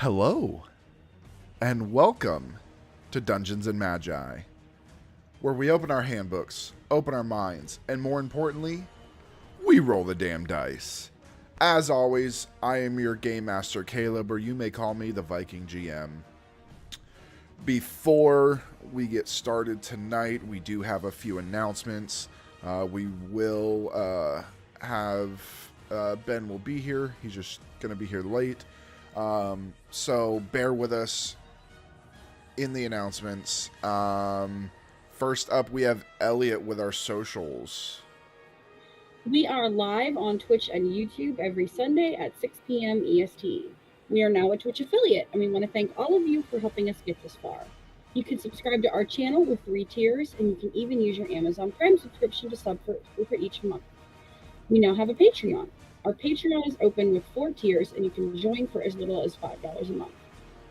Hello, and welcome to Dungeons and Magi, where we open our handbooks, open our minds, and more importantly, we roll the damn dice. As always, I am your Game Master Caleb, or you may call me the Viking GM. Before we get started tonight, we do have a few announcements. We will have Ben will be here. He's just going to be here late. So bear with us in the announcements. First up, we have Elliot with our socials. We are live on Twitch and YouTube every Sunday at 6 p.m. EST. We are now a Twitch affiliate, and we want to thank all of you for helping us get this far. You can subscribe to our channel with 3 tiers, and you can even use your Amazon Prime subscription to sub for each month. We now have a Patreon. Our Patreon is open with 4 tiers, and you can join for as little as $5 a month.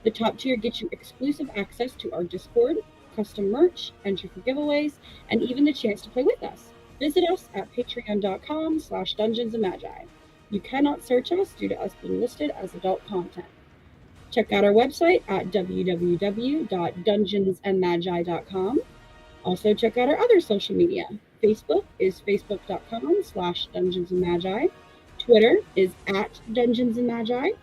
The top tier gets you exclusive access to our Discord, custom merch, entry for giveaways, and even the chance to play with us. Visit us at patreon.com/dungeonsandmagi. You cannot search us due to us being listed as adult content. Check out our website at www.dungeonsandmagi.com. Also check out our other social media. Facebook is facebook.com/dungeonsandmagi. Twitter is at dungeonsandmagi.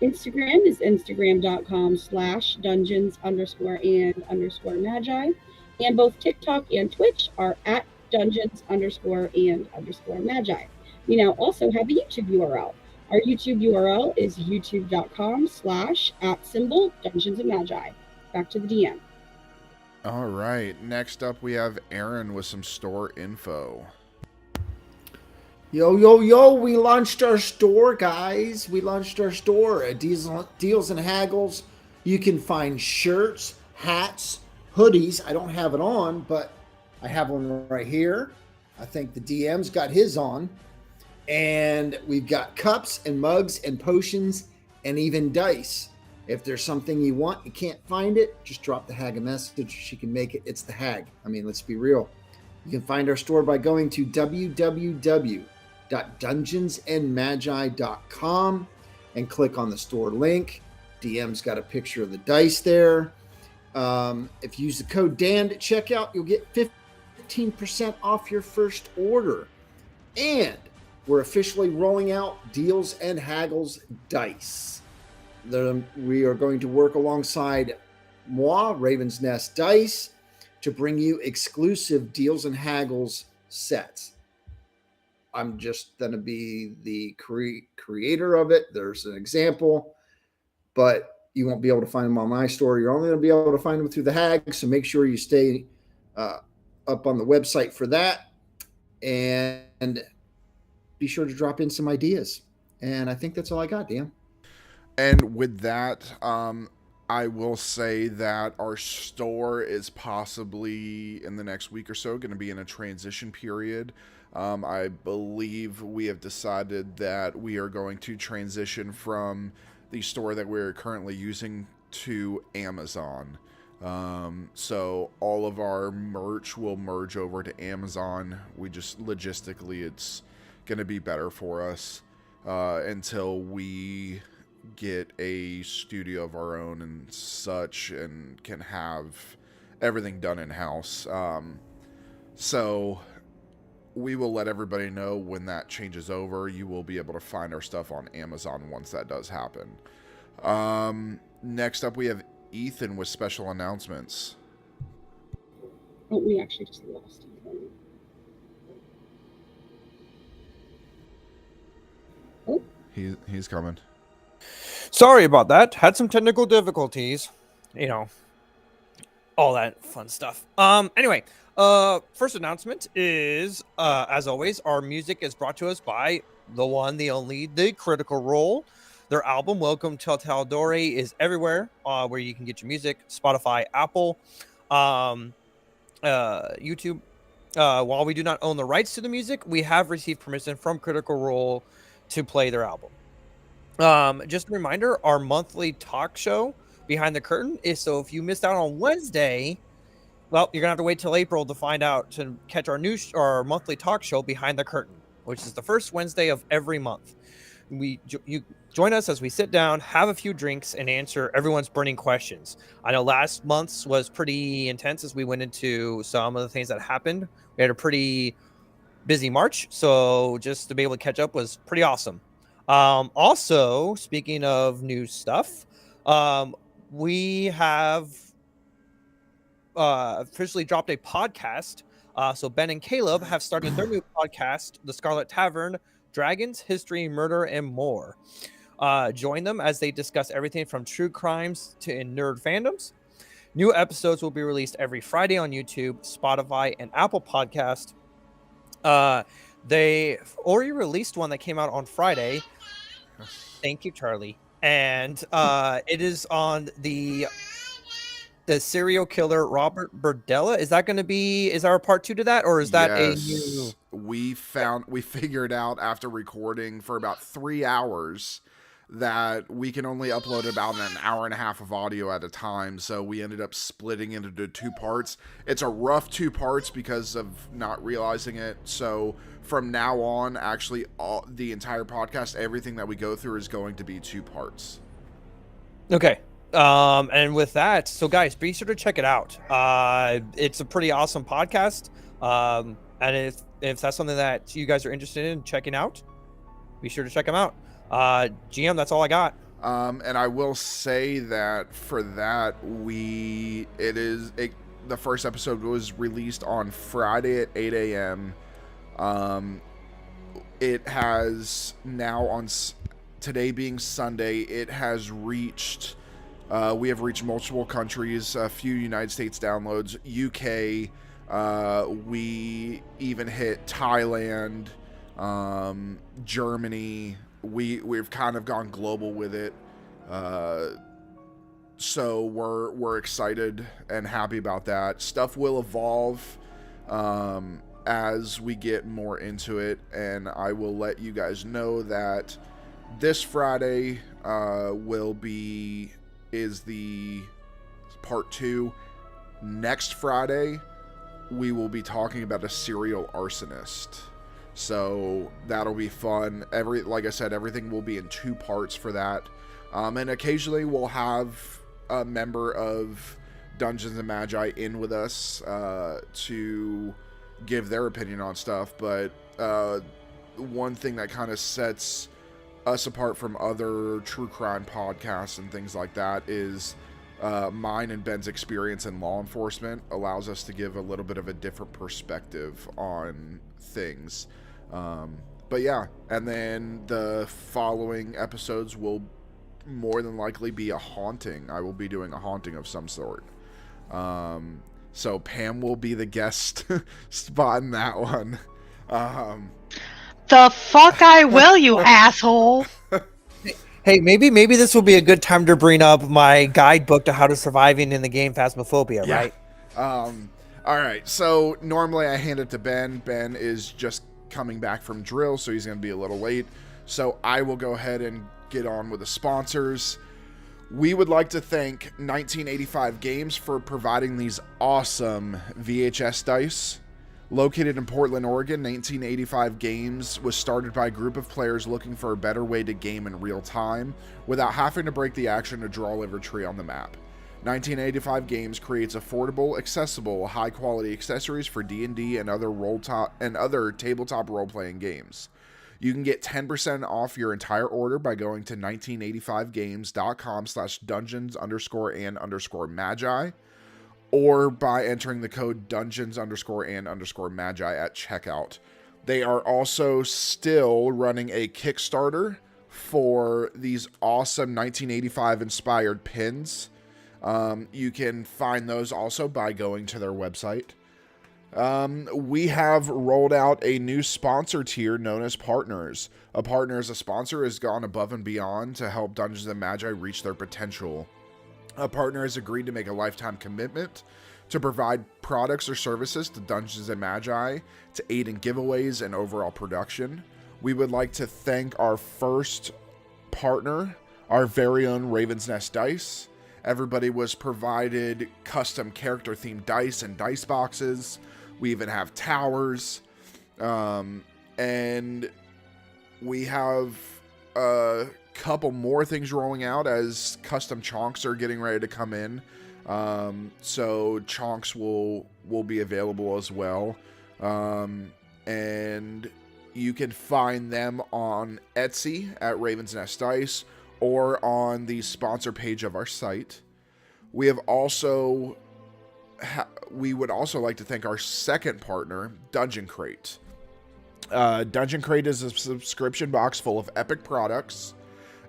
Instagram is instagram.com/dungeons_and_magi. And both TikTok and Twitch are at dungeons_and_magi. We now also have a YouTube URL. Our YouTube URL is youtube.com/@Dungeons and Magi. Back to the DM. All right, next up we have Aaron with some store info. Yo, we launched our store, guys. We launched our store at Deals and Haggles. You can find shirts, hats, hoodies. I don't have it on, but I have one right here. I think the DM's got his on. And we've got cups and mugs and potions and even dice. If there's something you want, you can't find it, just drop the hag a message. She can make it. It's the hag. I mean, let's be real. You can find our store by going to www.dungeonsandmagi.com and click on the store link. DM's got a picture of the dice there. If you use the code DAND at checkout, you'll get 15% off your first order. And we're officially rolling out Deals and Haggles dice. We are going to work alongside moi, Raven's Nest Dice, to bring you exclusive Deals and Haggles sets. I'm just going to be the creator of it. There's an example, but you won't be able to find them on my store. You're only going to be able to find them through the hag, so make sure you stay up on the website for that. And be sure to drop in some ideas. And I think that's all I got, Dan. And with that, I will say that our store is possibly in the next week or so going to be in a transition period. I believe we have decided that we are going to transition from the store that we're currently using to Amazon. So all of our merch will merge over to Amazon. We just logistically, it's going to be better for us until we get a studio of our own and such, and can have everything done in-house. So we will let everybody know when that changes over. You will be able to find our stuff on Amazon once that does happen. Next up, we have Ethan with special announcements. Oh, we actually just lost Ethan. Oh. He's coming. Sorry about that. Had some technical difficulties. You know, all that fun stuff. Anyway, first announcement is, as always, our music is brought to us by the one, the only, the Critical Role. Their album, Welcome to Taldore, is everywhere where you can get your music. Spotify, Apple, YouTube. While we do not own the rights to the music, we have received permission from Critical Role to play their album. Just a reminder, our monthly talk show, Behind the Curtain, is so if you missed out on Wednesday, well, you're gonna have to wait till April to find out to catch our our monthly talk show, Behind the Curtain, which is the first Wednesday of every month. You Join us as we sit down, have a few drinks, and answer everyone's burning questions. I know last month's was pretty intense as we went into some of the things that happened. We had a pretty busy March, so just to be able to catch up was pretty awesome. Also, speaking of new stuff, we have officially dropped a podcast. So Ben and Caleb have started their new podcast, The Scarlet Tavern, Dragons, History, Murder, and More. Join them as they discuss everything from true crimes to nerd fandoms. New episodes will be released every Friday on YouTube, Spotify, and Apple Podcast. They already released one that came out on Friday. Thank you, Charlie. And it is on the serial killer Robert Burdella. Is there a part 2 to that, or is that a new? We figured out after recording for about 3 hours that we can only upload about an hour and a half of audio at a time, so we ended up splitting it into 2 parts. It's a rough 2 parts because of not realizing it, so from now on, actually, the entire podcast, everything that we go through is going to be 2 parts. Okay. And with that, so guys, be sure to check it out. It's a pretty awesome podcast. And if that's something that you guys are interested in checking out, be sure to check them out. GM, that's all I got. And I will say that for that, the first episode was released on Friday at 8 a.m. It has now, on today being Sunday, it has reached, we have reached multiple countries, a few United States downloads, UK, we even hit Thailand, Germany. We've kind of gone global with it, so we're excited and happy about that. Stuff will evolve as we get more into it, and I will let you guys know that this Friday is the part 2. Next Friday we will be talking about a serial arsonist. So that'll be fun. Like I said, everything will be in 2 parts for that. And occasionally we'll have a member of Dungeons and Magi in with us to give their opinion on stuff. But one thing that kind of sets us apart from other true crime podcasts and things like that is mine and Ben's experience in law enforcement allows us to give a little bit of a different perspective on things. But yeah, and then the following episodes will more than likely be a haunting. I will be doing a haunting of some sort. So Pam will be the guest spot in that one. The fuck I will, you asshole. Hey, maybe this will be a good time to bring up my guidebook to how to surviving in the game Phasmophobia, Yeah. right? All right, so normally I hand it to Ben. Ben is just coming back from drill, so he's going to be a little late. So I will go ahead and get on with the sponsors. We would like to thank 1985 Games for providing these awesome VHS dice. Located in Portland, Oregon, 1985 Games was started by a group of players looking for a better way to game in real time without having to break the action to draw every tree on the map. 1985 Games creates affordable, accessible, high-quality accessories for D&D and other tabletop role-playing games. You can get 10% off your entire order by going to 1985games.com/dungeons_and_magi or by entering the code dungeons_and_magi at checkout. They are also still running a Kickstarter for these awesome 1985 inspired pins. You can find those also by going to their website. We have rolled out a new sponsor tier known as Partners. A partner as a sponsor has gone above and beyond to help Dungeons & Magi reach their potential. A partner has agreed to make a lifetime commitment to provide products or services to Dungeons & Magi to aid in giveaways and overall production. We would like to thank our first partner, our very own Raven's Nest Dice. Everybody was provided custom character-themed dice and dice boxes. We even have towers. And we have a couple more things rolling out as custom chonks are getting ready to come in. So chonks will be available as well. And you can find them on Etsy at Raven's Nest Dice or on the sponsor page of our site. We have also we would also like to thank our second partner, Dungeon Crate. Dungeon Crate is a subscription box full of epic products,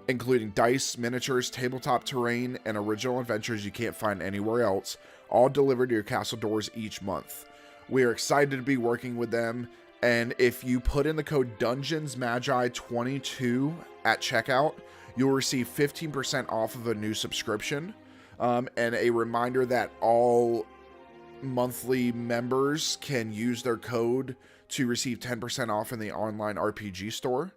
including dice, miniatures, tabletop terrain, and original adventures you can't find anywhere else, all delivered to your castle doors each month. We are excited to be working with them, and if you put in the code DungeonsMagi22 at checkout, you'll receive 15% off of a new subscription. And a reminder that all monthly members can use their code to receive 10% off in the online RPG store.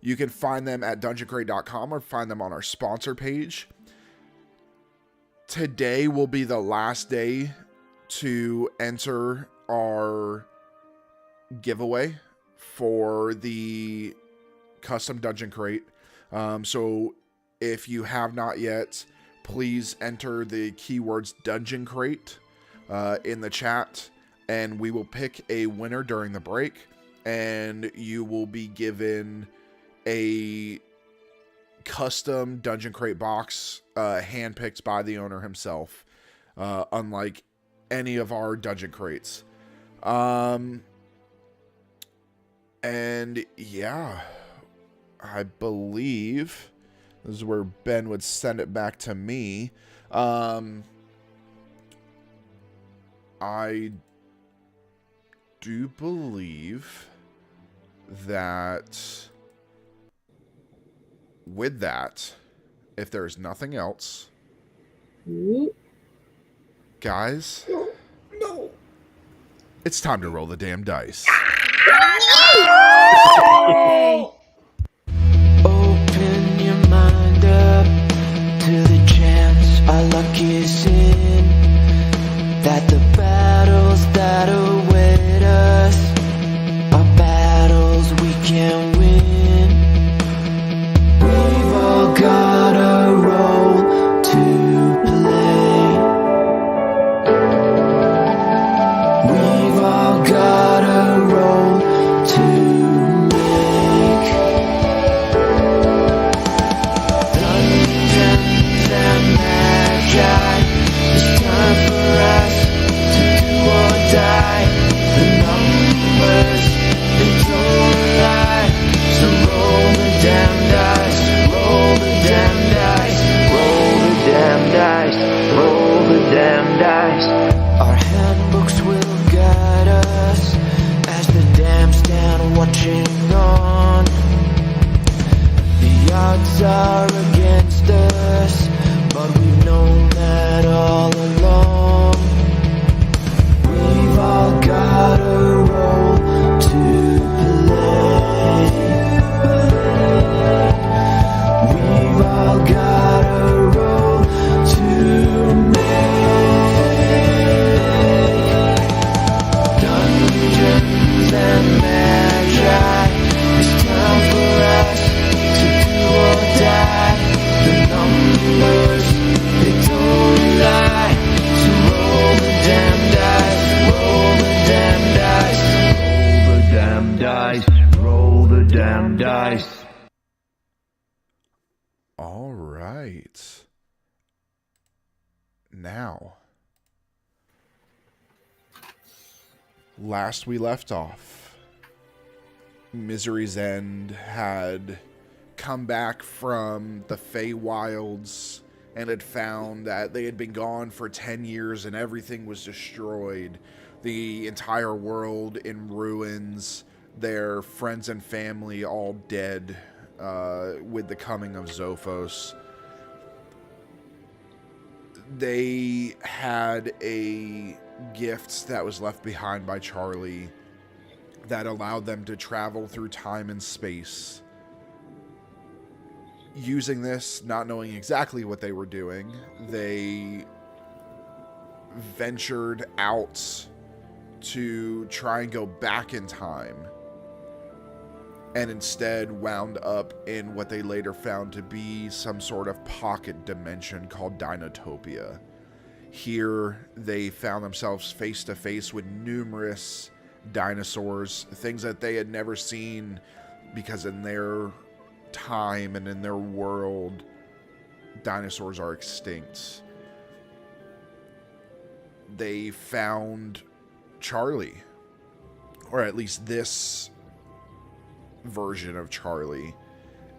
You can find them at dungeoncrate.com or find them on our sponsor page. Today will be the last day to enter our giveaway for the custom Dungeon Crate. So if you have not yet, please enter the keywords Dungeon Crate in the chat, and we will pick a winner during the break, and you will be given a custom Dungeon Crate box handpicked by the owner himself, unlike any of our Dungeon Crates. And yeah, I believe this is where Ben would send it back to me. I do believe that with that, if there's nothing else, guys, No. it's time to roll the damn dice. Open your mind up to the chance our luck is in, that the battles that await us are battles we can win. We've all got a role to play. We've all got a role to make. Dungeons and Magi, it's time for us to do or die. The numbers, they don't lie. So roll the damn dice, roll the damn dice, roll the damn dice, roll the damn dice. Our handbooks will guide us as the damn stand watching on. The odds are against us, but we've known that all along. We've all got a role to play. We've all got a role to make. Dungeons and Magi, it's time for us to do or die. The numbers, they don't lie. So roll the damn dice, roll the damn dice, roll the damn dice, roll the damn dice. All right. Now, last we left off, Misery's End had come back from the Feywilds and had found that they had been gone for 10 years and everything was destroyed. The entire world in ruins, their friends and family all dead with the coming of Zophos. They had a gift that was left behind by Charlie that allowed them to travel through time and space. Using this, not knowing exactly what they were doing, they ventured out to try and go back in time and instead wound up in what they later found to be some sort of pocket dimension called Dinotopia. Here, they found themselves face to face with numerous dinosaurs, things that they had never seen because in their time and in their world, dinosaurs are extinct. They found Charlie, or at least this version of Charlie,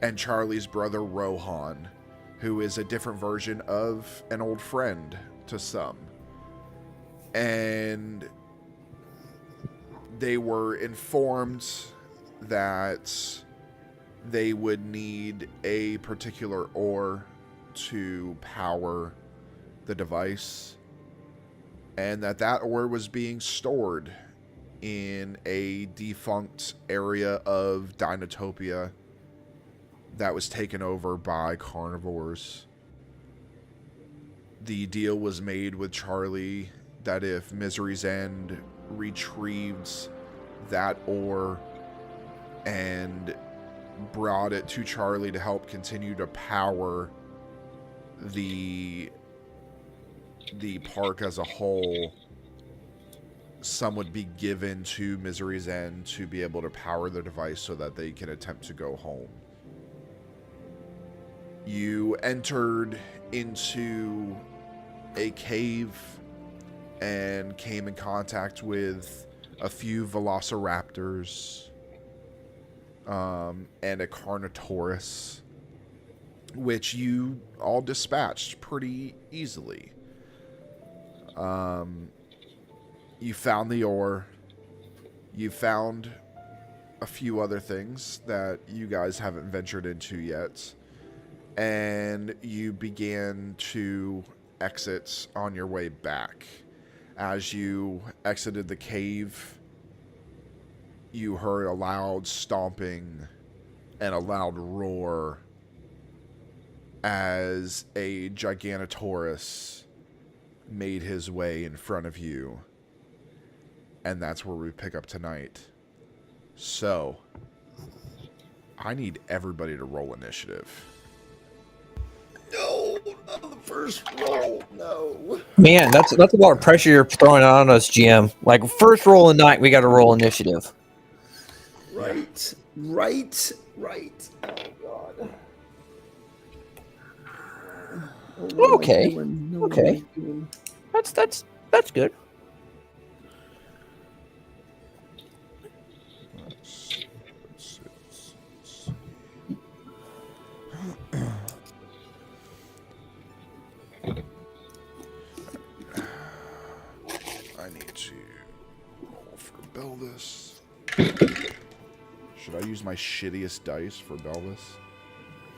and Charlie's brother Rohan, who is a different version of an old friend to some. And they were informed that they would need a particular ore to power the device, and that ore was being stored in a defunct area of Dinotopia that was taken over by carnivores. The deal was made with Charlie that if Misery's End retrieved that ore and brought it to Charlie to help continue to power the park as a whole, some would be given to Misery's End to be able to power the device so that they can attempt to go home. You entered into a cave and came in contact with a few velociraptors and a Carnotaurus, which you all dispatched pretty easily. You found the ore. You found a few other things that you guys haven't ventured into yet. And you began to exit on your way back. As you exited the cave, you heard a loud stomping and a loud roar as a Giganotaurus made his way in front of you. And that's where we pick up tonight. So, I need everybody to roll initiative. No, not the first roll. No. Man, that's a lot of pressure you're throwing on us, GM. Like, first roll of the night, we got to roll initiative. Right. Oh God. Okay. Okay. That's good. I need to roll for Belvis. Should I use my shittiest dice for Belvis?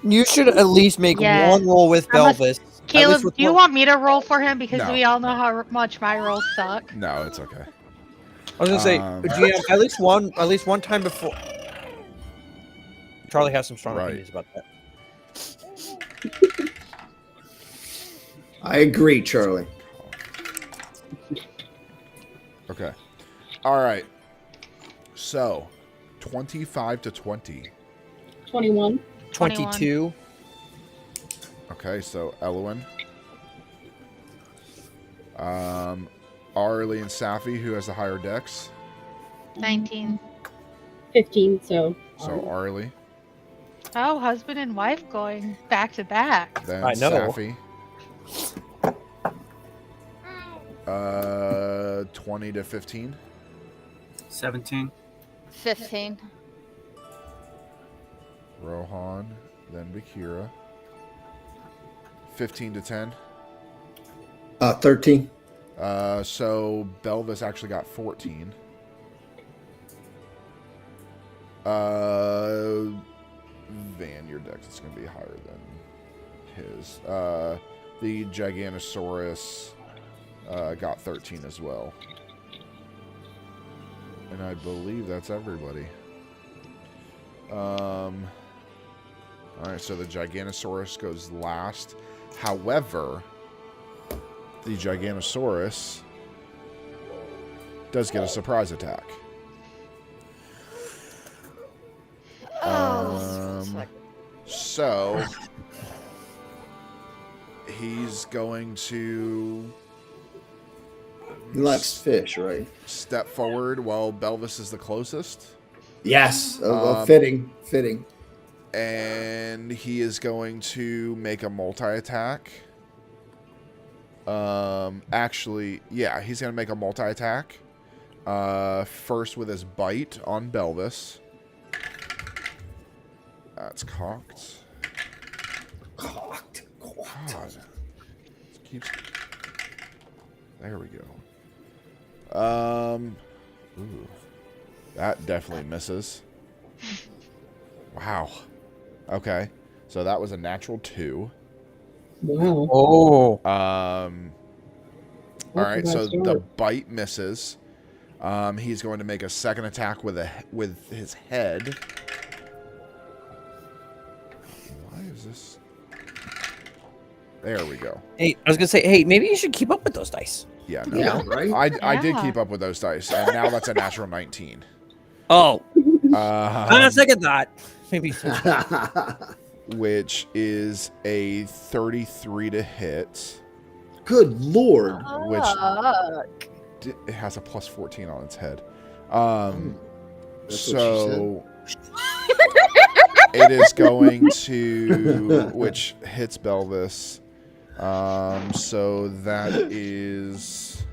You should at least make Yeah. one roll with I must- Belvis. Caleb, do you want me to roll for him? Because No. we all know how much my rolls suck. No, it's okay. I was gonna say, GM, at least one time before. Charlie has some strong Right. opinions about that. I agree, Charlie. Okay. All right. So, 25 to 20. 21. 22. Okay, so Elwyn. Arlie and Safi, who has the higher dex? 19. 15, so. So Arlie. Oh, husband and wife going back to back. Then I know. Safi. 20 to 15. 17. 15. Rohan. Then Bakira. 15 to 10. 13. So Belvis actually got 14. Van, your dex is going to be higher than his. The Giganosaurus got 13 as well. And I believe that's everybody. Alright, so the Giganosaurus goes last. However, the Giganosaurus does get a surprise attack. So he's going to He likes fish, right? step forward while Belvis is the closest. Yes. Um, Fitting. Fitting. And he is going to make a multi-attack. Actually, yeah, he's going to make a multi-attack. First with his bite on Belvis. That's cocked. Cocked. God. Keeps... There we go. Ooh. That definitely misses. Wow. Okay. So that was a natural 2. Wow. Oh. All right, That's a so bad the start. bite misses. He's going to make a second attack with his head. Why is this? There we go. Hey, I was gonna say, hey, maybe you should keep up with those dice. Yeah, no. Yeah, right? I did Yeah. keep up with those dice, and now that's a natural 19. Oh, Um, second thought. Maybe. which is a 33 to hit. Good Lord. Which Fuck. It has a plus 14 on its head. That's what she So it is going to, which hits Belvis. So that is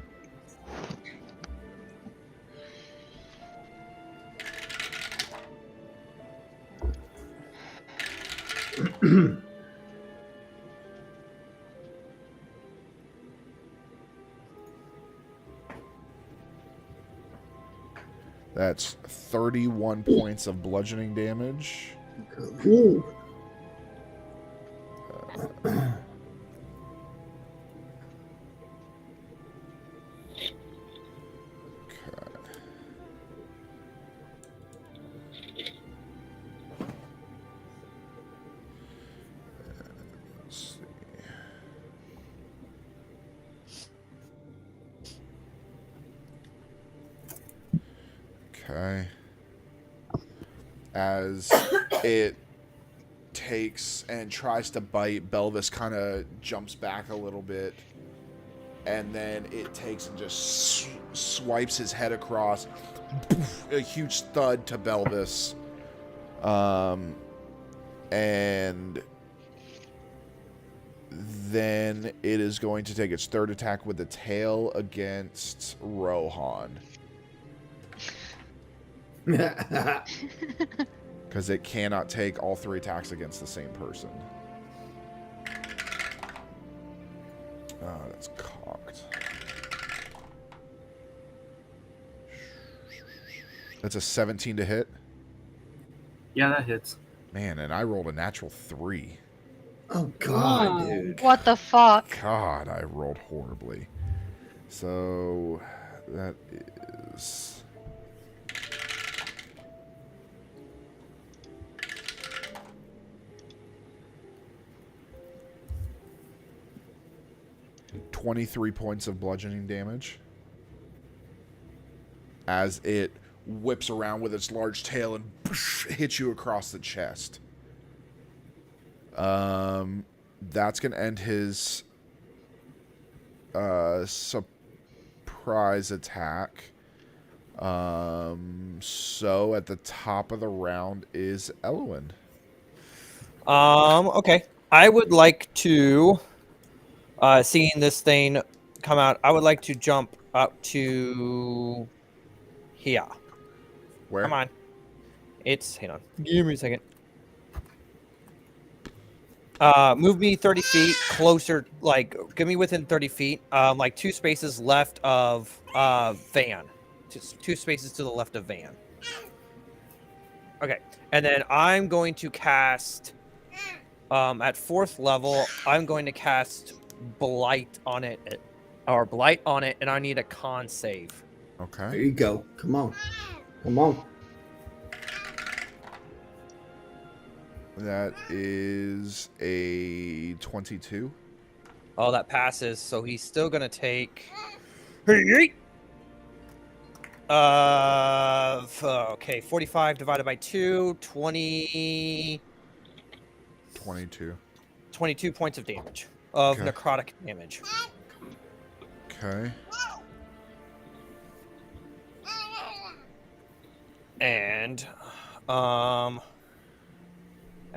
that's 31 points of bludgeoning damage. Ooh. Let's see. Okay. As it takes and tries to bite, Belvis kind of jumps back a little bit. And then it takes and just swipes his head across. A huge thud to Belvis. And then it is going to take its third attack with the tail against Rohan. Because it cannot take all 3 attacks against the same person. That's cocked. That's a 17 to hit. Yeah, that hits. Man, and I rolled a natural 3. Oh God, Wow. dude. What the fuck? God, I rolled horribly. So that is... $23 points of bludgeoning damage as it whips around with its large tail and hits you across the chest. That's going to end his surprise attack. So at the top of the round is Elwyn. Okay. I would like to, seeing this thing come out, I would like to jump up to here. Where? Come on. Hang on. Give me a second. Move me 30 feet closer, like, get me within 30 feet, like 2 spaces left of Van. Just 2 spaces to the left of Van. Okay. And then I'm going to cast, at 4th level, I'm going to cast Blight on it, and I need a con save. Okay. There you go. Come on. Come on. That is a 22. Oh, that passes, so he's still gonna take. Okay, 45 divided by 2, 20. 22. 22 points of damage of Okay. necrotic damage. Okay. And I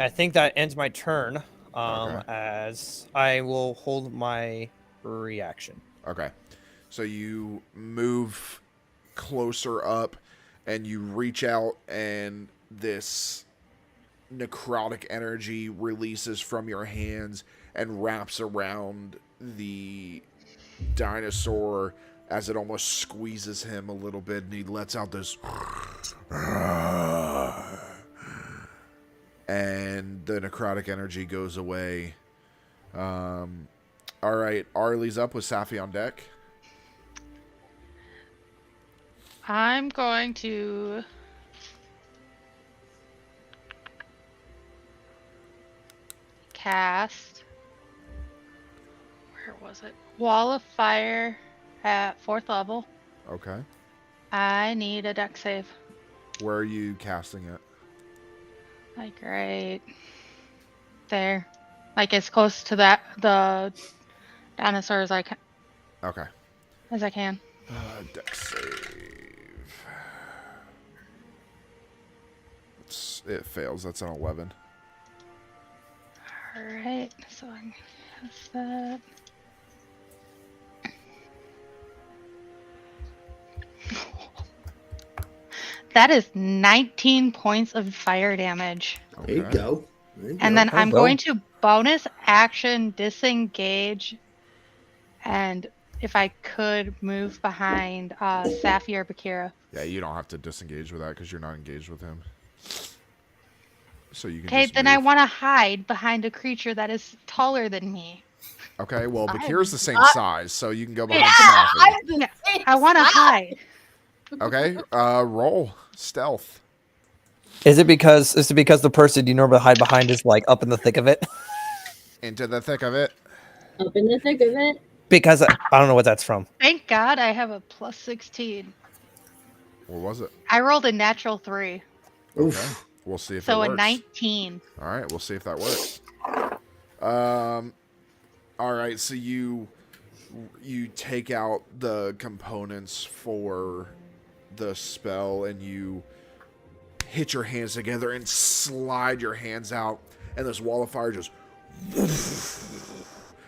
think that ends my turn. Okay. As I will hold my reaction. Okay. So you move closer up and you reach out, and this necrotic energy releases from your hands and wraps around the dinosaur as it almost squeezes him a little bit, and he lets out this and the necrotic energy goes away. All right, Arlie's up with Safi on deck. I'm going to cast. Where was it? Wall of Fire at 4th level. Okay. I need a deck save. Where are you casting it? Like right there. Like as close to the dinosaur as I can. Okay. As I can. Deck save. It fails. That's an 11. Alright, so I'm gonna cast that. That is 19 points of fire damage. There you Okay. go. There you And go. then I'm well. going to bonus action disengage, and if I could move behind Safi or Bakira. Yeah, you don't have to disengage with that because you're not engaged with him. So you can Okay, just then move. I want to hide behind a creature that is taller than me. Okay, well, I Bakir's the same not- size, so you can go behind Yeah, Safi. I was gonna say I want to stop. hide. Okay, roll stealth. Is it because the person you normally hide behind is like up in the thick of it? Into the thick of it. Up in the thick of it. Because I don't know what that's from. Thank God I have a plus 16. What was it? I rolled a natural 3, Okay, Oof. we'll see if so it a works. 19. All right, we'll see if that works. All right, so you take out the components for the spell, and you hit your hands together and slide your hands out, and this wall of fire just,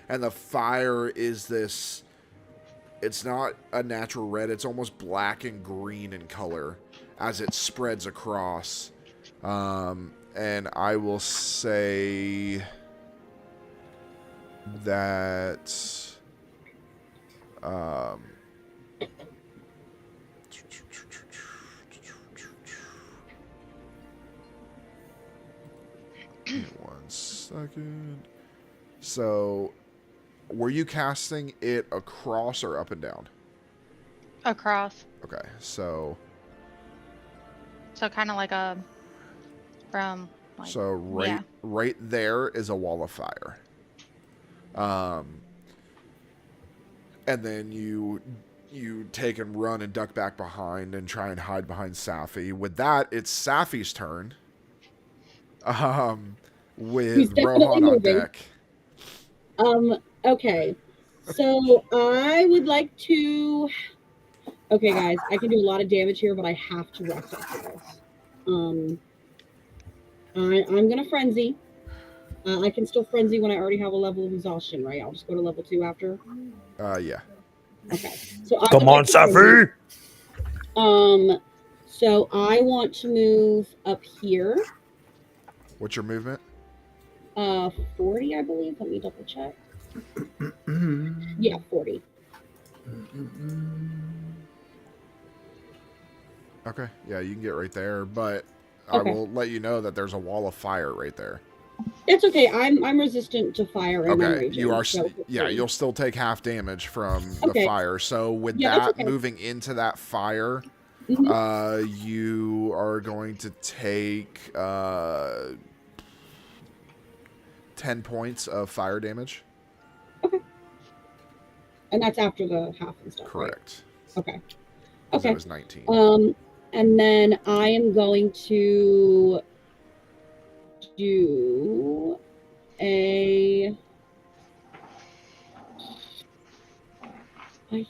and the fire is this. It's not a natural red; it's almost black and green in color as it spreads across. And I will say that one second. So, were you casting it across or up and down? Across. Okay, so So kind of like a from like right there is a wall of fire. And then you take and run and duck back behind and try and hide behind Safi. With that, it's Safi's turn. With He's definitely Rohan on moving. deck. Okay. So I would like to. Okay, guys, I can do a lot of damage here, but I have to rest after this. I'm gonna frenzy. I can still frenzy when I already have a level of exhaustion, right? I'll just go to level 2 after. Yeah. Okay. So I Come would on, like to frenzy. Safi! So I want to move up here. What's your movement? 40, I believe. Let me double check. Yeah, 40. Okay. Yeah, you can get right there, but Okay. I will let you know that there's a wall of fire right there. It's okay. I'm resistant to fire and I'm Okay, raging. you are. so Yeah, you'll still take half damage from Okay. the fire. So with Yeah, that's that okay. moving into that fire, Mhm. you are going to take 10 points of fire damage. And that's after the half and stuff. Correct. Right? Okay. 'Cause Okay. It was 19. And then I am going to do a. I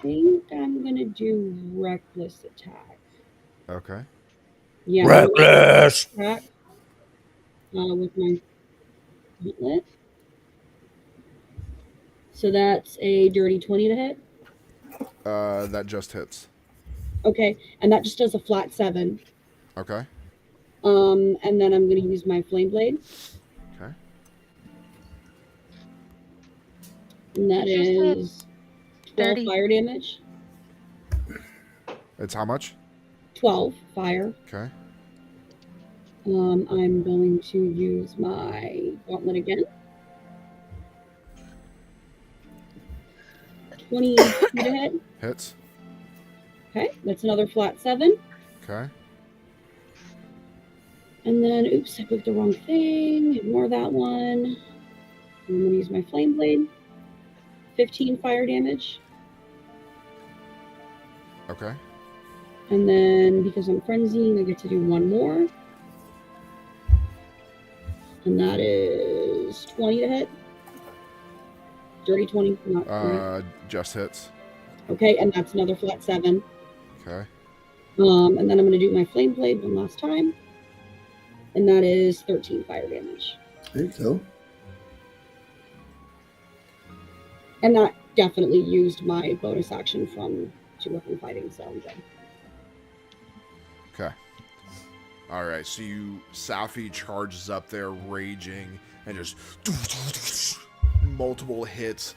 think I'm gonna do reckless attack. Okay. Yeah, I'm gonna make a Reckless. attack with my gauntlet. So that's a dirty 20 to hit. That just hits. Okay, and that just does a flat 7. Okay. And then I'm gonna use my flame blade, Okay. and that Did you say is 12 30? fire damage. It's how much? 12 fire. Okay. I'm going to use my gauntlet again. 22 to hit. Hits. Okay, that's another flat 7. Okay. And then, oops, I clicked the wrong thing. Ignore that one. I'm going to use my flame blade. 15 fire damage. Okay. And then, because I'm frenzying, I get to do one more. And that is 20 to hit. Dirty 20, not right. Just hits. Okay, and that's another flat 7. Okay. And then I'm going to do my flame blade one last time. And that is 13 fire damage. There you go. And that definitely used my bonus action from 2-weapon fighting, so I'm good. Okay. All right. So Safi charges up there, raging, and just multiple hits,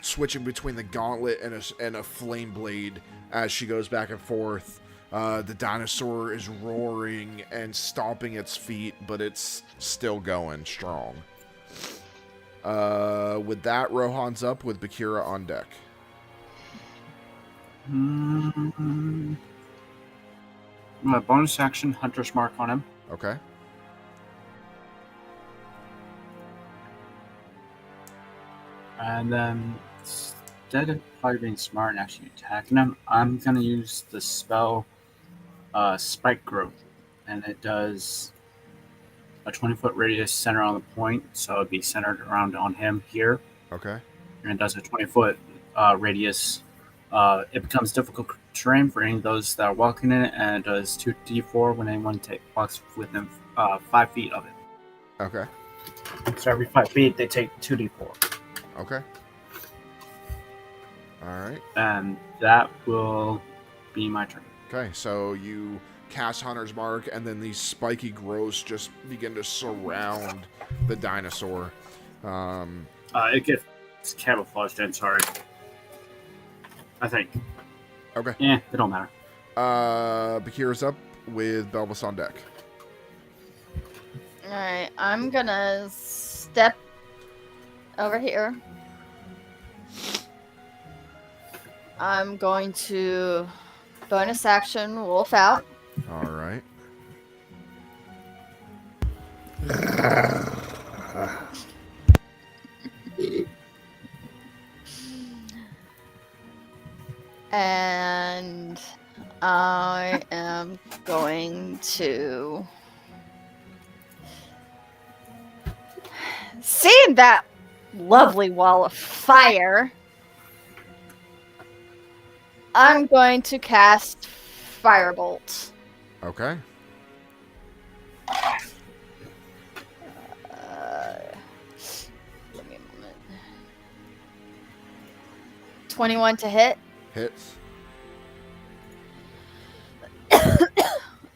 switching between the gauntlet and a flame blade as she goes back and forth. The dinosaur is roaring and stomping its feet, but it's still going strong. With that, Rohan's up with Bakira on deck. My bonus action, Hunter's Mark on him. Okay. And then, instead of probably being smart and actually attacking him, I'm going to use the spell Spike Growth. And it does a 20-foot radius center on the point, so it'd be centered around on him here. Okay. And it does a 20-foot radius. It becomes difficult terrain for any of those that are walking in it, and it does 2d4 when anyone walks within 5 feet of it. Okay. So every 5 feet, they take 2d4. Okay. All right. And that will be my turn. Okay, so you cast Hunter's Mark, and then these spiky growths just begin to surround the dinosaur. It gets camouflaged in, sorry. I think. Okay. Yeah, it don't matter. Bakira's up with Belvis on deck. Alright, I'm gonna step over here. I'm going to bonus action wolf out. All right. And I am going to... Seeing that lovely wall of fire, I'm going to cast Firebolt. Okay. Give me a moment. 21 to hit. Hits.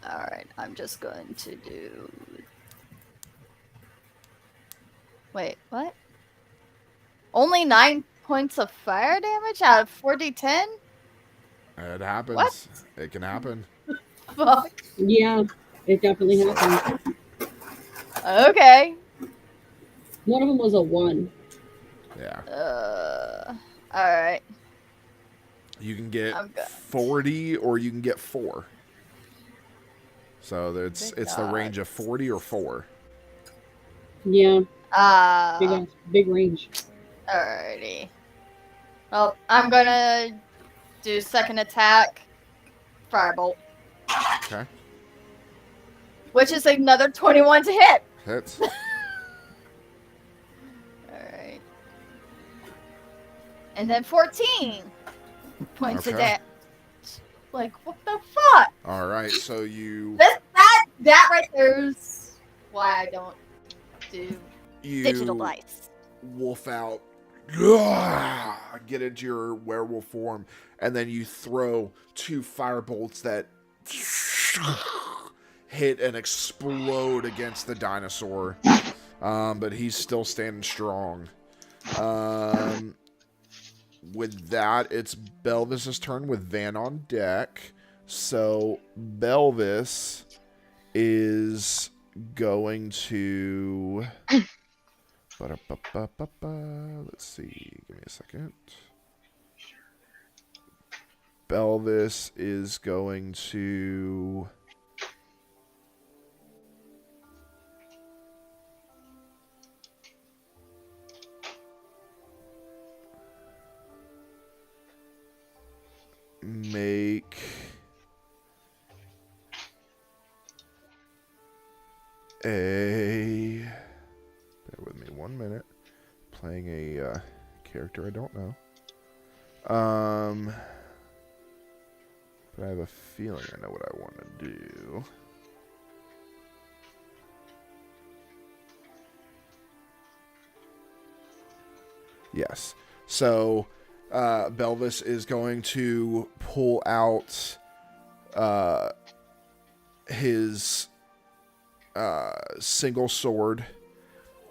Alright, I'm just going to do... Wait, what? Only 9 points of fire damage out of 4d10? It happens. What? It can happen. Fuck. Yeah, it definitely happened. Okay. One of them was a 1. Yeah. Alright. You can get I'm good. 40 or you can get 4. So it's the range of 40 or 4. Yeah, Uh, big range. Alrighty. Well, I'm gonna do second attack. Firebolt. Okay. Which is another 21 to hit. Hits. And then 14 points of Okay. damage. Like, what the fuck? All right, so you That right there is why I don't do digital you dice. wolf out, get into your werewolf form, and then you throw 2 fire bolts that hit and explode against the dinosaur. But he's still standing strong. With that, it's Belvis's turn with Van on deck. So Belvis is going to. Let's see. Give me a second. Belvis is going to. Make a. Bear with me 1 minute. Playing a character I don't know. But I have a feeling I know what I want to do. Yes. So Belvis is going to pull out his single sword,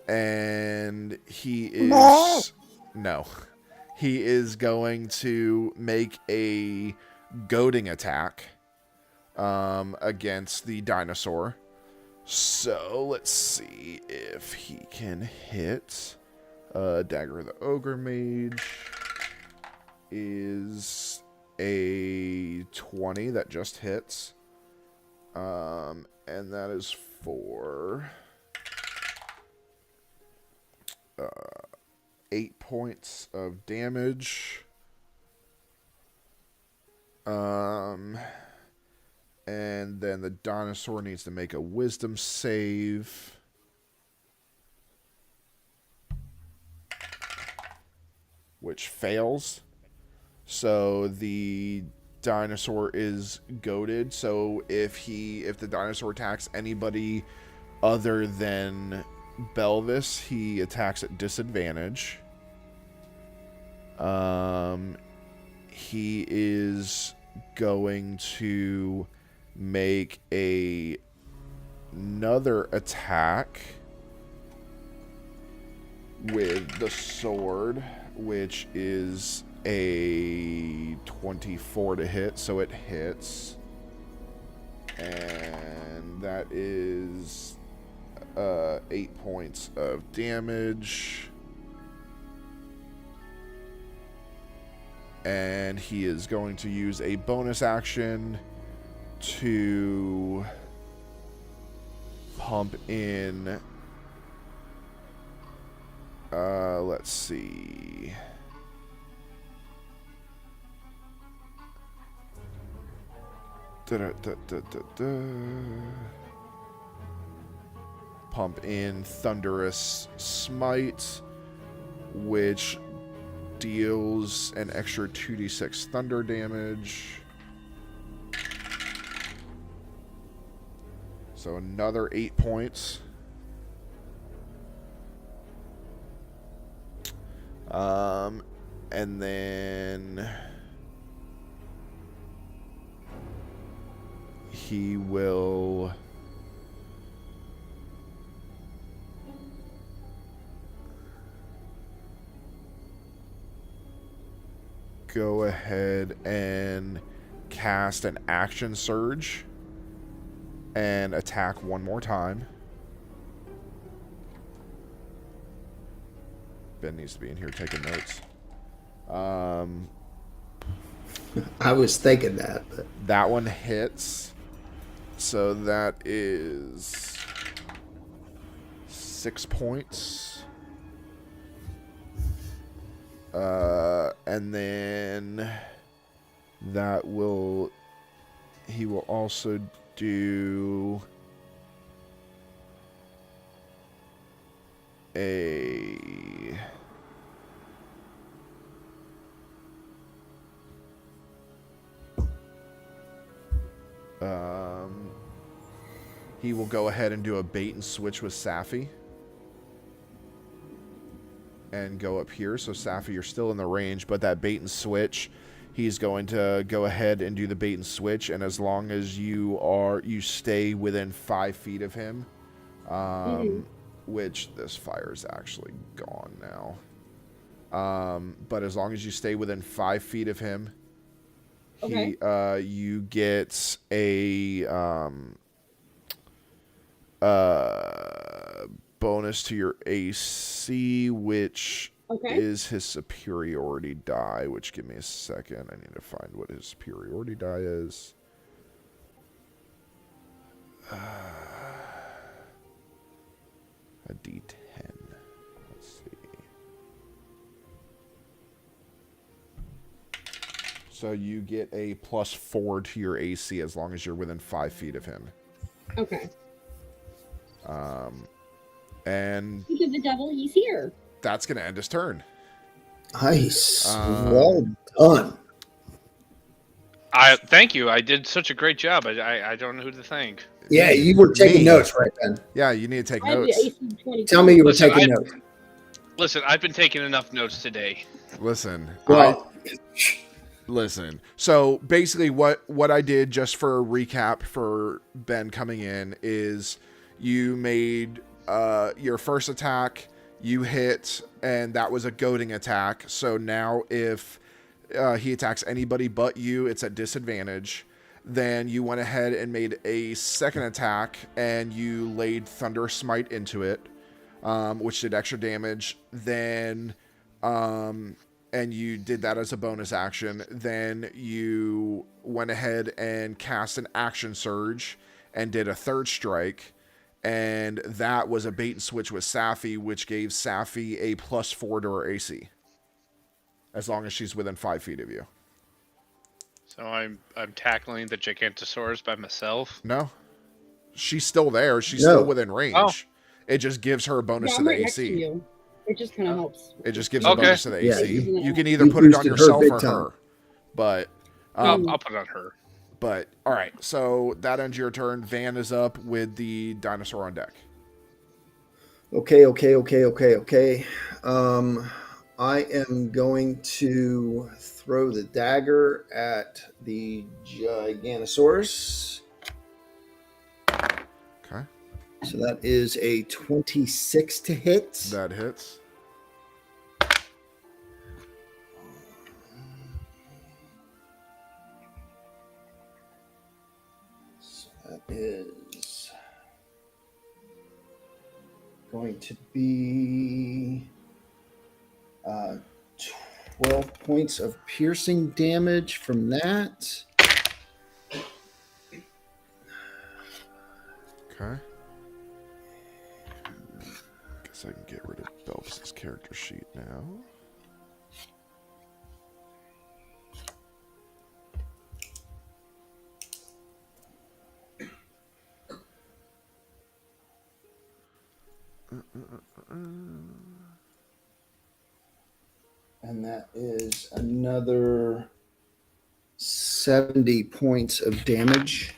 and he is he is going to make a goading attack against the dinosaur. So let's see if he can hit. Dagger of the Ogre Mage is a 20 that just hits. And that is for 8 points of damage. And then the dinosaur needs to make a wisdom save. Which fails. So the dinosaur is goaded. So if the dinosaur attacks anybody other than Belvis, he attacks at disadvantage. He is going to make another attack with the sword, which is a 24 to hit, so it hits. And that is 8 points of damage. And he is going to use a bonus action to pump in. Let's see. Pump in Thunderous Smite, which deals an extra 2d6 thunder damage. So another 8 points. And then he will go ahead and cast an action surge and attack one more time. Ben needs to be in here taking notes. I was thinking that. But... That one hits. So that is 6 points. And then he will also do he will go ahead and do a bait and switch with Safi. And go up here. So Safi, you're still in the range, but that bait and switch, he's going to go ahead and do the bait and switch, and as long as you stay within 5 feet of him, which this fire is actually gone now. But as long as you stay within 5 feet of him, you get a bonus to your AC, which is his superiority die, which, give me a second. I need to find what his superiority die is. A D10. Let's see. So you get a +4 to your AC as long as you're within 5 feet of him. Okay. And Speak of the devil, he's here. That's going to end his turn. Nice. Well done. Thank you. I did such a great job. I don't know who to thank. Yeah, you were taking notes right then. Yeah, you need to take I have the notes. AC 22. Tell me you were taking notes. Listen, I've been taking enough notes today. Listen. Well, Listen. So basically what I did, just for a recap for Ben coming in, is you made your first attack, you hit, and that was a goading attack. So now if he attacks anybody but you, it's at disadvantage. Then you went ahead and made a second attack, and you laid Thunder Smite into it, which did extra damage. Then, and you did that as a bonus action. Then you went ahead and cast an Action Surge and did a third strike. And that was a bait and switch with Safi, which gave Safi a +4 to her AC, as long as she's within 5 feet of you. So I'm tackling the Gigantosaurus by myself. No, she's still there. She's still within range. Oh. It just gives her a bonus to I'm the right next to AC. you. It just kind of helps. It just gives a bonus to the Yeah, AC. you- You can either you put it on boosted her yourself big or time. her. But I'll put it on her. But all right, so that ends your turn. Van is up with the dinosaur on deck. Okay. I am going to throw the dagger at the Giganosaurus. Okay, So that is a 26 to hit. that hits. So that is going to be 12 points of piercing damage from that. Okay. Guess I can get rid of Belvis's character sheet now. And that is another 70 points of damage.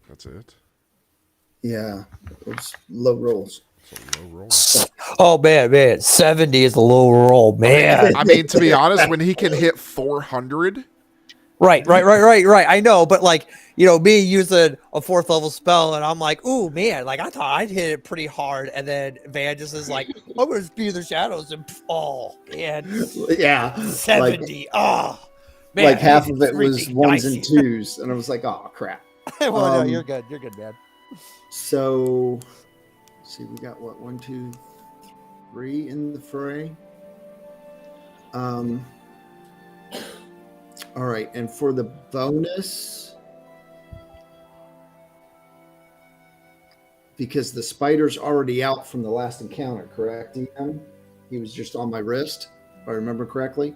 That's it. Yeah, it's low rolls. It's a low roll. Oh man, 70 is a low roll, man. I mean, to be honest, when he can hit 400, Right. I know, but like, me using a 4th level spell, and I'm like, ooh, man, like I thought I'd hit it pretty hard, and then Van just is like, I'm gonna spew the shadows, and oh man, Yeah, 70. Man, like half of it it's was freaking ones dicey. and twos, and I was like, oh crap. Well, no, you're good, man. So, let's see, we got what, 1, 2, 3 in the fray. All right, and for the bonus, because the spider's already out from the last encounter, correct, Ian? He was just on my wrist, if I remember correctly.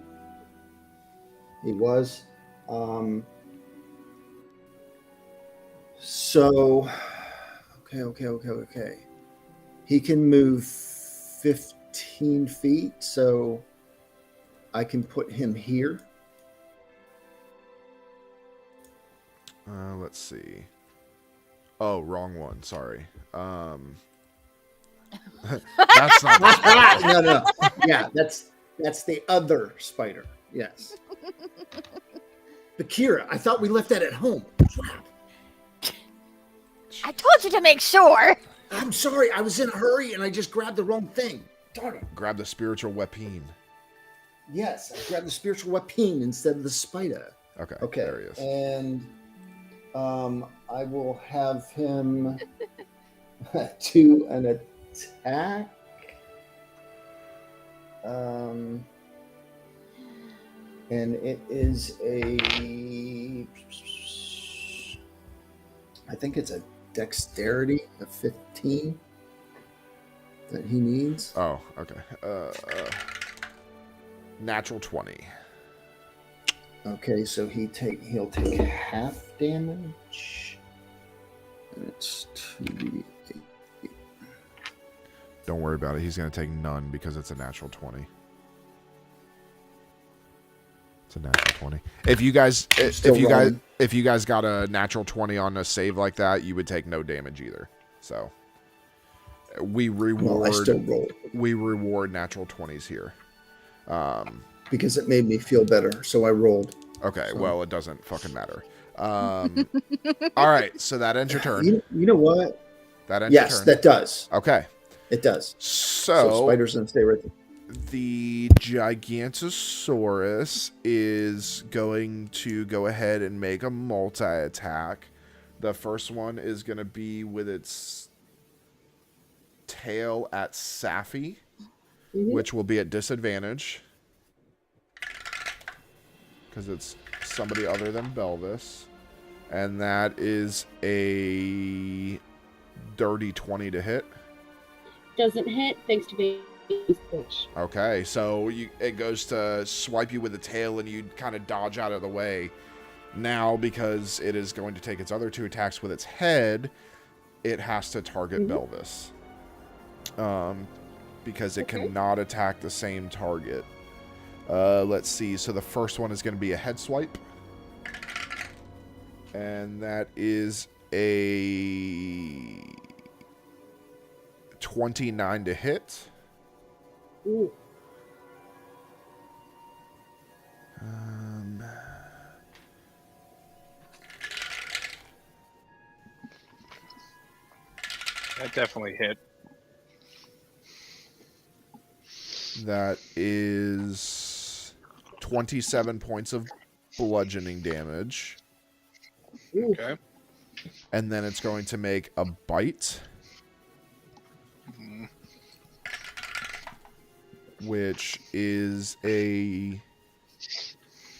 He was. So, okay. He can move 15 feet, so I can put him here. let's see. Oh, wrong one. Sorry. That's not the spider. No. Yeah, that's the other spider. Yes. Bakira, I thought we left that at home. Crap. I told you to make sure. I'm sorry. I was in a hurry and I just grabbed the wrong thing. Darn it. Grab the spiritual weapon. Yes, I grabbed the spiritual weapon instead of the spider. Okay. There he is. And I will have him do an attack. And it is I think it's a dexterity of 15 that he needs. Oh, okay. Natural 20. Okay, so he'll take half damage. And it's 2d8. Don't worry about it. He's going to take none because it's a natural 20. It's a natural 20. If you guys got a natural 20 on a save like that, you would take no damage either. So we reward I still roll. We reward natural 20s here. Because it made me feel better, so I rolled. Okay, So. well, it doesn't fucking matter. All right, so that ends your turn. You know what? That ends your Yes, turn. that does. Okay. It does. So spiders gonna stay right there. The Gigantosaurus is going to go ahead and make a multi-attack. The first one is going to be with its tail at Safi, which will be at disadvantage because it's somebody other than Belvis. And that is a dirty 20 to hit. Doesn't hit, thanks to being Twitch. Okay, so it goes to swipe you with the tail and you kind of dodge out of the way. Now, because it is going to take its other two attacks with its head, it has to target Belvis. Because it cannot attack the same target. Let's see. So the first one is going to be a head swipe. And that is a 29 to hit. Ooh. That definitely hit. That is 27 points of bludgeoning damage. Okay. And then it's going to make a bite. Which is a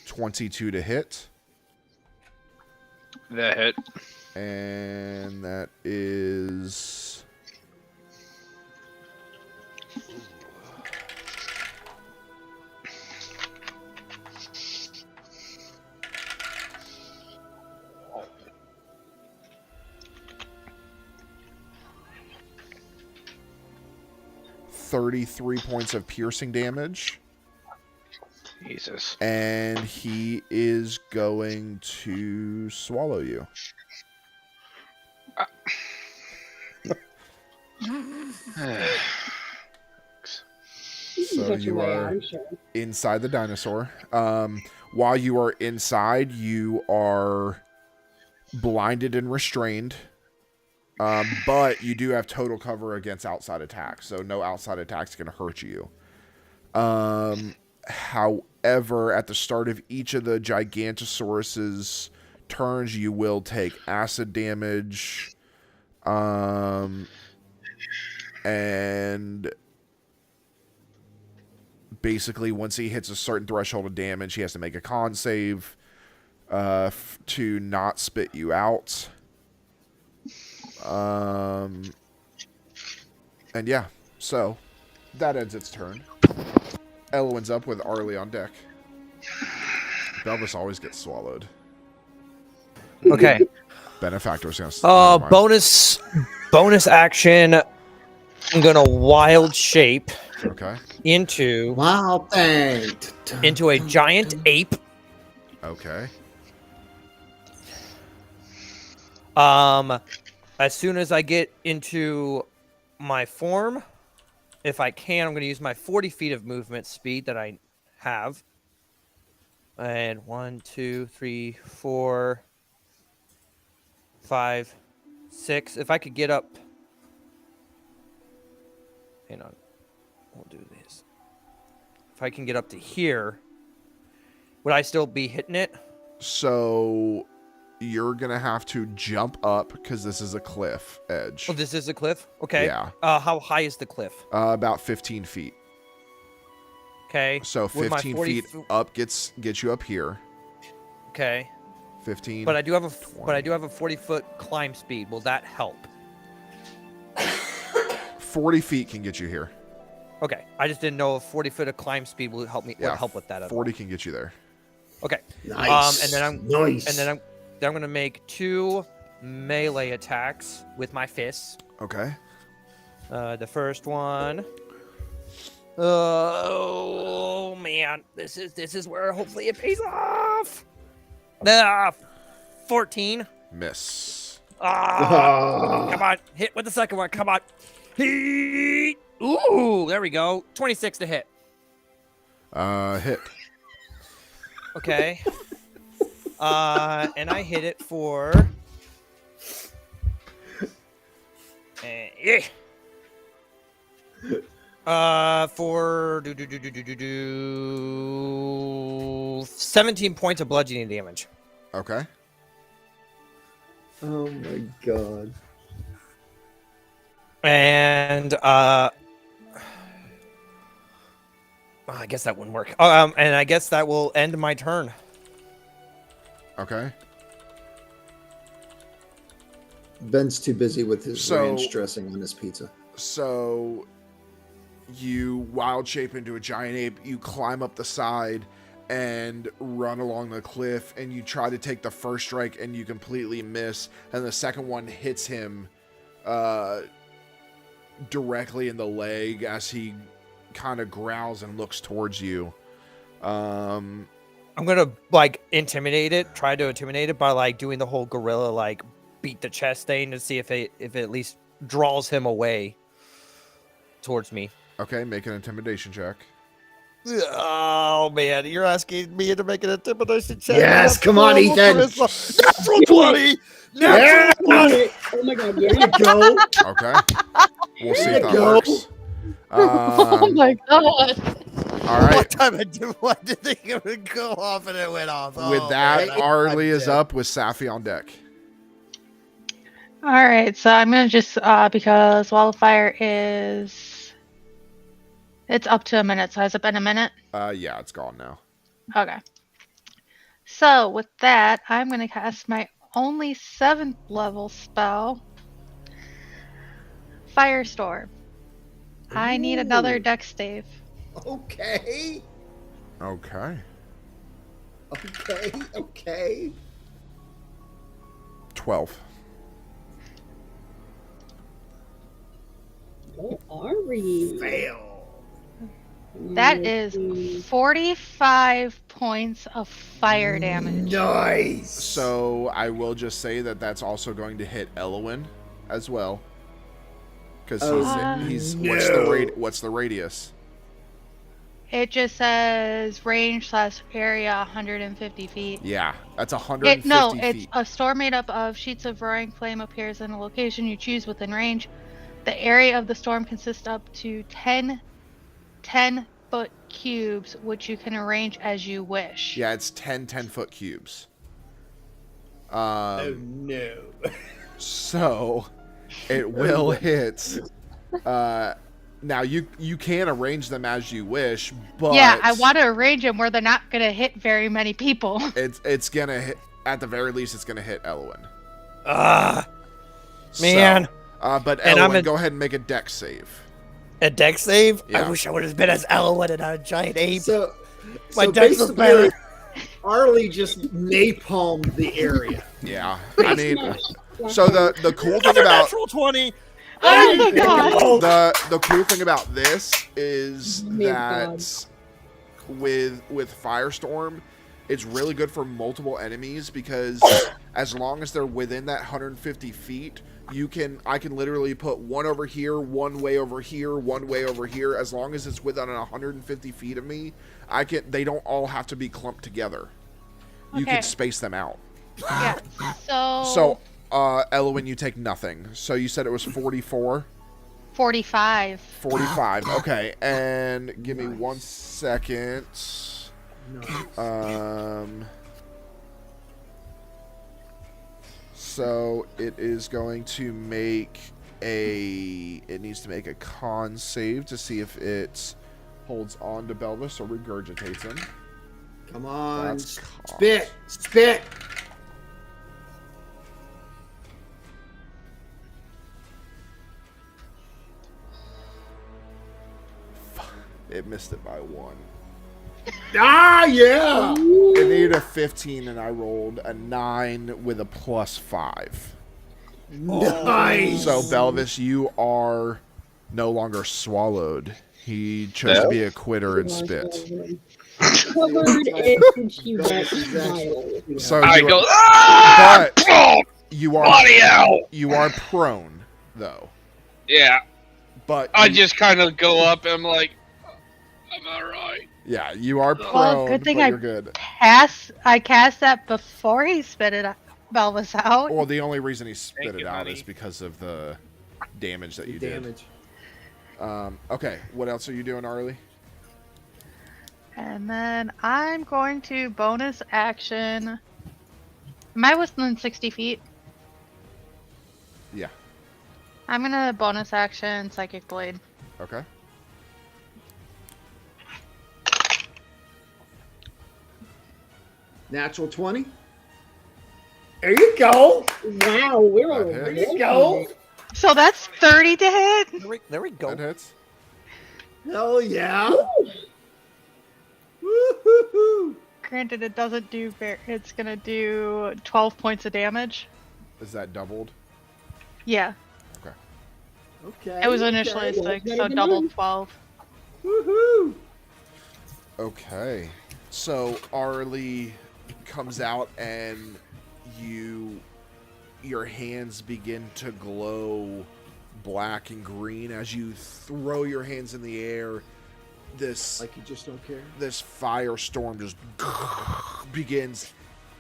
22 to hit. That hit. And that is... $33 points of piercing damage. Jesus. And he is going to swallow you. So you are inside the dinosaur. While you are inside, you are blinded and restrained. But you do have total cover against outside attacks, so no outside attacks can hurt you. However, at the start of each of the Gigantosaurus's turns, you will take acid damage. And basically, once he hits a certain threshold of damage, he has to make a con save to not spit you out. And yeah, so that ends its turn. Elwyn's up with Arlie on deck. Belvis always gets swallowed. Okay. Benefactor's gonna bonus action. I'm gonna wild shape into wild thing into a giant ape. Okay. as soon as I get into my form, if I can, I'm going to use my 40 feet of movement speed that I have. And 1, 2, 3, 4, 5, 6. If I could get up. Hang on. We'll do this. If I can get up to here, would I still be hitting it? So you're going to have to jump up because this is a cliff edge. Oh, this is a cliff? Okay. Yeah. How high is the cliff? About 15 feet. Okay. So With my 15 40 feet up gets you up here. Okay. 15. But I do have a 20. 40-foot climb speed. Will that help? 40 feet can get you here. Okay. I just didn't know if 40 foot of climb speed will help me. Yeah, Would help with that. 40 can get you there. Okay. Nice. And then I'm going to make 2 melee attacks with my fists. Okay. The first one. Oh man, this is where hopefully it pays off. 14. Miss. Come on, hit with the second one. Come on. Ooh, there we go. 26 to hit. Hit. Okay. And I hit it for. Yeah. For 17 points of bludgeoning damage. Okay. Oh my god. And I guess that wouldn't work. And I guess that will end my turn. Okay. Ben's too busy with his So- ranch dressing on his pizza. So you wild shape into a giant ape, you climb up the side and run along the cliff, and you try to take the first strike and you completely miss, and the second one hits him directly in the leg as he kind of growls and looks towards you. I'm gonna intimidate it, try to intimidate it by doing the whole gorilla beat the chest thing to see if it at least draws him away towards me. Okay, make an intimidation check. Oh man, you're asking me to make an intimidation check? Yes, come on, Ethan. Natural 20. Yeah. Oh my god, There yeah. you go. Okay. We'll see if There that you go. works. Oh my god. All right. One time I did think it would go off and it went off. With Oh, that, man. Arlie is dead. up with Safi on deck. All right, so I'm gonna just because wildfire is it's up to a minute. So has it been a minute? Yeah, it's gone now. Okay. So with that, I'm gonna cast my only 7th level spell, Firestorm. I need another Ooh. dex save. Okay. Okay. Okay. 12. What are we? Fail. That is 45 points of fire damage. Nice. So I will just say that that's also going to hit Elowin as well. Because he's no. what's the radius? It just says range/area 150 feet. Yeah, that's 150 It's feet. a storm made up of sheets of roaring flame appears in a location you choose within range. The area of the storm consists up to 10 10-foot cubes, which you can arrange as you wish. Yeah, it's 10 10-foot cubes. Oh no. So it will hit. Now you can arrange them as you wish, but Yeah, I want to arrange them where they're not going to hit very many people. it's gonna hit, at the very least it's gonna hit Elowin. Man. But And I'm Elowin, go ahead and make a dex save. A dex save? Yeah. I wish I would have been as Elowin and not a giant ape. So My so dex was basically, better. Arlie just napalmed the area. Yeah, I mean, so the cool thing Another about natural 20. Oh my god! the cool thing about this is Oh my that with Firestorm, It's really good for multiple enemies because as long as they're within that 150 feet, I can literally put one over here, one way over here, one way over here. As long as it's within 150 feet of me, they don't all have to be clumped together. You Okay. can space them out. Yeah. So, Elwin, you take nothing. So you said it was 44? 45. 45. Okay, and give me Nice. 1 second. So it is going to make it needs to make a con save to see if it holds on to Belvis or regurgitates him. Come on. That's cocked. Spit. It missed it by 1. Ah, yeah. It needed a 15 and I rolled a 9 with a +5. Nice. So Belvis, you are no longer swallowed. He chose to be a quitter and spit. Covered in Chewbacca style. So I you go, but oh, you are body out. you are prone though. Yeah, But I you- just kind of go up and I'm like, I'm alright. yeah, you are prone, Well, good thing but I you're good. I cast that before he spit it Belvis out. Well, the only reason he spit Thank it you, out honey. is because of the damage that you Damage. did. Okay, what else are you doing, Arlie? And then I'm going to bonus action. Am I within 60 feet? Yeah. I'm gonna bonus action Psychic Blade. Okay. Natural 20. There you go. Wow, we're That all hits. There you go. So that's 30 to hit. There we go. That hits. Hell yeah. Woo! Woo-hoo-hoo. Granted, it doesn't do it's gonna do 12 points of damage. Is that doubled? Yeah, Okay. it was initially okay. 6, Better so than double mine. 12. Woohoo. Okay. So Arlie comes out and your hands begin to glow black and green as you throw your hands in the air. Like you just don't care. This firestorm just begins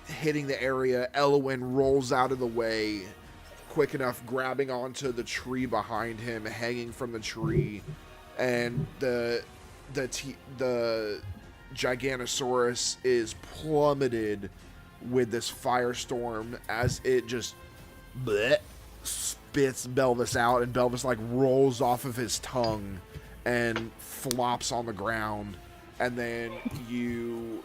hitting the area. Elwin rolls out of the way quick enough, grabbing onto the tree behind him, hanging from the tree, and the Giganosaurus is plummeted with this firestorm as it just spits Belvis out, and Belvis like rolls off of his tongue and flops on the ground, and then you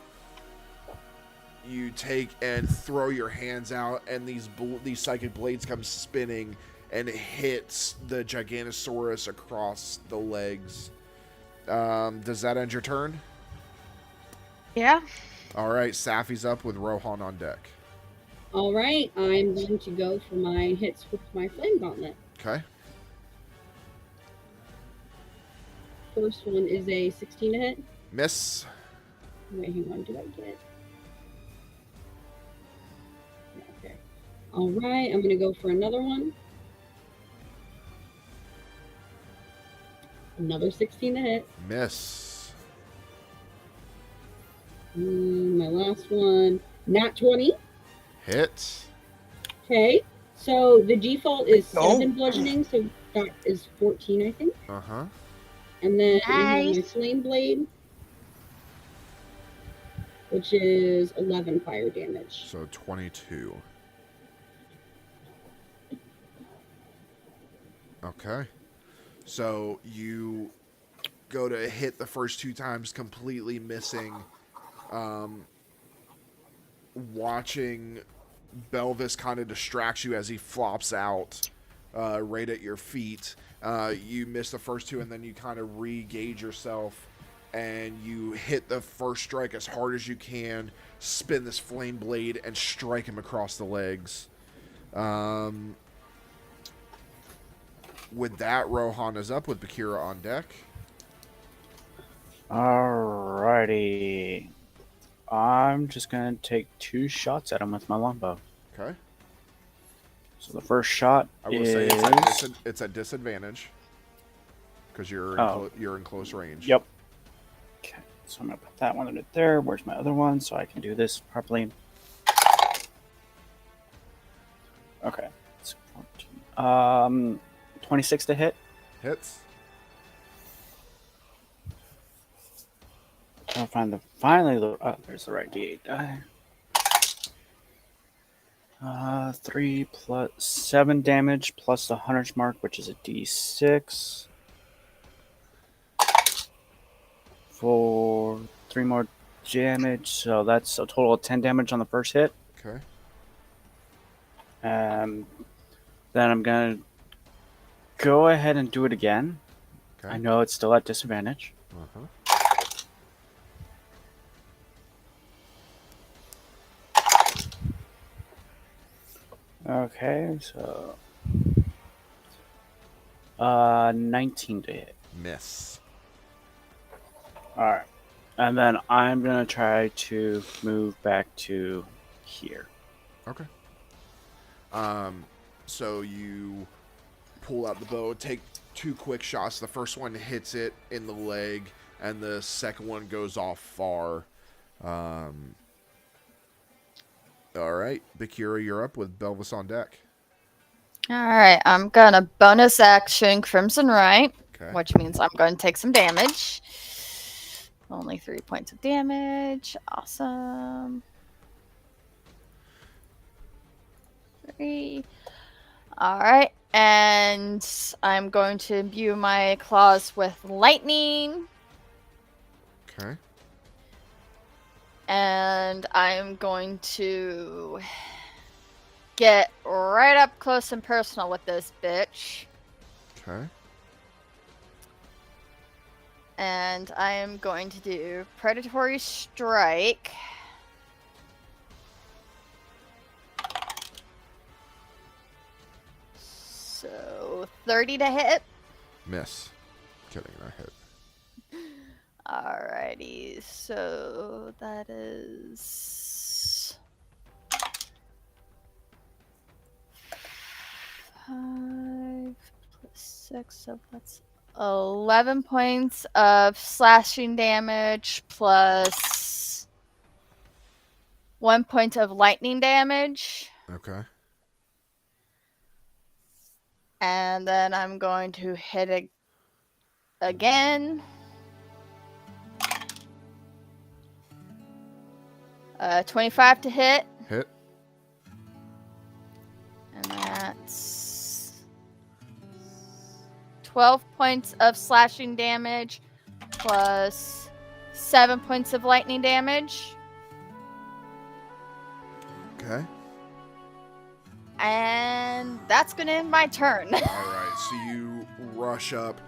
take and throw your hands out, and these psychic blades come spinning, and it hits the Giganosaurus across the legs. Does that end your turn? Yeah. All right, Safi's up with Rohan on deck. All right, I'm going to go for my hits with my flame gauntlet. Okay. First one is a 16 to hit. Miss. Wait, hang on, did I get? Yeah, okay. All right, I'm gonna go for another one. Another 16 to hit. Miss. My last one, nat 20. Hit. Okay, so the default is Go. 7 bludgeoning, so that is 14, I think. Uh-huh. And then we have my Nice. flame blade, which is 11 fire damage. So 22. Okay. So you go to hit the first 2 times, completely missing. Watching Belvis kind of distracts you as he flops out right at your feet. You miss the first 2, and then you kind of re-gauge yourself, and you hit the first strike as hard as you can, spin this flame blade, and strike him across the legs. With that, Rohan is up with Bakira on deck. Alrighty. I'm just gonna take 2 shots at him with my longbow. Okay. So the first shot I will is say it's a disadvantage because you're in close range. Yep. Okay, so I'm gonna put that one right there. Where's my other one so I can do this properly? Okay. It's 14. 26 to hit. Hits. I'll find the finally. There's the right D8 die. 3 plus 7 damage plus the hunter's mark, which is a D6. For 3 more damage, so that's a total of 10 damage on the first hit. Okay. Then I'm gonna go ahead and do it again. Okay. I know it's still at disadvantage. Uh-huh. Okay, so 19 to hit. Miss. All right, and then I'm gonna try to move back to here. Okay. So you pull out the bow, take 2 quick shots. The first one hits it in the leg, and the second one goes off far. All right, Bakira, you're up with Belvis on deck. All right, I'm gonna bonus action Crimson Right, Okay. which means I'm going to take some damage. Only 3 points of damage. Awesome. 3. All right, and I'm going to imbue my claws with lightning, Okay. and I'm going to get right up close and personal with this bitch. Okay. And I am going to do Predatory Strike. So 30 to hit. Miss. Kidding, I hit. Alrighty, so that is 5 plus 6, so that's 11 points of slashing damage plus 1 point of lightning damage. Okay. And then I'm going to hit it again. 25 to hit. Hit. And that's 12 points of slashing damage plus 7 points of lightning damage. Okay. And that's going to end my turn. All right, so you rush up,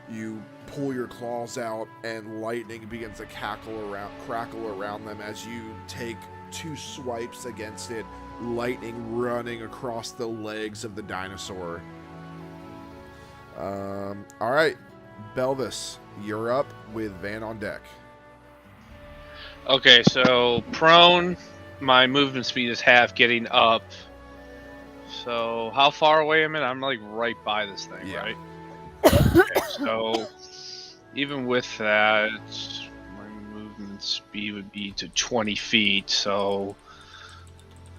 you pull your claws out, and lightning begins to crackle around them as you take 2 swipes against it, lightning running across the legs of the dinosaur. All right, Belvis, you're up with Van on deck. Okay, so prone, my movement speed is half getting up. So how far away am I? I'm like right by this thing, Yeah. right? Okay, so even with that, my movement speed would be to 20 feet. So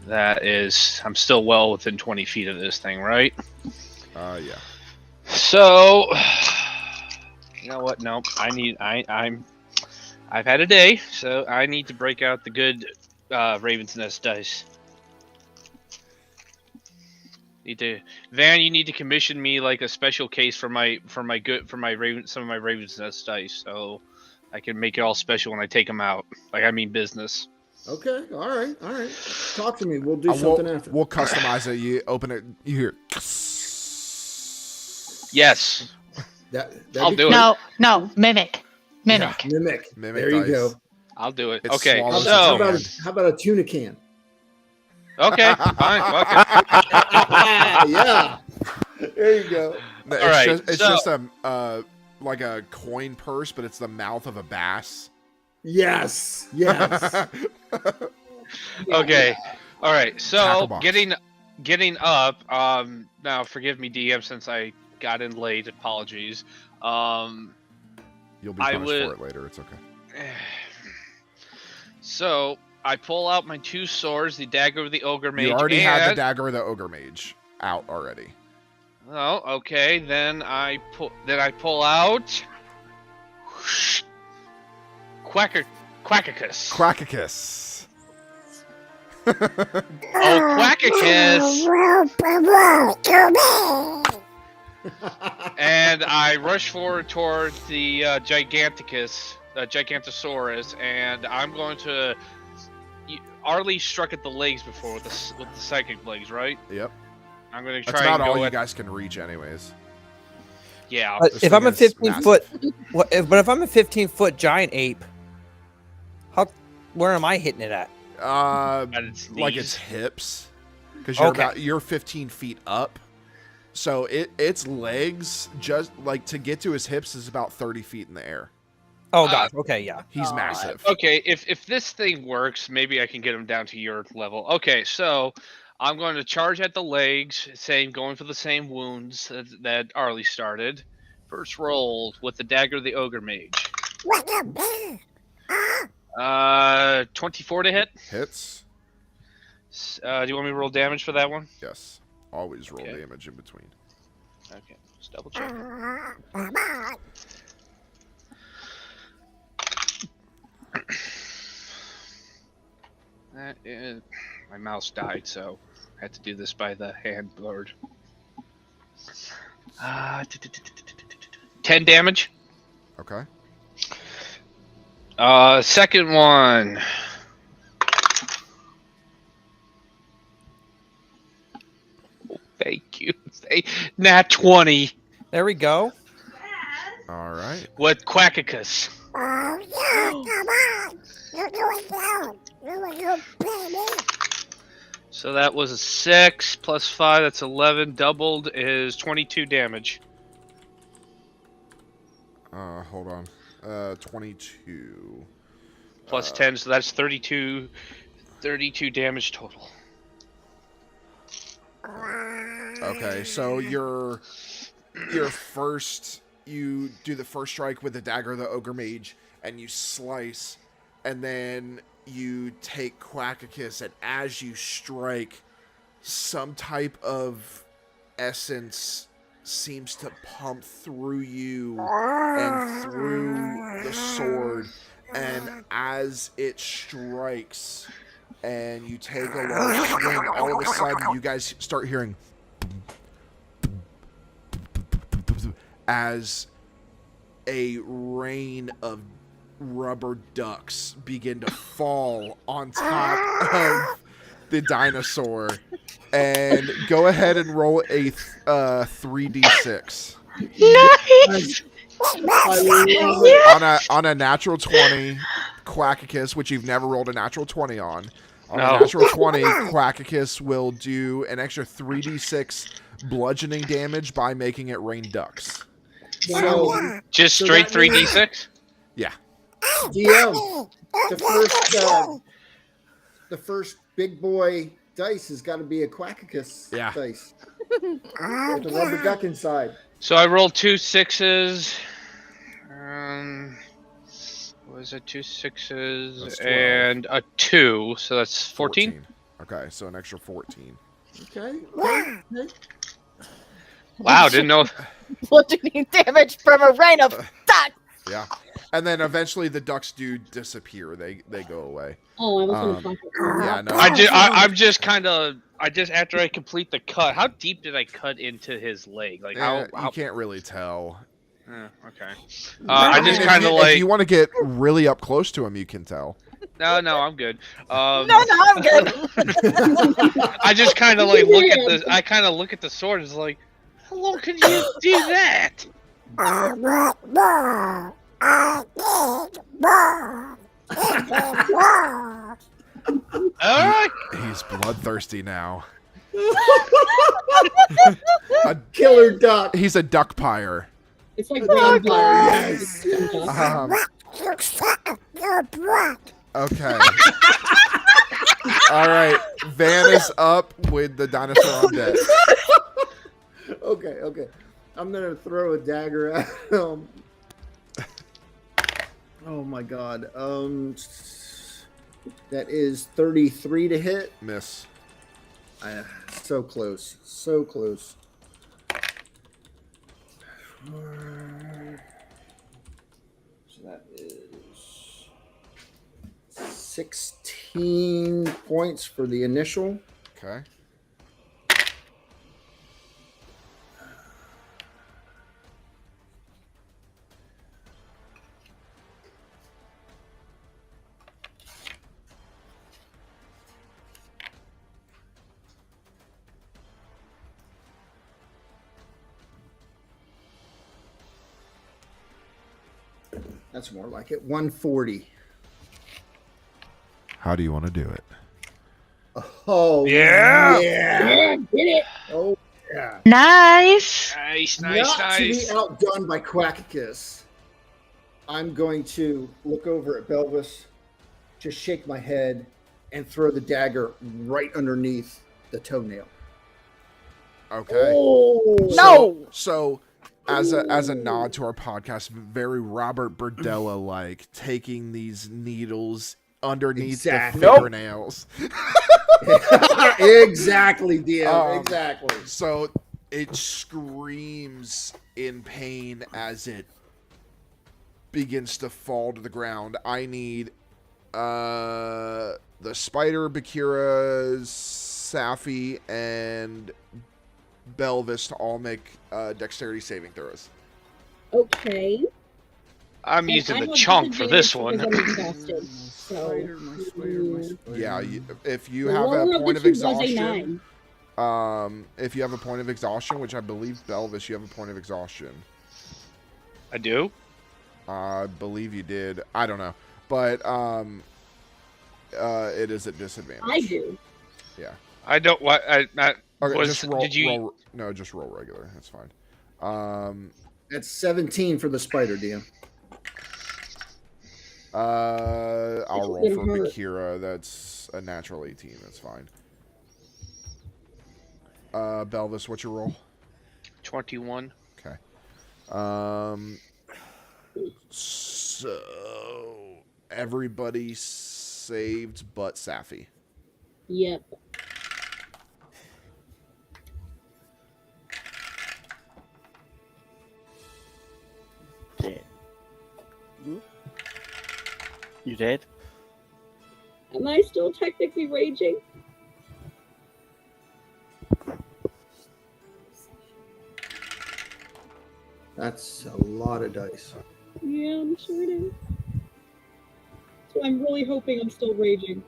that is, I'm still well within 20 feet of this thing, right? Yeah. So you know what? Nope. I've had a day, so I need to break out the good Raven's Nest dice. Van, you need to commission me like a special case for my some of my Raven's Nest dice, so I can make it all special when I take them out. Like, I mean business. Okay, all right. Talk to me. We'll do something after. We'll customize it. You open it. You hear. Yes. I'll do it. No, mimic. Mimic. Mimic There you dice. go. I'll do it. It Okay. swallows So, How about a tuna can? okay, fine. Fuck it. Yeah. There you go. No, All right, it's so- just a like a coin purse, but it's the mouth of a bass. Yes. Yes. Okay. All right. So Tackle box. getting up. Now forgive me, DM, since I got in late. Apologies. You'll be I punished would- for it later. It's okay. So I pull out my two swords, the dagger of the ogre mage. You already had the and- dagger of the ogre mage out already. Oh, okay. Then I pull out Quackicus. Quackicus. Oh, Quackicus! And I rush forward toward the Gigantosaurus, and I'm going to. Arlie struck at the legs before with the psychic legs, right? Yep. I'm going to That's try about and go all you at. guys can reach, anyways. Yeah. But This if thing I'm a is 15-foot, massive. but if I'm a 15-foot giant ape, where am I hitting it at? At its Like knees. its hips, because Okay. you're 15 feet up. So its legs, just like to get to his hips, is about 30 feet in the air. Oh gosh. Okay, yeah. He's massive. Okay, if this thing works, maybe I can get him down to your level. Okay, so I'm going to charge at the legs, going for the same wounds that Arlie started. First roll with the dagger of the ogre mage. 24 to hit. Hits. Do you want me to roll damage for that one? Yes. Always roll Okay. damage in between. Okay, let's double check. That is, my mouse died, so I had to do this by the handboard. 10 damage. Okay. Second one. Oh, thank you. Nat 20 There we go. All right. with Quackicus. So that was a 6 plus 5, that's 11. Doubled is 22 damage. Hold on. 22. Plus 10, so that's 32 damage total. Okay, so you do the first strike with the dagger of the ogre mage, and you slice, and then you take Quackicus, and as you strike, some type of essence seems to pump through you and through the sword, and as it strikes and you take a large swing, all of a sudden you guys start hearing as a rain of rubber ducks begin to fall on top of the dinosaur. And go ahead and roll a 3d6. Nice. On a natural 20, Quackicus, which you've never rolled a natural 20 on. On No. a natural 20, Quackicus will do an extra 3d6 bludgeoning damage by making it rain ducks. So, Just So straight that means- 3d6? Yeah. DM, the first big boy dice has got to be a Quackicus Yeah. dice with a rubber duck inside. So I rolled 2 6s. What was it? 2 6s That's 12. and a 2, so that's 14? Okay, so an extra 14. Okay. Wow, didn't know. Bludgeoning damage from a rain of duck. Yeah. And then eventually the ducks do disappear. They go away. Oh, I was gonna Um, talk. Yeah, no. I'm just kind of. After I complete the cut, how deep did I cut into his leg? Like you how? can't really tell. Okay. I just mean, kind of if like. you want to get really up close to him, you can tell. No, I'm good. No, I'm good. I just kind of like look at the. I kind of look at the sword and it's like, how long can you do that? All right. He's bloodthirsty now. Killer duck. He's a duck pyre. It's like Oh, rainbow. yes. Um, Okay. All right. Van is up with the dinosaur on deck. Okay. I'm gonna throw a dagger at him. Oh my god. That is 33 to hit. Miss. So close. So close. So that is 16 points for the initial. Okay. That's more like it. 140. How do you want to do it? Oh, Yeah. Yeah, did it. Oh, yeah. Nice. Nice, Not to be outdone by Quackicus, I'm going to look over at Belvis, just shake my head, and throw the dagger right underneath the toenail. Okay. Oh. No! So as a nod to our podcast, very Robert Burdella like, taking these needles underneath Exactly. the fingernails. Exactly, DM. Exactly. So it screams in pain as it begins to fall to the ground. I need the spider, Bakura, Safi, and Belvis to all make dexterity saving throws. Okay. I'm And using I the have chunk for this disadvantage one. because I'm exhausted. So, My spider. Yeah, if you the have a lower point of of the two was a exhaustion, 9. if you have a point of exhaustion, which I believe Belvis, you have a point of exhaustion. I do? I believe you did. I don't know, but it is at disadvantage. I do. Yeah. I don't. What? Okay, Was, just roll. did you? Roll, no, just roll regular. That's fine. That's 17 for the spider, DM. I'll roll It's for gonna hurt. Bakura. That's a natural 18. That's fine. Belvis, what's your roll? 21. Okay. So everybody saved but Safi. Yep. Dead. You dead? Am I still technically raging? That's a lot of dice. Yeah, I'm sure it is. So I'm really hoping I'm still raging.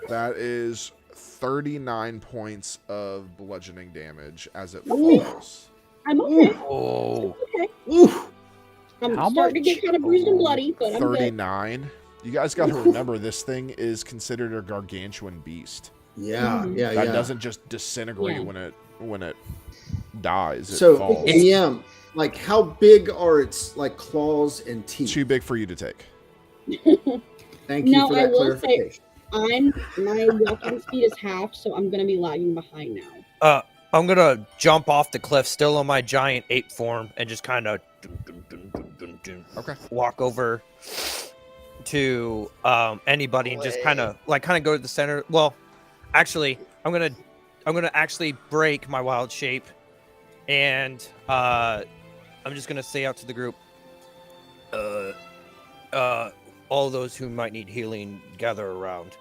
That is 39 points of bludgeoning damage as it Okay. falls. I'm okay. Oh. Okay. Oof. I'm How starting to much? get kind of bruised and bloody, but I'm good. 39. You guys got to remember, this thing is considered a gargantuan beast. Yeah, Mhm. yeah, That yeah. doesn't just disintegrate Yeah. when it dies. It So, falls. DM, like, how big are its like claws and teeth? Too big for you to take. Thank you Now, for I that will say- clarification. my walking speed is half, so I'm gonna be lagging behind now. I'm gonna jump off the cliff, still in my giant ape form, and just kind of Okay. walk over to anybody and just kind of go to the center. Well, actually, I'm gonna actually break my wild shape, and I'm just gonna say out to the group, all those who might need healing, gather around.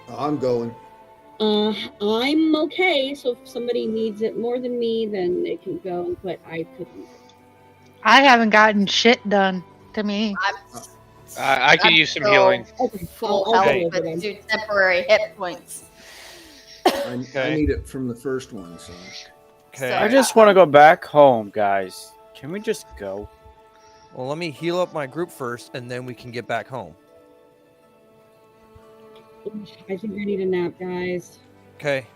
I'm going. I'm okay, so if somebody needs it more than me, then they can go, but I could use it. I haven't gotten shit done to me. I could I'm use some still healing. Okay, Full I'll health, go over but then. do temporary hit points. I Okay. need it from the first one. So Okay. I just want to go back home, guys. Can we just go? Well, let me heal up my group first, and then we can get back home. I think I need a nap, guys. Okay.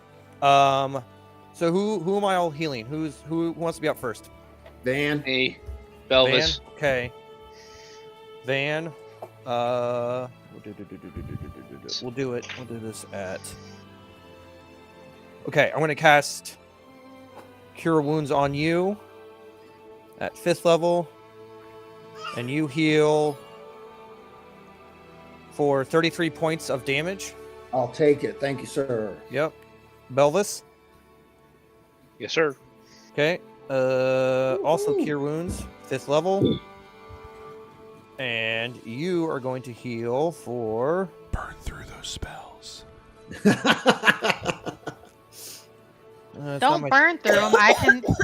So who am I all healing? Who wants to be up first? Van, Hey, Belvis. Van? Okay. Van, we'll do it. We'll do this at. Okay, I'm gonna cast Cure Wounds on you at 5th level, and you heal for 33 points of damage. I'll take it. Thank you, sir. Yep. Belvis. Yes, sir. Okay. Also Cure Wounds, 5th level. And you are going to heal for Burn through those spells. Don't burn through them.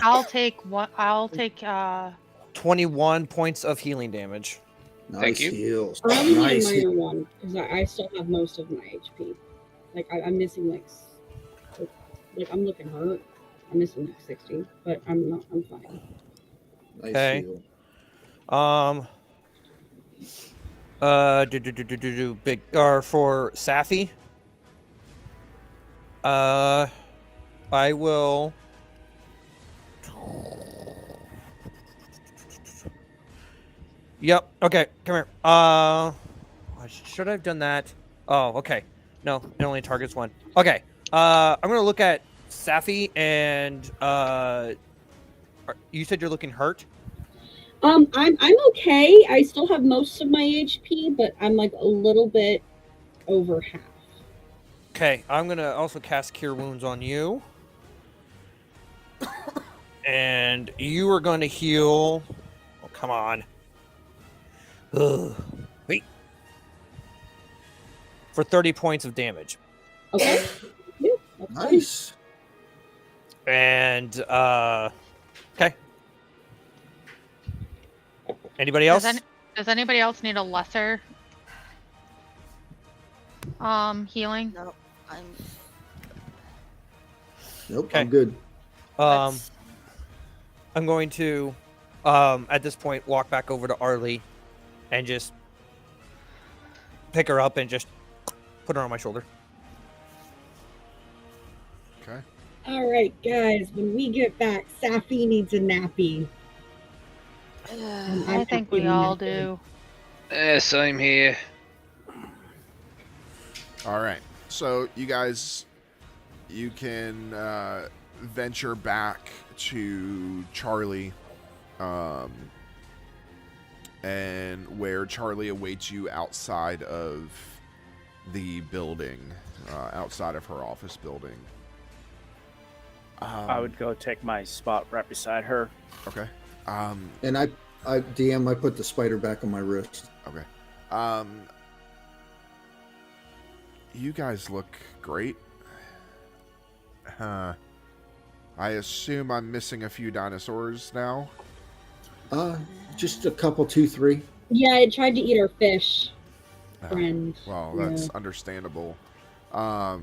I'll take what? I'll take 21 points of healing damage. Nice you. heals. I'm only Nice. minor one because I still have most of my HP. Like I'm missing like I'm looking hurt. I'm missing like 60, but I'm fine. Nice Okay. heal. Big for Safi. I will. Yep. Okay. Come here. Should I have done that? Oh, okay. No, it only targets one. Okay. I'm gonna look at Safi and you said you're looking hurt. I'm okay. I still have most of my HP, but I'm like a little bit over half. Okay, I'm gonna also cast Cure Wounds on you. And you are going to heal. Oh, come on. Ugh. Wait. For 30 points of damage. Okay. Yeah, that's fine. Nice. And, okay. Anybody else? Does anybody else need a lesser healing? No, Nope, Okay. I'm good. I'm going to, at this point, walk back over to Arlie and just pick her up and just put her on my shoulder. Okay. All right, guys. When we get back, Safi needs a nappy. I think we all do. Yes, I'm here. All right. So you guys, you can venture back to Charlie, and where Charlie awaits you outside of the building, outside of her office building. I would go take my spot right beside her. Okay. And I DM, I put the spider back on my wrist. Okay. You guys look great. I assume I'm missing a few dinosaurs now. Just a couple, 2, 3. Yeah, I tried to eat our fish friend. Well, Yeah. that's understandable. I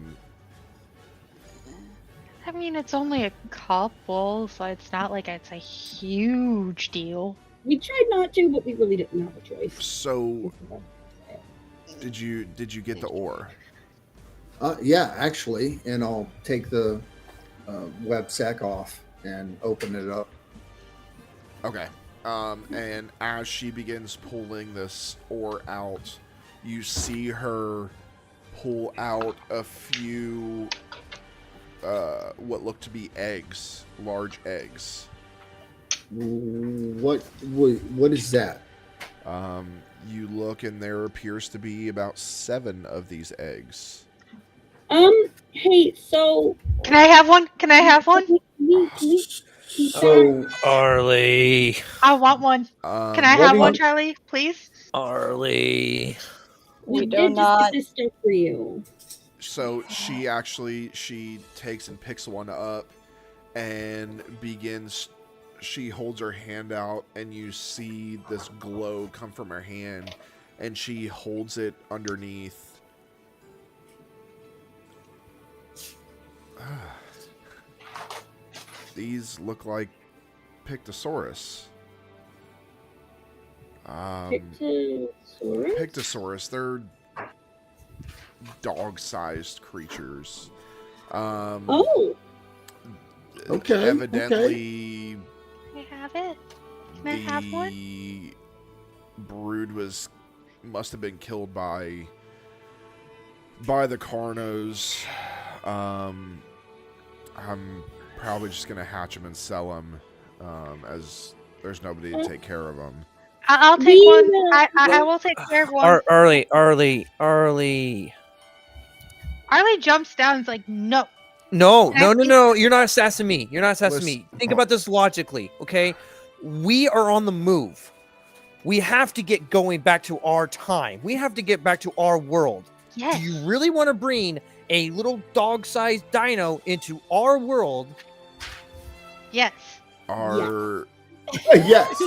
mean, it's only a couple, so it's not like it's a huge deal. We tried not to, but we really didn't have a choice. So, did you get the ore? Yeah, actually, and I'll take the web sack off and open it up. Okay. And as she begins pulling this ore out, you see her pull out a few what look to be eggs, large eggs. What is that? You look, and there appears to be about 7 of these eggs. Hey, so Can I have one? Can I have one? can we So, Arlie. I want one. Can I what have do one, you- Charlie? Please? Arlie. We do did not. just get this stuff for you. So she takes and picks one up and begins. She holds her hand out, and you see this glow come from her hand, and she holds it underneath. These look like Pictosaurus. Pictosaurus? Pictosaurus. They're dog-sized creatures. Oh, Okay, Evidently, Can I have it? Can I have one? the brood must have been killed by the Carnos. I'm probably just gonna hatch them and sell them, as there's nobody to take care of them. I'll take one. I will take care of one. Arlie. Arlie jumps down and is like, no. No. You're not assessing me. Think about this logically, okay? We are on the move. We have to get going back to our time. We have to get back to our world. Yes. Do you really want to bring a little dog-sized dino into our world? Yes. Yes.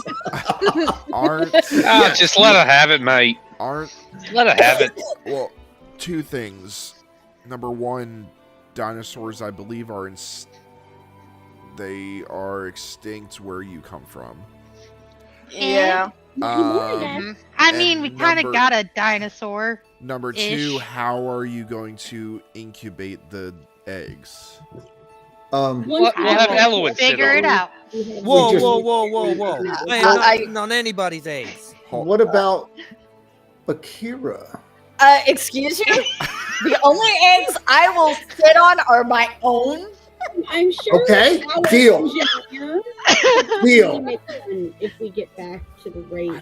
Aren't just let her have it, mate. Just let her have it. Well, two things. Number one, dinosaurs, I believe, they are extinct where you come from. Yeah. I mean, we kind of got a dinosaur. Number two, how are you going to incubate the eggs? We'll have Elowen figure it out. Whoa. I am not on anybody's eggs. What about Akira? Excuse you? The only eggs I will sit on are my own. I'm sure. Okay, deal. Deal. If we get back to the race.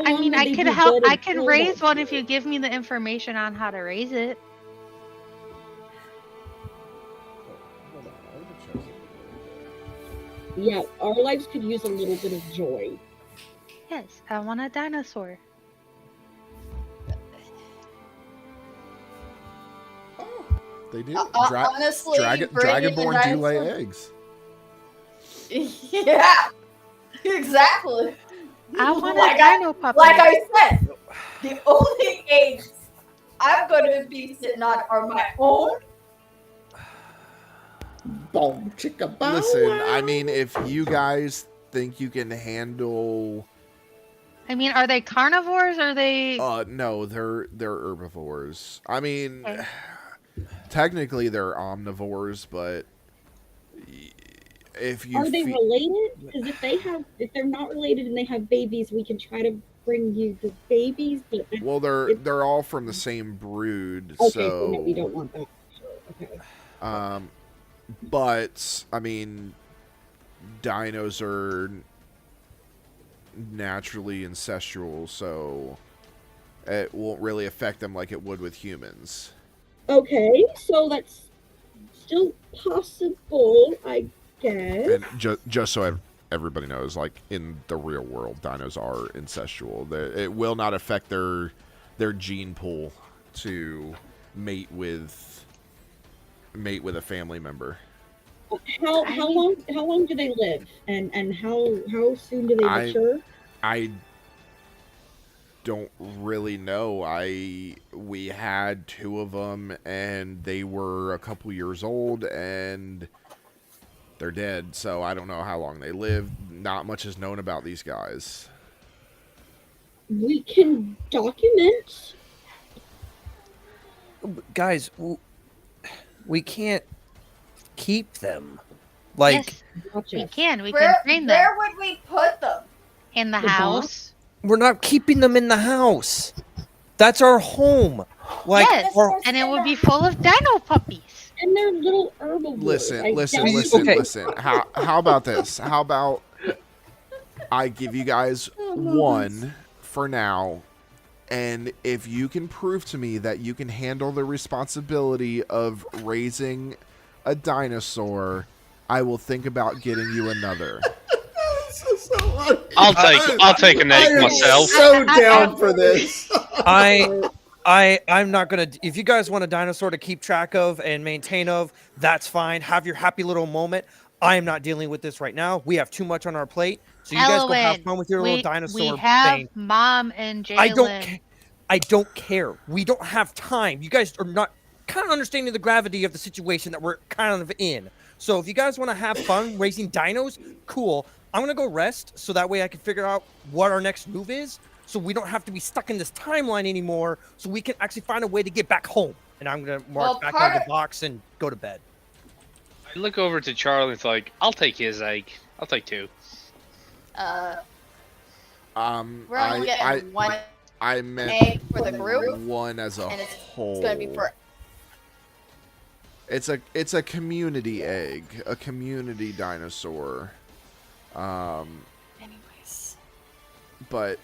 I mean, I could help. I can raise one if you give me the information on how to raise it. Yeah, our lives could use a little bit of joy. Yes, I want a dinosaur. They do. Honestly, Dragonborn do lay eggs. Yeah, exactly. I want a dino puppy. Like I said, the only eggs I'm going to be sitting on are my own. Boom, chicka, bow. Listen, I mean, if you guys think you can handle... I mean, are they carnivores? Or are they... No, they're herbivores. I mean, technically they're omnivores, but if you... Are they related? Because if they're not related and they have babies, we can try to bring you the babies. But well, they're all from the same brood, okay, so no, we don't want that. Okay. But I mean, dinos are naturally incestual, so it won't really affect them like it would with humans. Okay, so that's still possible, I guess. And just so everybody knows, like in the real world, dinos are incestual. It will not affect their gene pool to mate with a family member. How long do they live, and how soon do they mature? I don't really know. We had two of them, and they were a couple years old, and they're dead. So I don't know how long they lived. Not much is known about these guys. We can document. Guys, we can't keep them. Like, yes, we can. We Where can train them. Where would we put them? In the house. We're not keeping them in the house. That's our home. Like, yes, and it would be full of dino puppies. And they're little herbivores. Listen. How about this? How about I give you guys one for now, and if you can prove to me that you can handle the responsibility of raising a dinosaur, I will think about getting you another. I'll take an egg myself. So down for this. I'm not gonna. If you guys want a dinosaur to keep track of and maintain of, that's fine. Have your happy little moment. I am not dealing with this right now. We have too much on our plate. So you guys go have fun with your little dinosaur. We have thing. Mom and Jalen. I don't care. We don't have time. You guys are not kind of understanding the gravity of the situation that we're kind of in. So if you guys want to have fun raising dinos, cool. I'm going to go rest so that way I can figure out what our next move is, so we don't have to be stuck in this timeline anymore, so we can actually find a way to get back home. And I'm going to march back out of the box and go to bed. I look over to Charlie and it's like, I'll take his egg. I'll take 2. We're only I getting one I meant egg for the group, one as a and it's whole. going to be for. It's a community egg, a community dinosaur. Anyways. But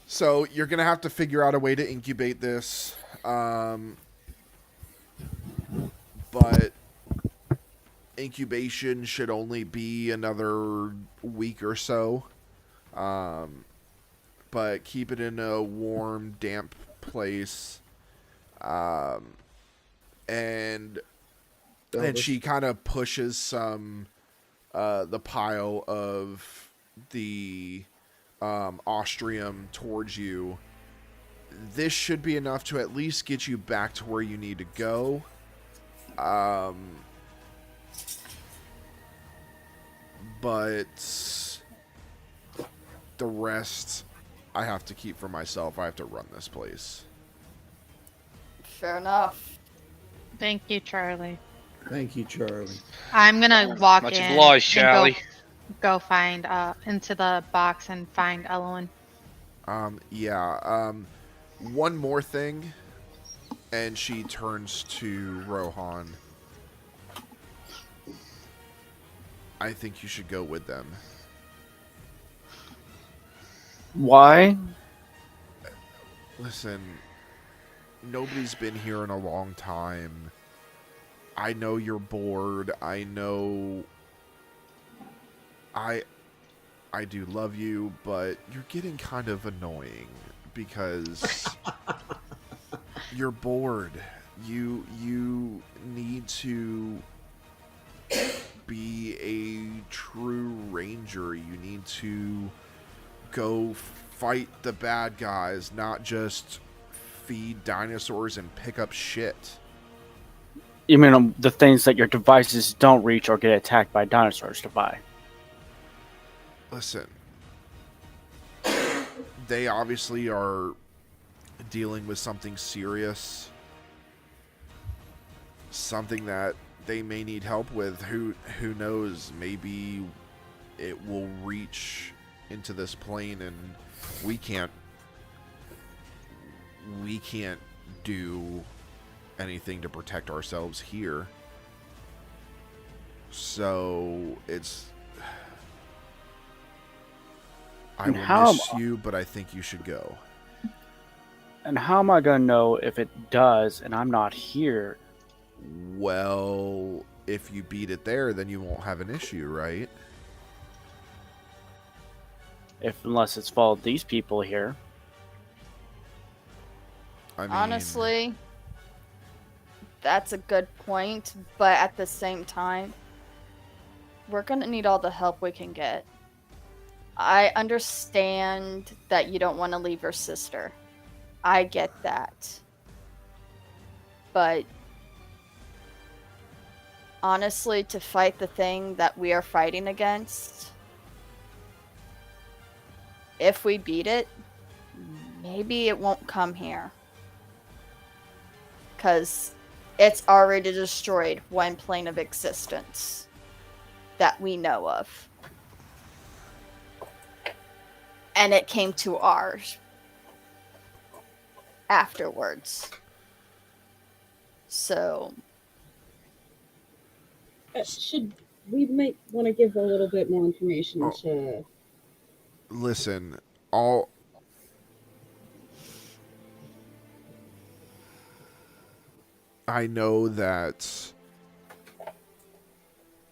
so you're gonna have to figure out a way to incubate this. But incubation should only be another week or so. But keep it in a warm, damp place. And she kind of pushes some the pile of the ostrium towards you. This should be enough to at least get you back to where you need to go. But the rest I have to keep for myself. I have to run this place. Fair enough. Thank you, Charlie. Thank you, Charlie. I'm gonna walk Much in obliged, and Charlie. go find into the box and find Elowen. One more thing, and she turns to Rohan. I think you should go with them. Why? Listen, nobody's been here in a long time. I know you're bored. I know I do love you, but you're getting kind of annoying because you're bored. You need to be a true ranger. You need to go fight the bad guys, not just feed dinosaurs and pick up shit. You mean the things that your devices don't reach or get attacked by dinosaurs to buy? Listen, they obviously are dealing with something serious, something that they may need help with. Who knows? Maybe it will reach into this plane, and we can't do anything to protect ourselves here. So it's. I will miss you, but I think you should go. And how am I going to know if it does and I'm not here? Well, if you beat it there, then you won't have an issue, right? Unless it's followed these people here. I mean, Honestly, that's a good point, but at the same time, we're gonna need all the help we can get. I understand that you don't want to leave your sister. I get that. But honestly, to fight the thing that we are fighting against, if we beat it, maybe it won't come here. Because it's already destroyed one plane of existence that we know of. And it came to ours afterwards. So we might want to give a little bit more information to. Listen, I know that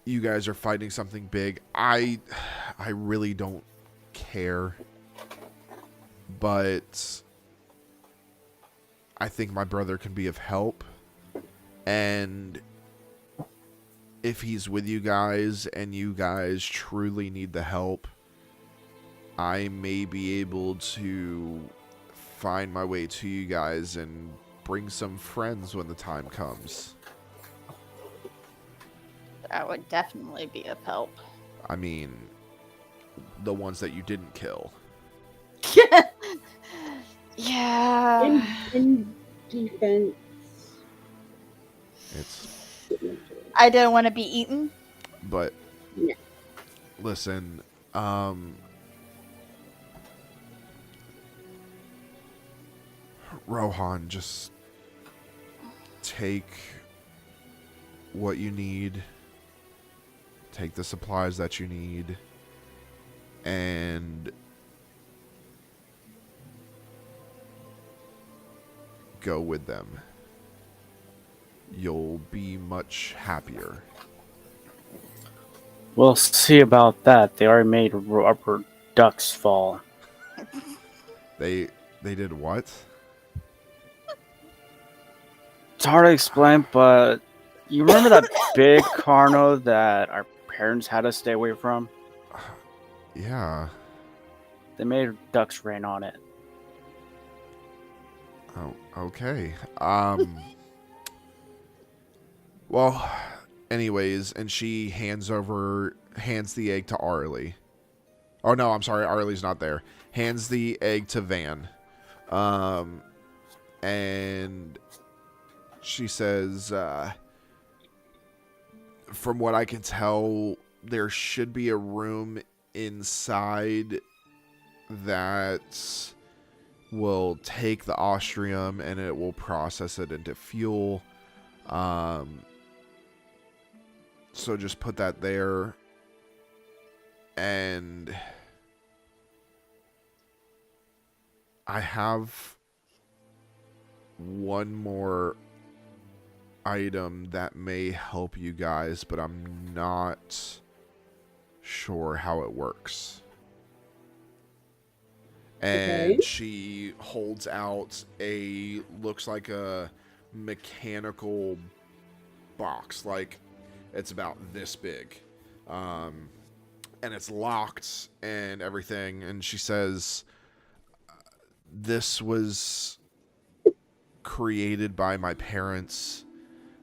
you guys are fighting something big. I really don't care. But I think my brother can be of help. And if he's with you guys and you guys truly need the help, I may be able to find my way to you guys and bring some friends when the time comes. that would definitely be of help. I mean, the ones that you didn't kill. Yeah. In defense. It's. I didn't want to be eaten. But. Yeah. Listen, Rohan, just take what you need, take the supplies that you need, and go with them. You'll be much happier. We'll see about that. They already made rubber ducks fall. They did what? It's hard to explain, but you remember that big carno that our parents had us stay away from? Yeah. They made ducks rain on it. Oh, okay. Well, anyways, and she hands the egg to Arlie. Oh no, I'm sorry, Arlie's not there. Hands the egg to Van. And she says, from what I can tell, there should be a room inside that will take the ostrium and it will process it into fuel. So just put that there. And I have one more item that may help you guys, but I'm not sure how it works. And she holds out looks like a mechanical box, like it's about this big. And it's locked and everything. And she says, this was created by my parents.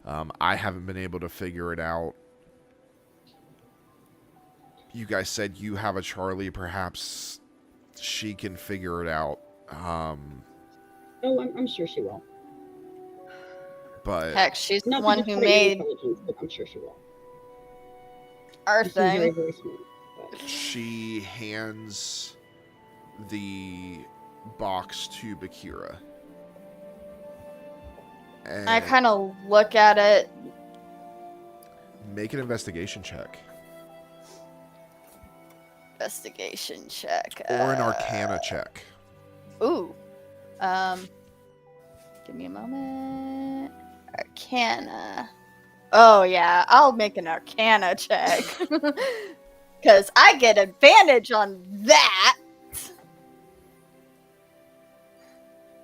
I haven't been able to figure it out. You guys said you have a Charlie. Perhaps she can figure it out. Oh, I'm sure she will. Heck, she's the Not one to who discredit made your intelligence, but I'm sure she will. our She's very, thing. very smart. But... She hands the box to Bakira. And I kind of look at it. make an investigation check. Investigation check. Or an arcana check. Ooh. Give me a moment. Arcana. Oh, yeah. I'll make an arcana check. Because I get advantage on that.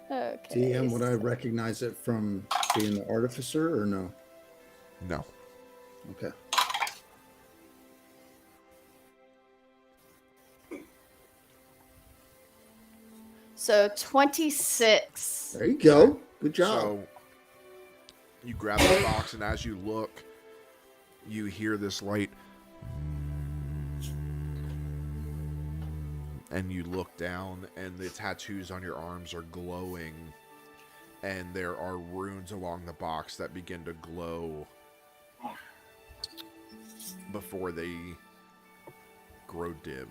Okay. DM, would I recognize it from being the artificer or no? No. Okay. So 26. There you go. Good job. So you grab the box, and as you look, you hear this light. And you look down, and the tattoos on your arms are glowing. And there are runes along the box that begin to glow before they grow dim.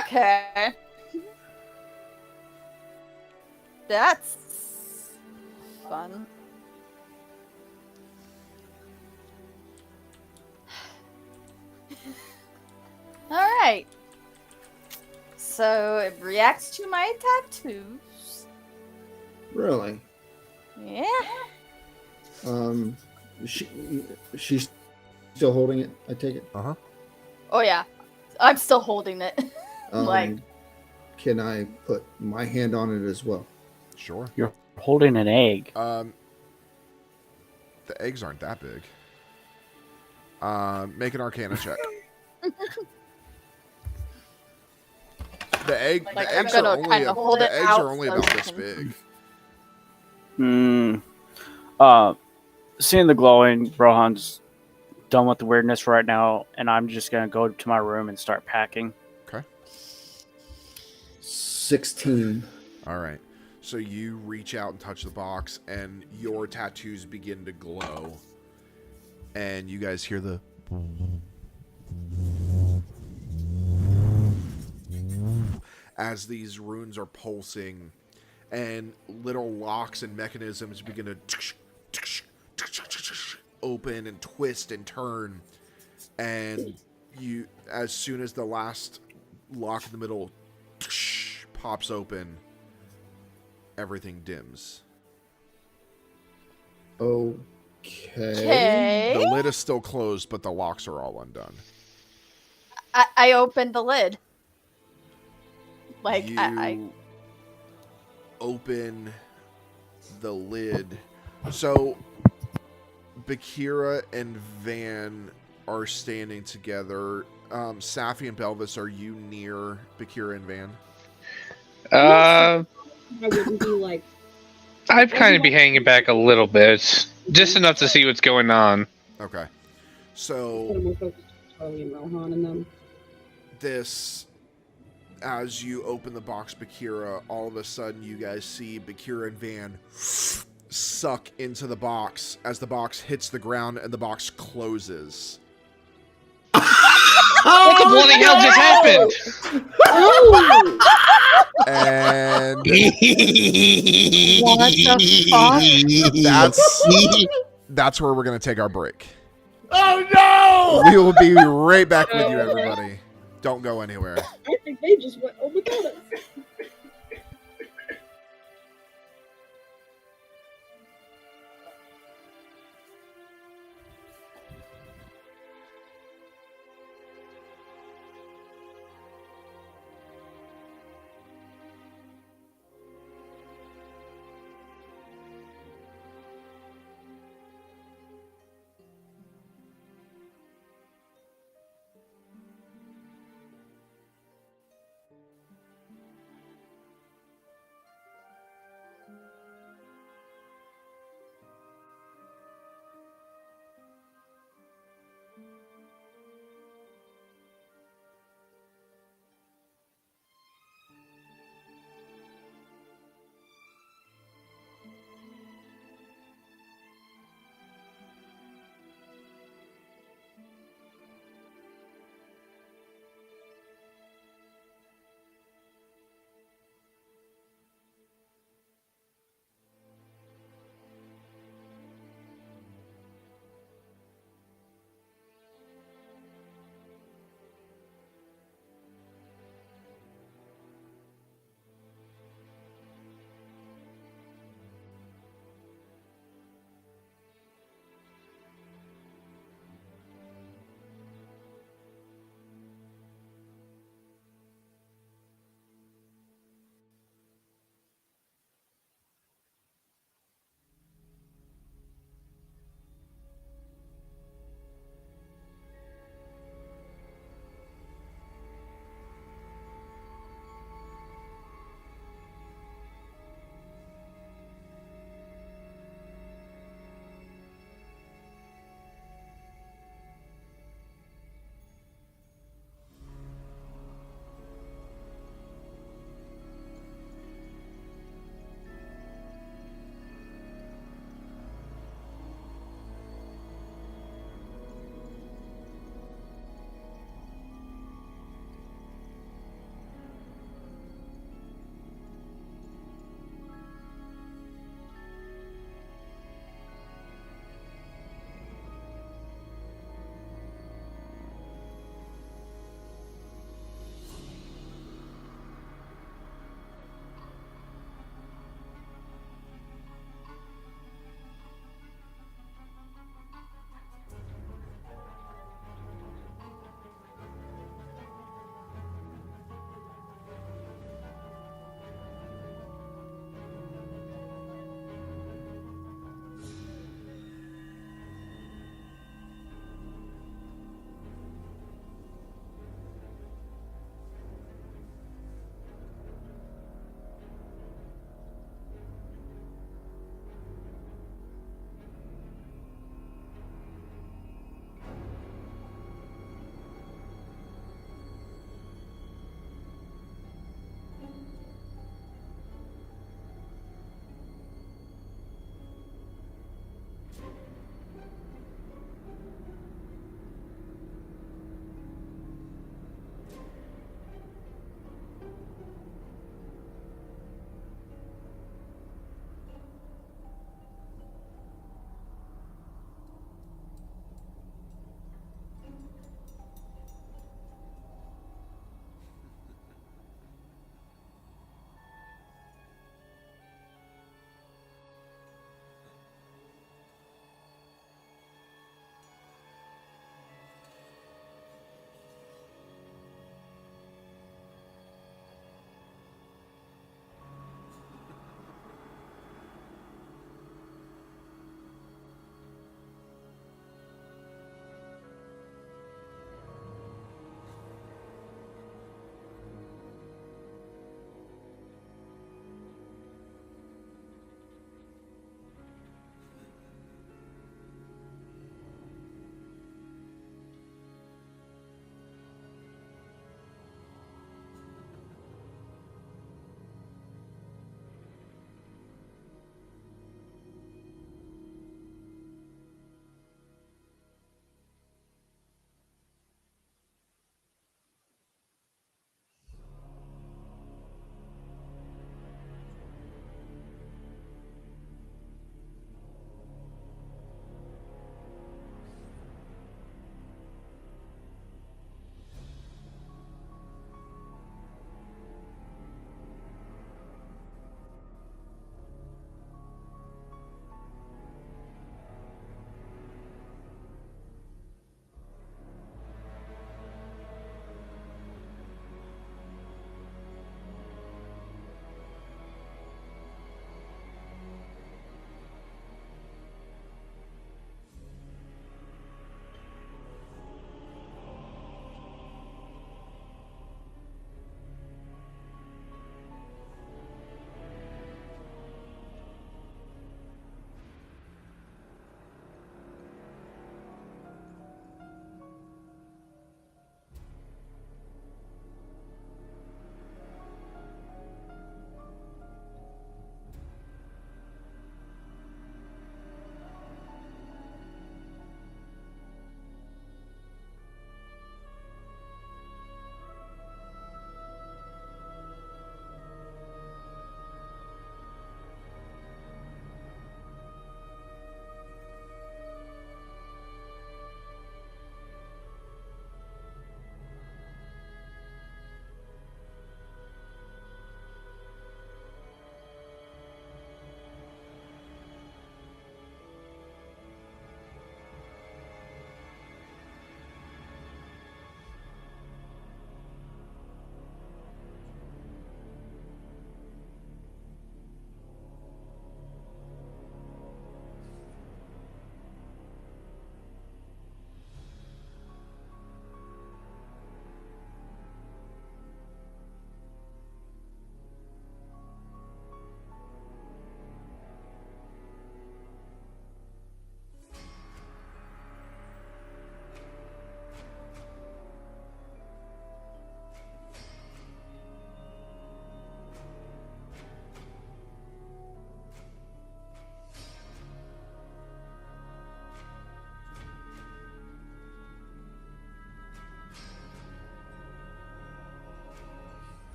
Okay. That's fun. All right. So it reacts to my tattoos. Really? Yeah. She's still holding it, I take it? Uh-huh. Oh yeah. I'm still holding it. Like, can I put my hand on it as well? Sure. You're holding an egg. The eggs aren't that big. Make an arcana check. The eggs gonna are only, kinda hold it out only so about you this can- big. Seeing the glowing, Rohan's done with the weirdness right now, and I'm just gonna go to my room and start packing. Okay. 16. All right. So you reach out and touch the box, and your tattoos begin to glow. And you guys hear the As these runes are pulsing, and little locks and mechanisms begin to open and twist and turn, and you, as soon as the last lock in the middle pops open, everything dims. Okay. Okay. The lid is still closed, but the locks are all undone. I opened the lid. Like, You I open the lid. So Bakira and Van are standing together. Safi and Belvis, are you near Bakira and Van? Uh, I wouldn't be like. I'd kind of be hanging back a little bit, just enough to see what's going on. Okay. Put So more focus on Charlie and Rohan and them. this, as you open the box, Bakira, all of a sudden you guys see Bakira and Van suck into the box as the box hits the ground and the box closes. What the bloody hell just happened? Oh! And What the fuck? that's where we're going to take our break. Oh no! We will be right back with you, everybody. Don't go anywhere. I think they just went over without us.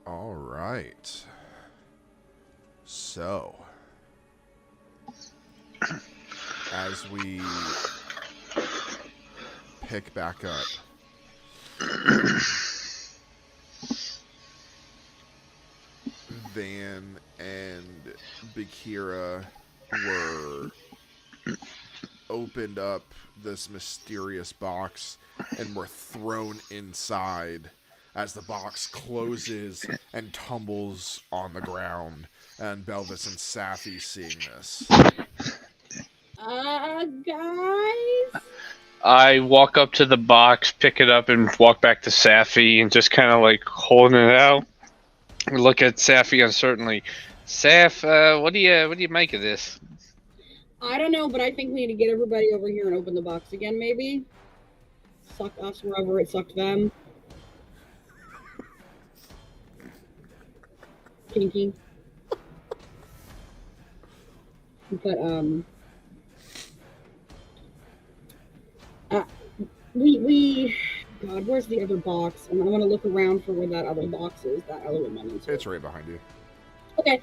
All right. So, as we pick back up, Van and Bakira were opened up this mysterious box and were thrown inside as the box closes and tumbles on the ground. And Belvis and Safi seeing this. Guys? I walk up to the box, pick it up, and walk back to Safi and just kind of like holding it out. I look at Safi uncertainly. Saf, what do you make of this? I don't know, but I think we need to get everybody over here and open the box again, maybe. Suck us wherever it sucked them. Kinky. But, God, where's the other box? And I want to look around for where that other box is, that other one. It's right behind you. Okay.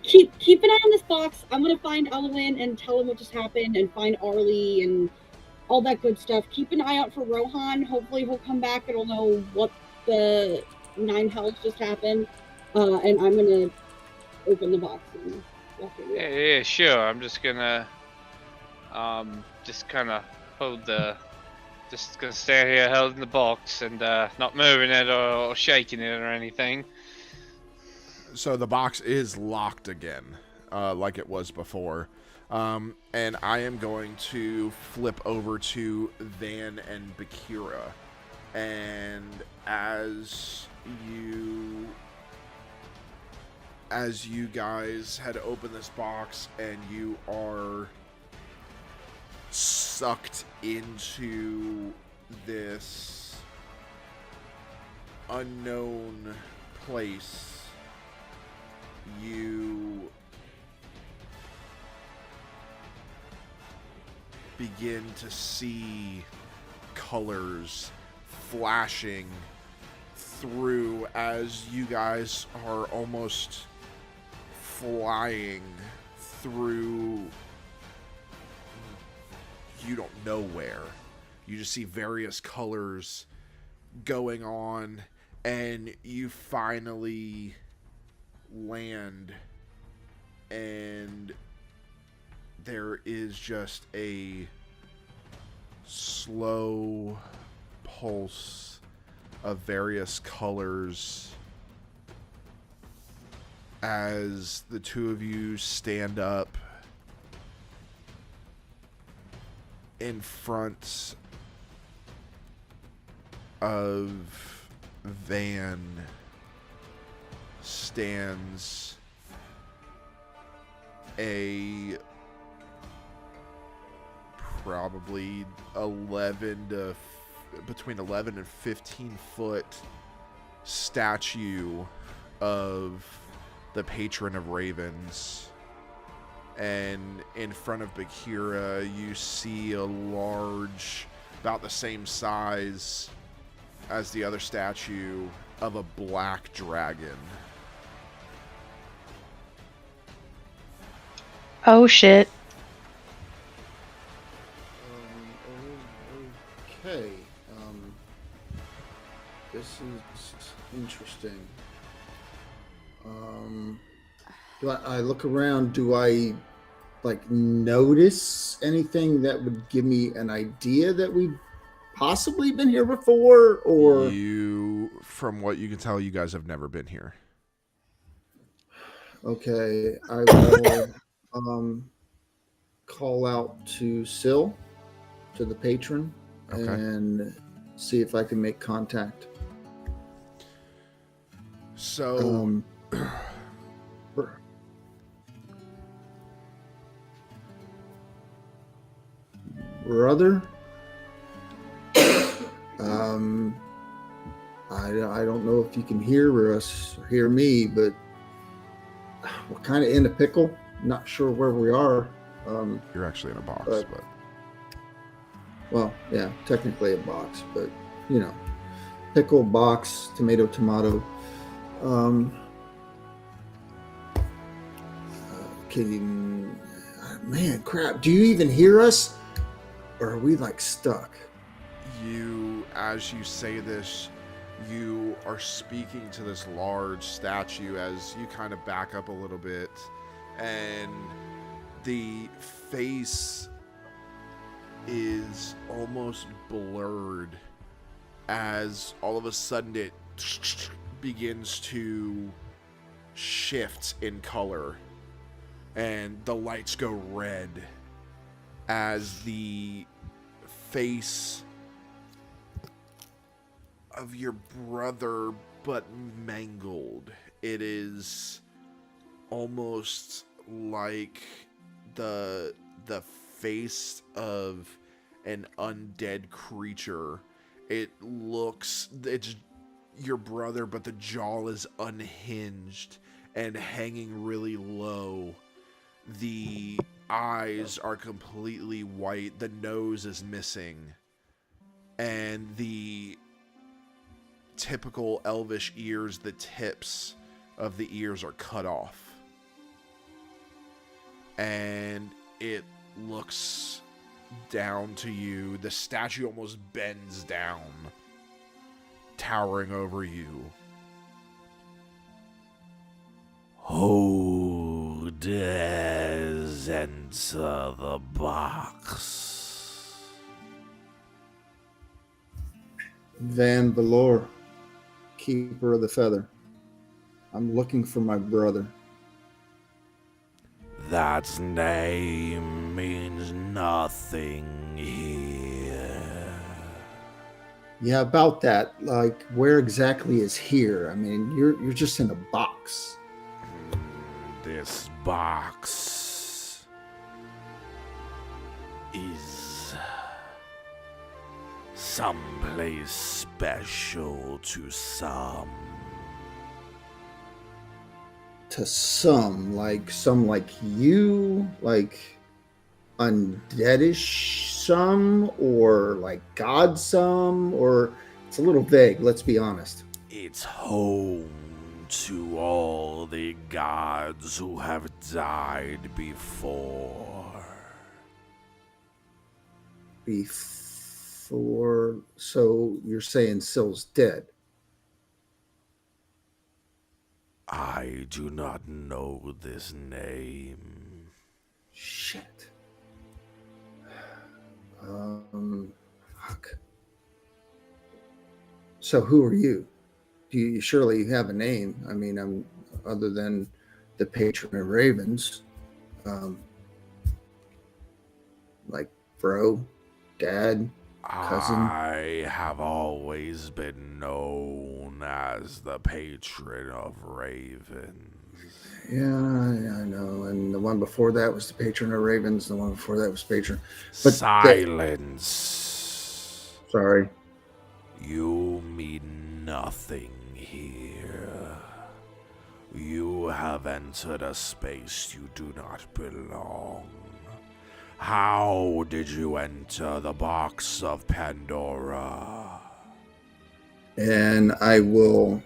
Keep an eye on this box. I'm going to find Elwin and tell him what just happened and find Arlie and all that good stuff. Keep an eye out for Rohan. Hopefully he'll come back and he'll know what the 9 hells just happened. And I'm going to open the box. And Yeah, sure. I'm just gonna, just kind of just gonna stand here holding the box and not moving it or shaking it or anything. So the box is locked again, like it was before. And I am going to flip over to Van and Bakira. And as you guys had opened this box and you are sucked into this unknown place, you begin to see colors flashing through as you guys are almost flying through you don't know where. You just see various colors going on, and you finally land, and there is just a slow pulse of various colors as the two of you stand up in front of Van stands a probably between 11 and 15 foot statue of the patron of ravens. And in front of Bakira, you see a large, about the same size as the other statue, of a black dragon. Oh shit. Okay. This is interesting. Do I look around? Do I notice anything that would give me an idea that we've possibly been here before? Or from what you can tell, you guys have never been here. Okay, I will call out to Syl, to the patron, Okay. and see if I can make contact. So, brother, I don't know if you can hear us or hear me, but we're kind of in a pickle. Not sure where we are. You're actually in a box, but well, yeah, technically a box, but pickle, box, tomato. Um, can you, man, crap. Do you even hear us? Or are we like stuck? As you say this, you are speaking to this large statue as you kind of back up a little bit, and the face is almost blurred as all of a sudden it begins to shift in color, and the lights go red as the face of your brother, but mangled. It is almost like the face of an undead creature. It's your brother, but the jaw is unhinged and hanging really low. The eyes are completely white, the nose is missing, and the typical elvish ears, the tips of the ears are cut off. And it looks down to you. The statue almost bends down, towering over you. Who dares enter the box? Van Valor, Keeper of the Feather. I'm looking for my brother. That name means nothing here. Yeah, about that. Like, where exactly is here? I mean, you're just in a box. This box is someplace special to some. To some like you, like undeadish some, or like God some, or it's a little vague, let's be honest. It's home to all the gods who have died before. Before, so you're saying Syl's dead? I do not know this name. Shit. Fuck. So who are you? Do you surely have a name? I mean, I'm other than the patron of ravens. Like bro, dad, cousin. I have always been known as the patron of ravens. Yeah, I know. And the one before that was the patron of ravens. The one before that was patron. But Silence. Sorry. You mean nothing here. You have entered a space you do not belong. How did you enter the box of Pandora? And I will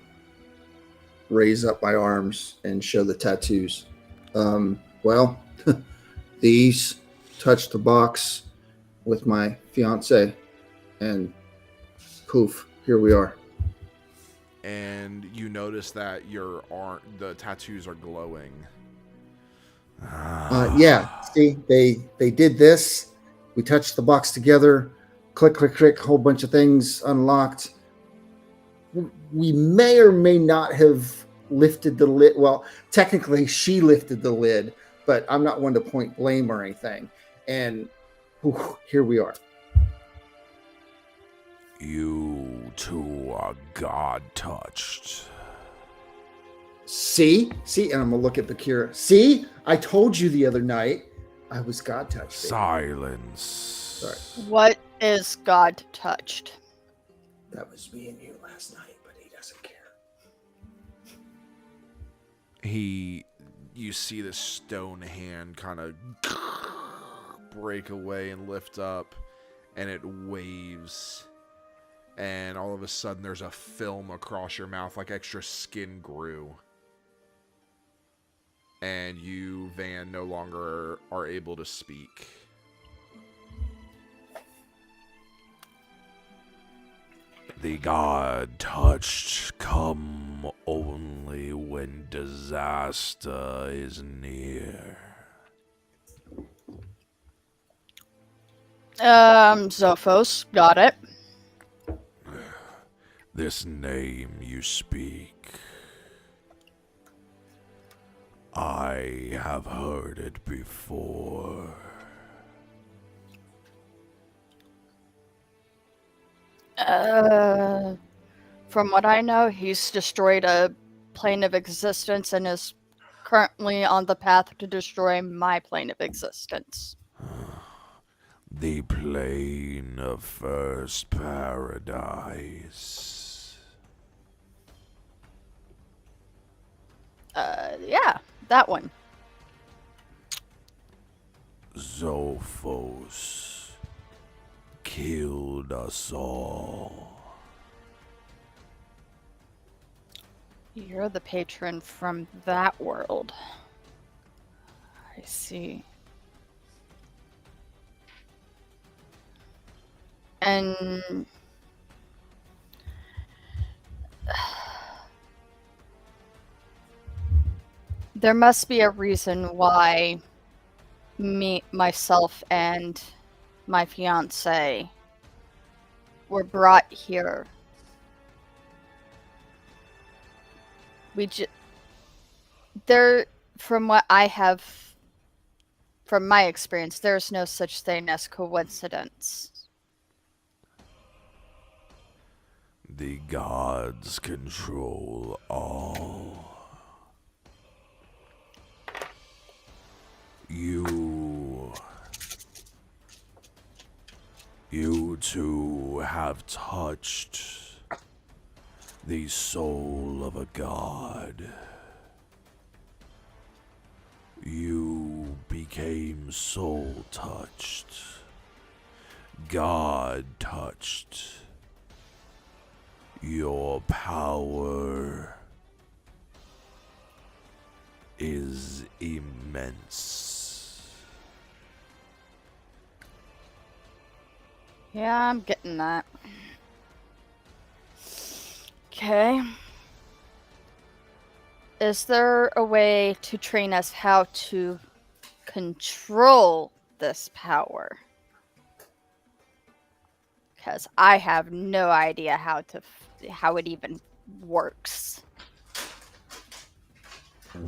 raise up my arms and show the tattoos. Well, these touch the box with my fiance, and poof, here we are. And you notice that the tattoos are glowing. Yeah, see, they did this. We touched the box together. Click, click, click. Whole bunch of things unlocked. We may or may not have lifted the lid. Well, technically, she lifted the lid, but I'm not one to point blame or anything. And here we are. You two are God-touched. See, and I'm gonna look at Bakira. See, I told you the other night I was God touched. Silence. Sorry. What is God touched? That was me and you last night, but he doesn't care. You see the stone hand kind of break away and lift up, and it waves, and all of a sudden there's a film across your mouth, like extra skin grew. And you, Van, no longer are able to speak. The god touched come only when disaster is near. Zophos, got it. This name you speak, I have heard it before. From what I know, he's destroyed a plane of existence and is currently on the path to destroy my plane of existence. The plane of first paradise. Yeah, that one. Zophos killed us all. You're the patron from that world. I see. And there must be a reason why myself, and my fiance were brought here. From what I have, from my experience, there's no such thing as coincidence. The gods control all. You two have touched the soul of a god. You became soul touched, god touched. Your power is immense. Yeah, I'm getting that. Okay. Is there a way to train us how to control this power? Because I have no idea how it even works.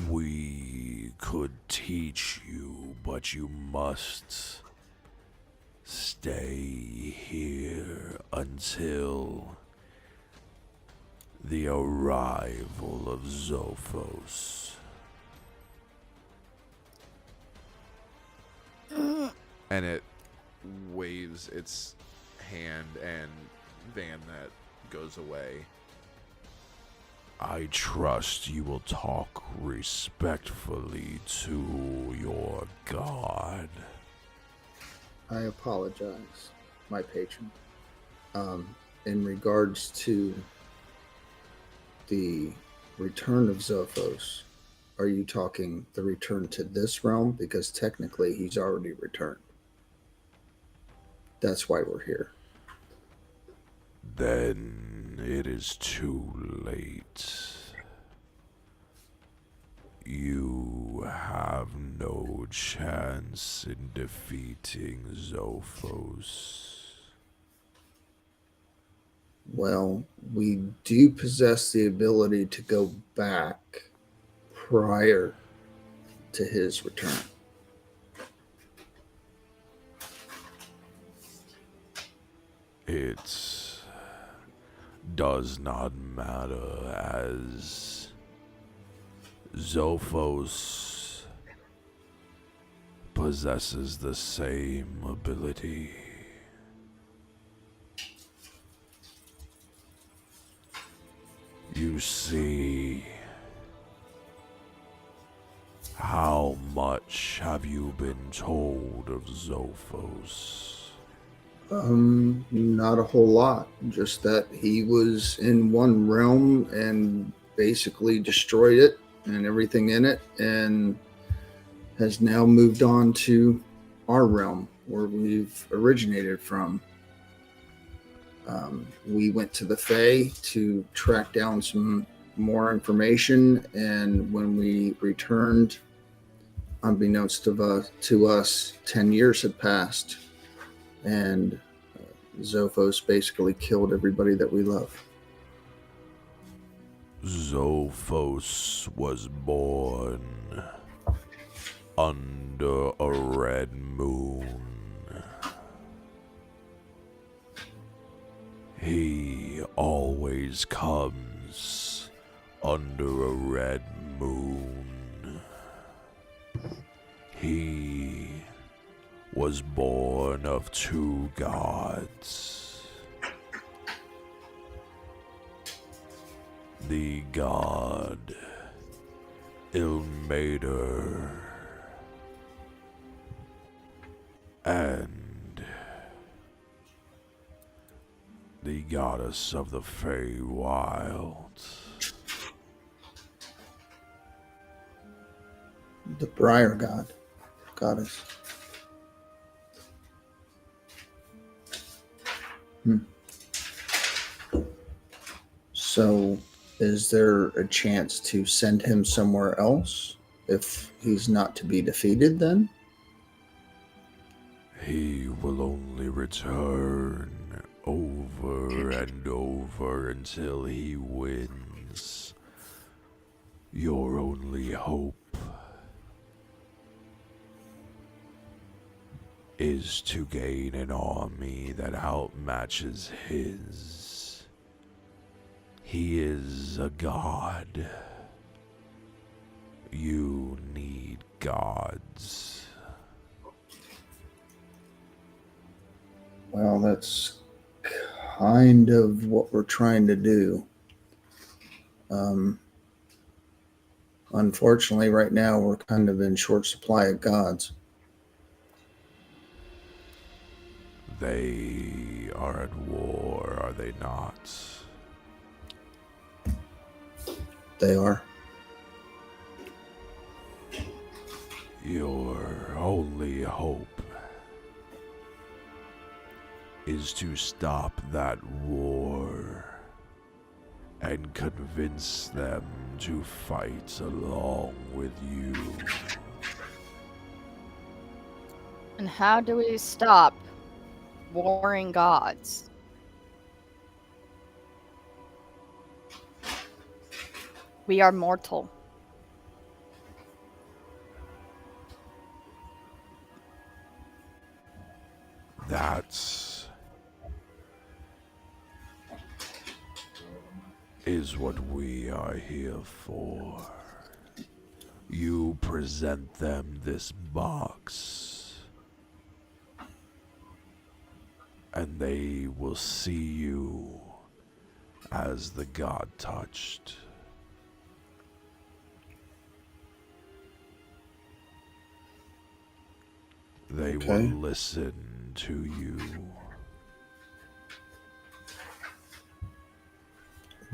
We could teach you, but you must stay here until the arrival of Zophos. And it waves its hand, and Van, that goes away. I trust you will talk respectfully to your god. I apologize, my patron. In regards to the return of Zophos, are you talking the return to this realm? Because technically he's already returned. That's why we're here. Then it is too late. You have no chance in defeating Zophos. Well, we do possess the ability to go back prior to his return. It does not matter, as Zophos possesses the same ability. You see, how much have you been told of Zophos? Not a whole lot. Just that he was in one realm and basically destroyed it and everything in it, and has now moved on to our realm where we've originated from. We went to the Fae to track down some more information, and when we returned, unbeknownst to us, 10 years had passed, and Zophos basically killed everybody that we love. Zophos was born under a red moon. He always comes under a red moon. He was born of two gods. The god Ilmater and the goddess of the Feywild. The Briar goddess. So, is there a chance to send him somewhere else if he's not to be defeated then? He will only return over and over until he wins. Your only hope is to gain an army that outmatches his. He is a god. You need gods. Well, that's kind of what we're trying to do. Unfortunately, right now we're kind of in short supply of gods. They are at war, are they not? They are. Your only hope is to stop that war and convince them to fight along with you. And how do we stop warring gods? We are mortal. That is what we are here for. You present them this box, and they will see you as the god touched. They will listen to you.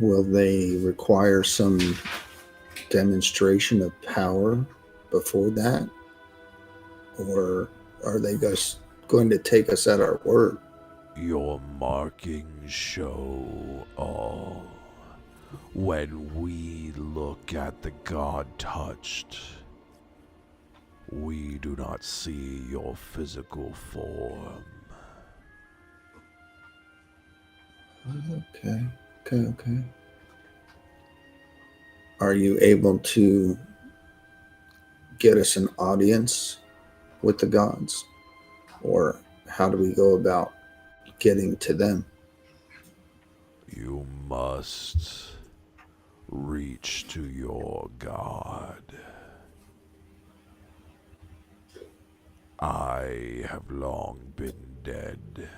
Will they require some demonstration of power before that? Or are they just going to take us at our word? Your markings show all. When we look at the god touched, we do not see your physical form. Okay. Are you able to get us an audience with the gods? Or how do we go about getting to them? You must reach to your god. I have long been dead.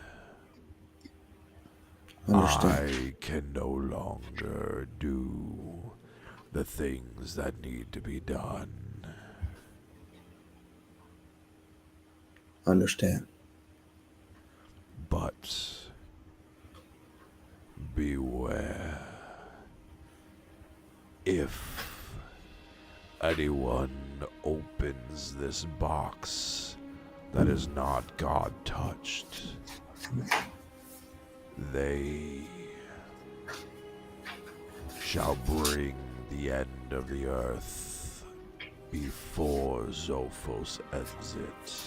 I can no longer do the things that need to be done. Understand. But beware. If anyone opens this box that is not God touched, they shall bring the end of the earth before Zophos ends it.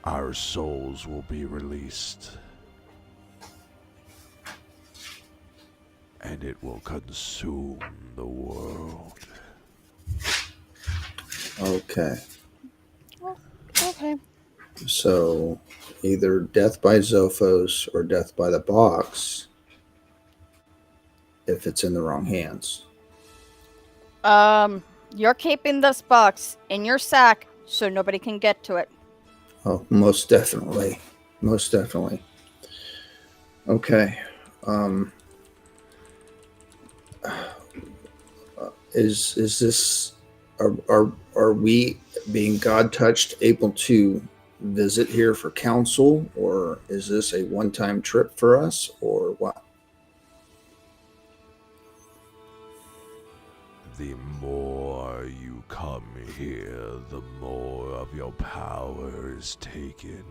Our souls will be released, and it will consume the world. Okay. Okay. So either death by Zophos or death by the box if it's in the wrong hands. You're keeping this box in your sack so nobody can get to it. Oh, most definitely. Most definitely. Okay. Is this are we being God touched able to visit here for counsel, or is this a one-time trip for us, or what? The more you come here, the more of your power is taken.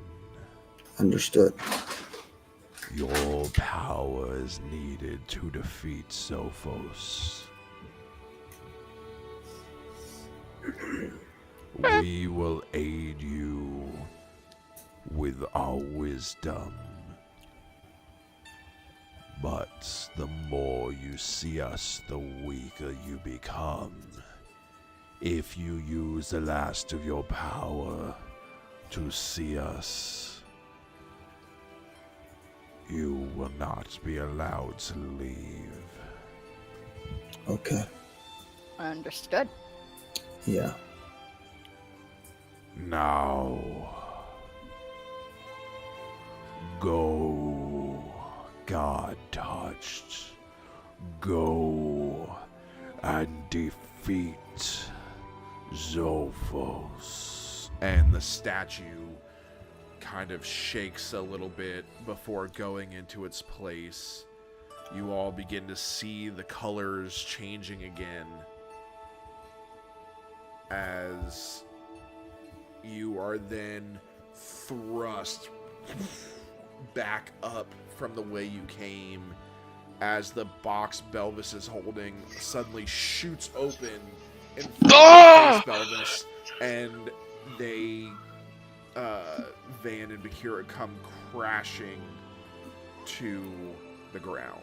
Understood. Your power is needed to defeat Zophos. We will aid you with our wisdom. But the more you see us, the weaker you become. If you use the last of your power to see us, you will not be allowed to leave. Okay. Understood. Yeah. Now, go, God touched. Go and defeat Zophos. And the statue kind of shakes a little bit before going into its place. You all begin to see the colors changing again as you are then thrust back up from the way you came, as the box Belvis is holding suddenly shoots open in front of Belvis, and they, Van and Bakira, come crashing to the ground.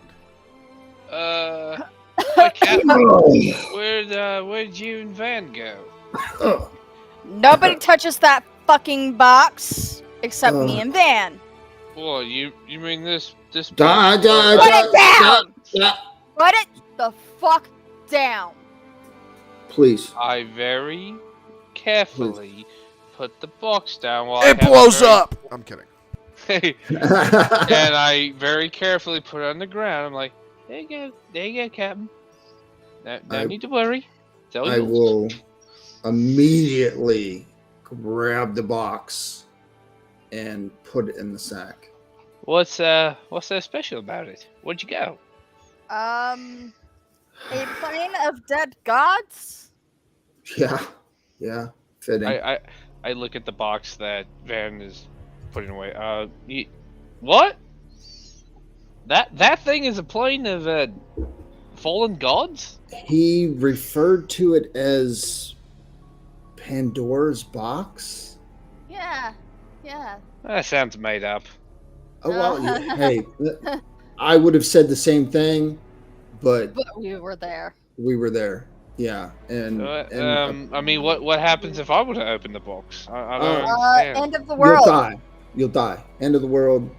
Where'd you and Van go? Nobody touches that fucking box except me and Van. Well, you mean this Put it down! Put it the fuck down. Please. I very carefully put the box down while It blows up! I'm kidding. And I very carefully put it on the ground. I'm like, there you go, Captain. No need to worry. I will immediately grab the box and put it in the sack. What's so special about it? Where'd you go? A plane of dead gods? Yeah, fitting. I look at the box that Van is putting away. What? That thing is a plane of fallen gods? He referred to it as Pandora's box. Yeah. That sounds made up. Oh well, hey, I would have said the same thing, but we were there. We were there. Yeah, and I mean, what happens if I were to open the box? I don't understand. End of the world. You'll die. End of the world.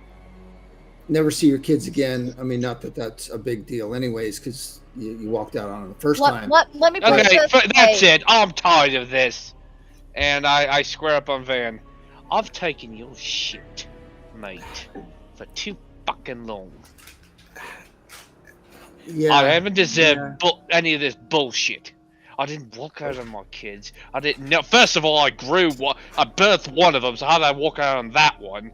Never see your kids again. I mean, not that that's a big deal, anyways, because you walked out on them the first time. Let me put it this way. That's it. I'm tired of this. And I square up on Van. I've taken your shit, mate, for too fucking long. Yeah, I haven't deserved any of this bullshit. I didn't walk out on my kids. I didn't know. First of all, I birthed one of them, so how did I walk out on that one?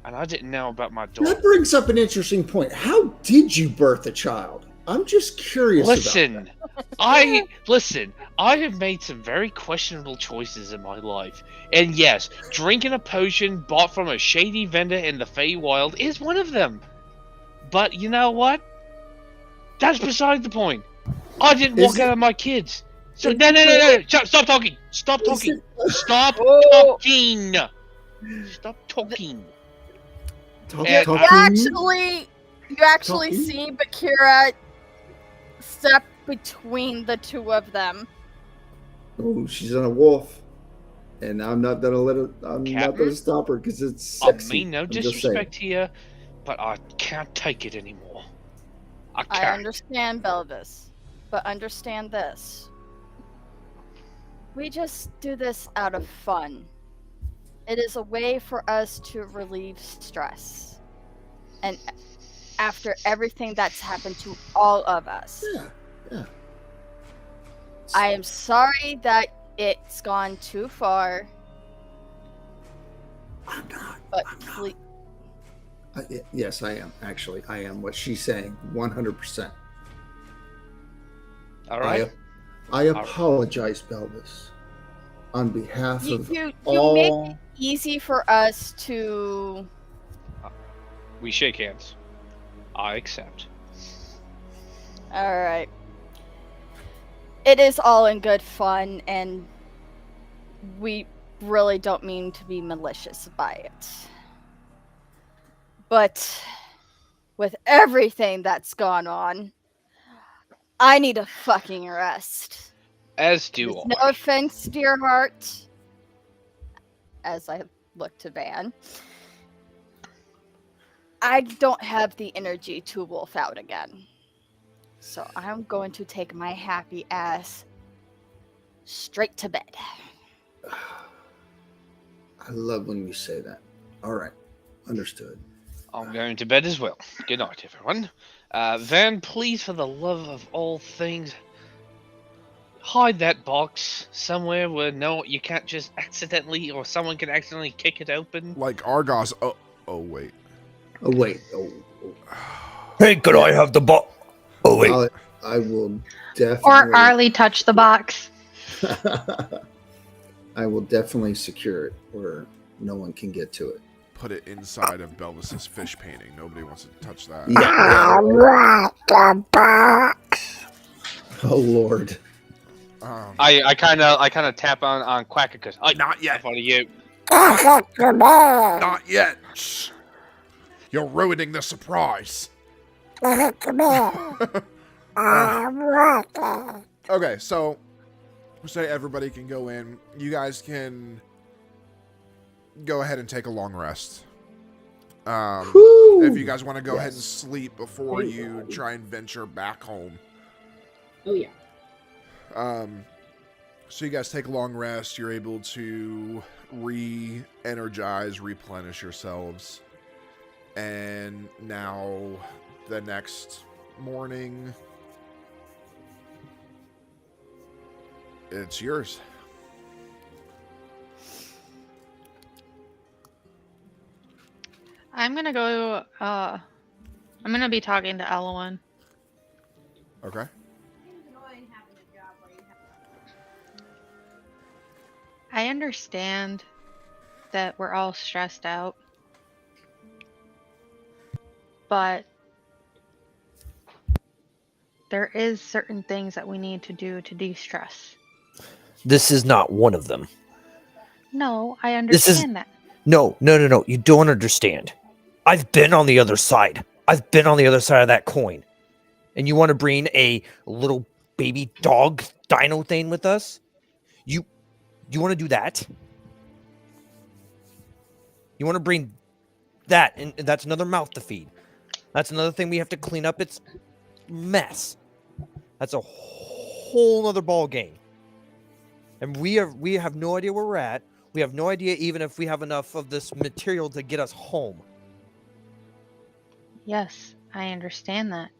and I didn't know about my daughter. That brings up an interesting point. How did you birth a child? I'm just curious about Listen, I have made some very questionable choices in my life. And yes, drinking a potion bought from a shady vendor in the Feywild is one of them. But you know what? That's beside the point. I didn't walk out of my kids. So no. Stop talking. Stop talking. Stop talking. Stop talking. You actually see Bakira step between the two of them. Oh, she's on a wolf, and I'm not gonna let her. I'm not gonna stop her because it's sexy. I mean no disrespect here, but I can't take it anymore. I can't. I understand, Belvis, but understand this. We just do this out of fun. It is a way for us to relieve stress. And after everything that's happened to all of us. Yeah. I am sorry that it's gone too far. I'm not. But I'm not. Yes, I am. Actually, I am. What she's saying, 100%. All right. I apologize, Belvis, on behalf of you all. make it easy for us to. We shake hands. I accept. All right. It is all in good fun, and we really don't mean to be malicious by it. But with everything that's gone on, I need a fucking rest. As do With I. no offense, dear heart. As I look to Van. I don't have the energy to wolf out again. So I'm going to take my happy ass straight to bed. I love when you say that. All right. Understood. I'm going to bed as well. Good night, everyone. Van, please, for the love of all things, hide that box somewhere where you can't just accidentally, or someone can accidentally kick it open. Like Argos. Oh wait. Oh wait. Oh. Hey, could I have the box? Oh wait. I will definitely. Or Arlie touch the box. I will definitely secure it where no one can get to it. Put it inside of Belvis's fish painting. Nobody wants to touch that. I want the box. Oh Lord. I kind of tap on Quacker because not yet. In front of you. Not yet. Shh. You're ruining the surprise. Okay, so say everybody can go in. You guys can go ahead and take a long rest. If you guys want to go ahead and sleep before you try and venture back home. Oh yeah. So you guys take a long rest. You're able to re-energize, replenish yourselves. And now the next morning, it's yours. I'm gonna go. I'm gonna be talking to Elowen. Okay. I understand that we're all stressed out, but there is certain things that we need to do to de-stress. This is not one of them. No, I understand that. No. You don't understand. I've been on the other side. I've been on the other side of that coin. And you want to bring a little baby dog dino thing with us? You want to do that? You want to bring that, and that's another mouth to feed. That's another thing we have to clean up its mess. That's a whole other ball game. And we have no idea where we're at. We have no idea even if we have enough of this material to get us home. Yes, I understand that.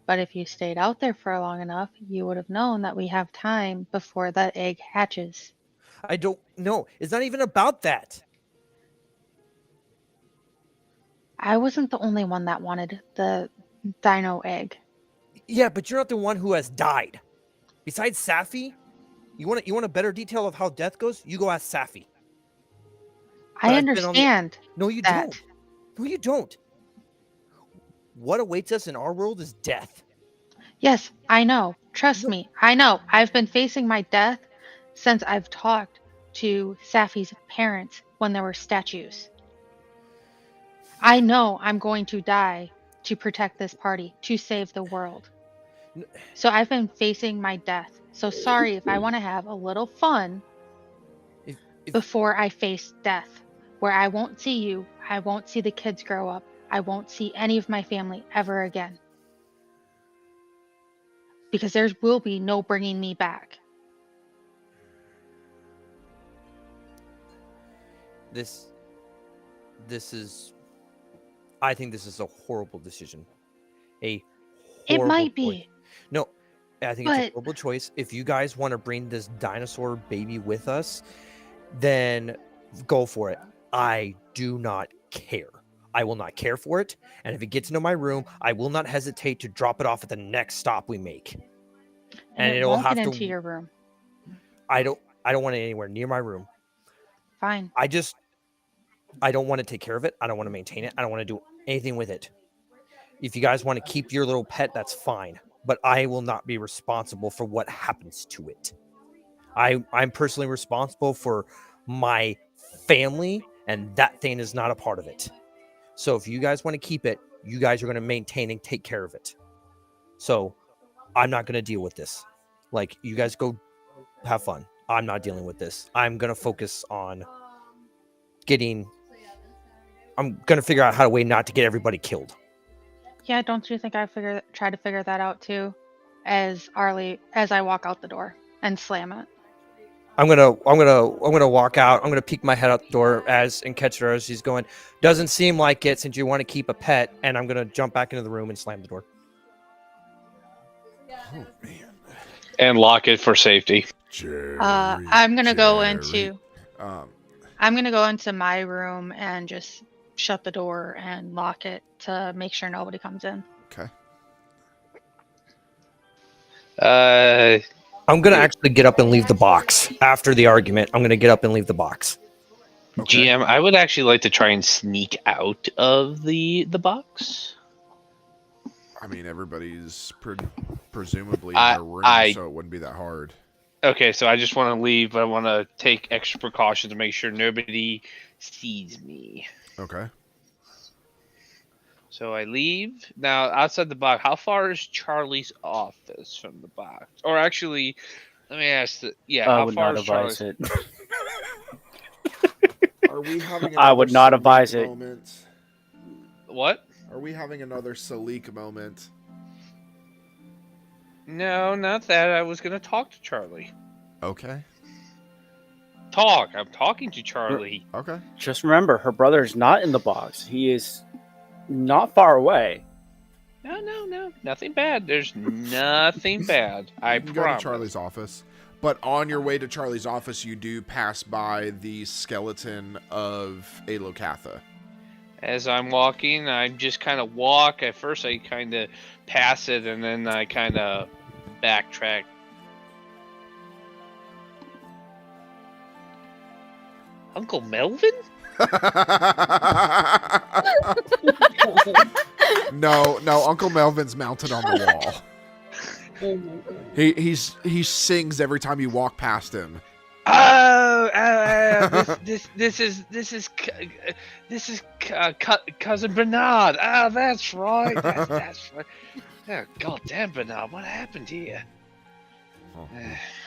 But if you stayed out there for long enough, you would have known that we have time before that egg hatches. I don't know. It's not even about that. I wasn't the only one that wanted the dino egg. Yeah, but you're not the one who has died. Besides Safi, you want a better detail of how death goes? You go ask Safi. I I've been on the- understand. No, you that. don't. No, you don't. What awaits us in our world is death. Yes, I know. Trust No. me. I know. I've been facing my death since I've talked to Safi's parents when there were statues. I know I'm going to die to protect this party, to save the world. N- So I've been facing my death. So sorry if I want to have a little fun If before I face death, where I won't see you, I won't see the kids grow up, I won't see any of my family ever again. Because there will be no bringing me back. this is, I think this is a horrible decision. A It horrible might choice. be. No, I think it's a But- horrible choice. If you guys want to bring this dinosaur baby with us, then go for it. I do not care. I will not care for it. And if it gets into my room, I will not hesitate to drop it off at the next stop we make. And it it'll won't have get to. into your room. I don't want it anywhere near my room. Fine. I don't want to take care of it. I don't want to maintain it. I don't want to do anything with it. If you guys want to keep your little pet, that's fine. But I will not be responsible for what happens to it. I'm personally responsible for my family, and that thing is not a part of it. So if you guys want to keep it, you guys are going to maintain and take care of it. So I'm not going to deal with this. Like, you guys go have fun. I'm not dealing with this. I'm going to focus on I'm going to figure out how to way not to get everybody killed. Yeah, don't you think I try to figure that out too? As I walk out the door and slam it. I'm gonna walk out. I'm gonna peek my head out the door and catch her as she's going. Doesn't seem like it since you want to keep a pet. And I'm gonna jump back into the room and slam the door. Oh man. And lock it for safety. Jerry, I'm gonna go Jerry. into Um, I'm gonna go into my room and just shut the door and lock it to make sure nobody comes in. okay. I'm gonna actually get up and leave the box after the argument. I'm gonna get up and leave the box. Okay. GM, I would actually like to try and sneak out of the box. I mean, everybody's presumably in their room, so it wouldn't be that hard. Okay, so I just want to leave, but I want to take extra precautions to make sure nobody sees me. Okay. So I leave. Now, outside the box, how far is Charlie's office from the box? Or actually, let me ask I how would far not is Charlie's? advise it. Are we having I would not another advise Salik it. moment? What? Are we having another Salik moment? No, not that. I was going to talk to Charlie. Okay. I'm talking to Charlie. Okay. Just remember, her brother is not in the box. He is not far away. No. Nothing bad. There's nothing bad. I You can go to promise. Charlie's office. But on your way to Charlie's office, you do pass by the skeleton of a Locatha. As I'm walking, I just kind of walk. At first, I kind of pass it, and then I kind of backtrack. Uncle Melvin? No, Uncle Melvin's mounted on the wall. Oh my god. He sings every time you walk past him. This is cousin Bernard. Ah, that's right. That's right. Oh, goddamn, Bernard, what happened here? Oh,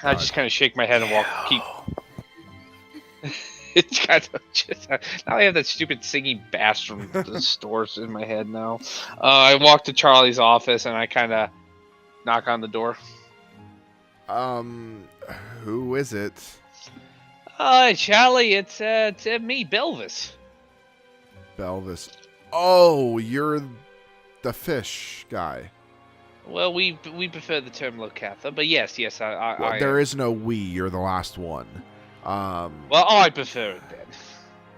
I just kind of shake my head and keep. It's kind of just now I have that stupid singing bass from the stores in my head now. I walk to Charlie's office and I kind of knock on the door. Who is it? Charlie, it's me, Belvis. Belvis. Oh, you're the fish guy. Well, we prefer the term Locatha, but yes, I There is no we. You're the last one. Well, I prefer it then.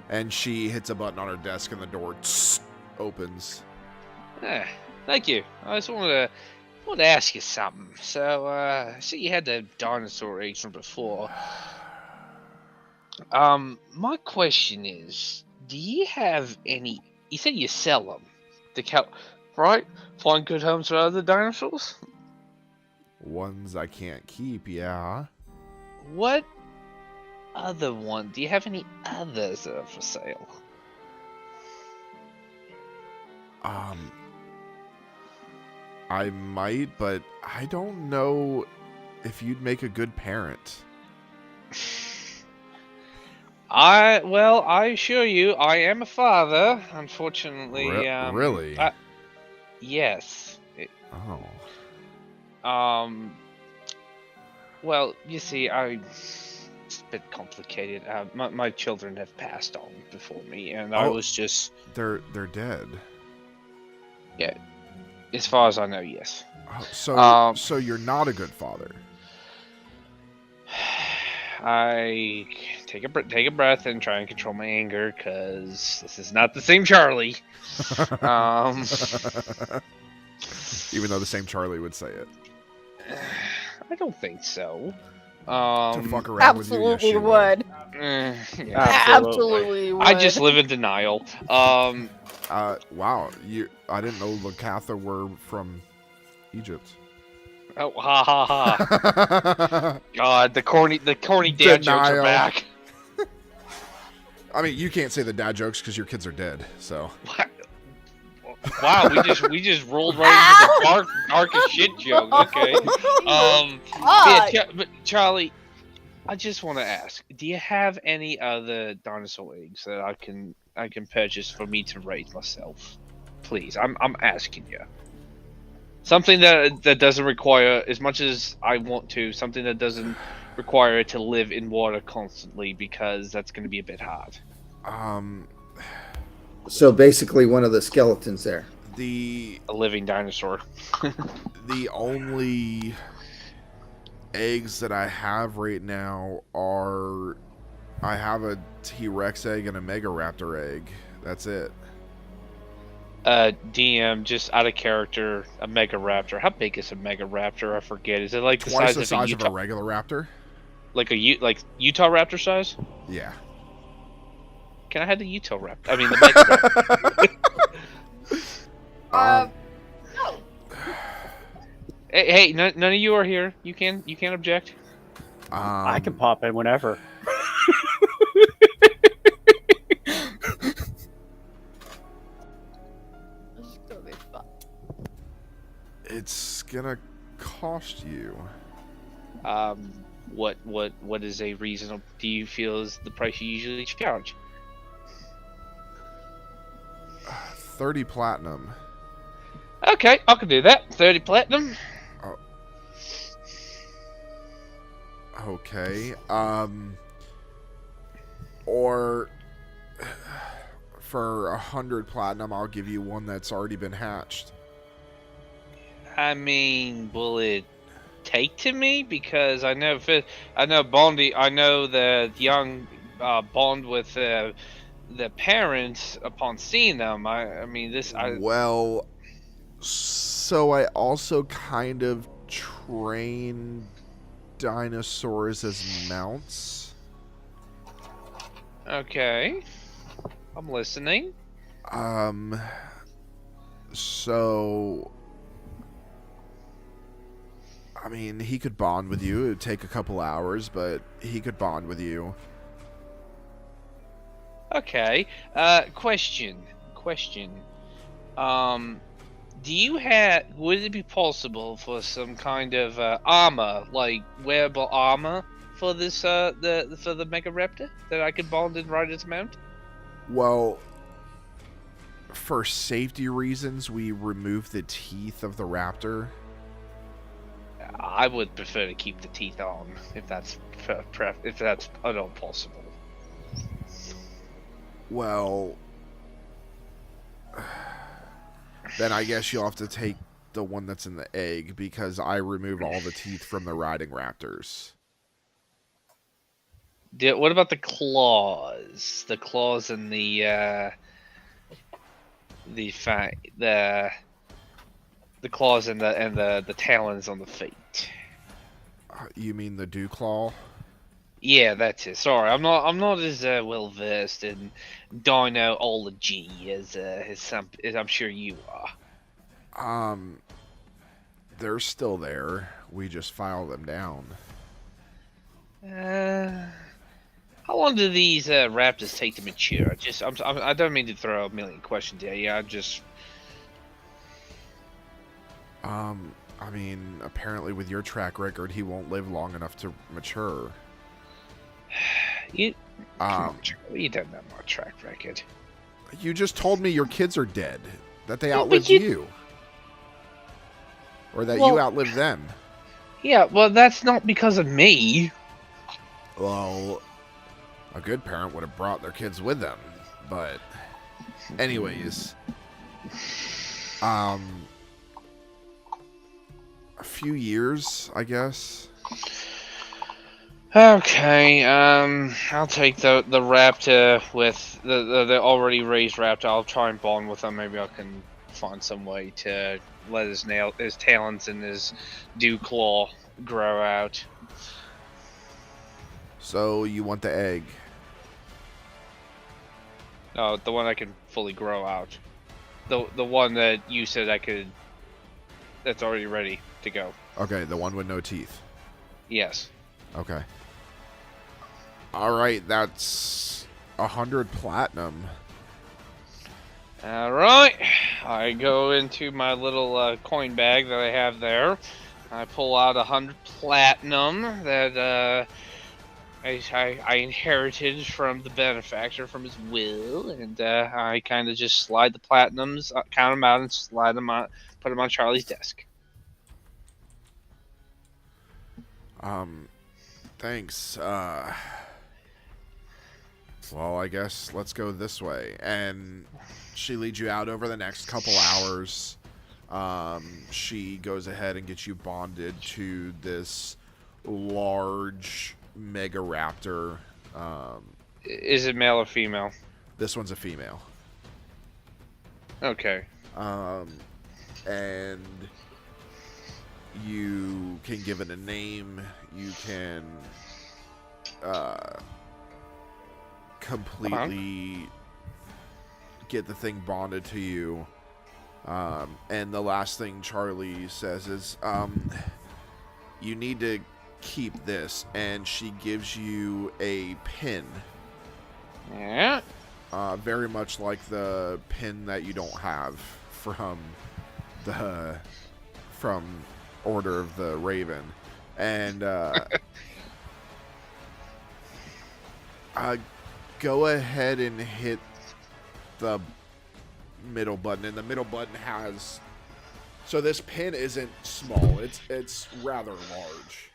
And she hits a button on her desk, and the door opens. Thank you. I just wanted to ask you something. So, see, you had the dinosaur eggs from before. My question is, do you have any? You said you sell them, right? Find good homes for other dinosaurs. Ones I can't keep, yeah. What other one? Do you have any others that are for sale? I might, but I don't know if you'd make a good parent. I assure you, I am a father. Unfortunately, Really? Yes. Oh. Well, you see, it's a bit complicated. My children have passed on before me, and I was just... They're dead. Yeah. As far as I know, yes. So you're not a good father. I take a breath and try and control my anger, because this is not the same Charlie. Even though the same Charlie would say it. I don't think so. To fuck around with you, yes, Absolutely she would. Yeah. Absolutely would. I just live in denial. Wow, I didn't know Lakatha were from Egypt. Oh, ha ha ha! God, the corny dad jokes are back. I mean, you can't say the dad jokes because your kids are dead. So. Wow, we just rolled right into the darkest shit joke. Okay. But Charlie, I just want to ask: do you have any other dinosaur eggs that I can purchase for me to raise myself? Please, I'm asking you. Something that doesn't require, as much as I want to, something that doesn't require it to live in water constantly, because that's going to be a bit hard. So basically, one of the skeletons there. A living dinosaur. The only eggs that I have right now are, I have a T-Rex egg and a Megaraptor egg. That's it. DM, just out of character, a Megaraptor. How big is a Megaraptor? I forget. Is it like Twice the the size Utah, of a regular raptor? like Utah Raptor size? Yeah. Can I have the Utah Raptor? I mean the Megaraptor. No. Hey, none of you are here. You can't object. I can pop in whenever. This is gonna be fun. It's gonna cost you. What is a reasonable? Do you feel is the price you usually charge? 30 platinum. Okay, I can do that. 30 platinum. Okay. Or for 100 platinum, I'll give you one that's already been hatched. I mean, will it take to me? Because I know Bondi. I know the young bond with the parents upon seeing them. I mean this. Well, so I also kind of train dinosaurs as mounts. Okay, I'm listening. So I mean, he could bond with you. It would take a couple hours, but he could bond with you. Okay. Question. Do you have? Would it be possible for some kind of armor, like wearable armor, for this for the Megaraptor that I could bond and ride its mount? Well, for safety reasons, we remove the teeth of the raptor. I would prefer to keep the teeth on, if that's at all possible. Well, then I guess you'll have to take the one that's in the egg, because I remove all the teeth from the riding raptors. What about the claws? The claws and the the claws and the talons on the feet. You mean the dew claw? Yeah, that's it. Sorry, I'm not as well versed in dinology as I'm sure you are. They're still there. We just file them down. How long do these raptors take to mature? I don't mean to throw a million questions at you. I mean, apparently with your track record, he won't live long enough to mature. You you don't know my track record. You just told me your kids are dead. That they No, but outlived you. Or that you outlived them. Yeah, well, that's not because of me. Well, a good parent would have brought their kids with them. But, anyways. A few years, I guess. Okay, I'll take the raptor with the already raised raptor. I'll try and bond with him. Maybe I can find some way to let his talons and his dew claw grow out. So, you want the egg? No, the one I can fully grow out. The one that you said I could. That's already ready to go. Okay, the one with no teeth. Yes. Okay. Alright, that's 100 platinum. Alright. I go into my little coin bag that I have there. I pull out 100 platinum that I inherited from the benefactor from his will, and I kind of just slide the platinums, count them out, and slide them on, put them on Charlie's desk. Thanks. Well, I guess let's go this way. And she leads you out over the next couple hours. She goes ahead and gets you bonded to this large mega raptor. Is it male or female? This one's a female. Okay. And you can give it a name. You can completely get the thing bonded to you. And the last thing Charlie says is, you need to keep this. And she gives you a pin. Yeah. Very much like the pin that you don't have from Order of the Raven. And go ahead and hit the middle button, and the middle button has. So this pin isn't small; it's rather large.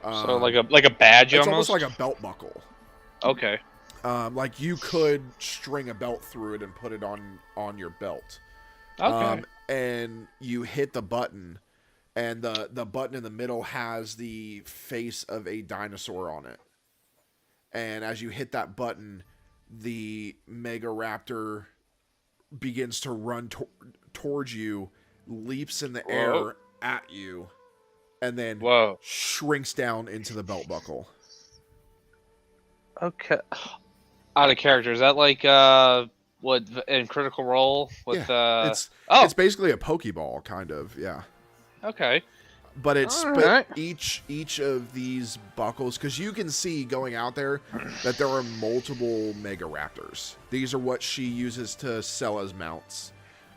So like a badge, it's almost like a belt buckle. Okay. Like you could string a belt through it and put it on your belt. Okay. And you hit the button, and the button in the middle has the face of a dinosaur on it. And as you hit that button, the Mega Raptor begins to run towards you, leaps in the air at you, and then shrinks down into the belt buckle. Okay. Out of character. Is that like what in Critical Role with it's basically a Pokeball kind of, yeah. Okay. But it's right. each of these buckles, because you can see going out there that there are multiple Mega Raptors. These are what she uses to sell as mounts.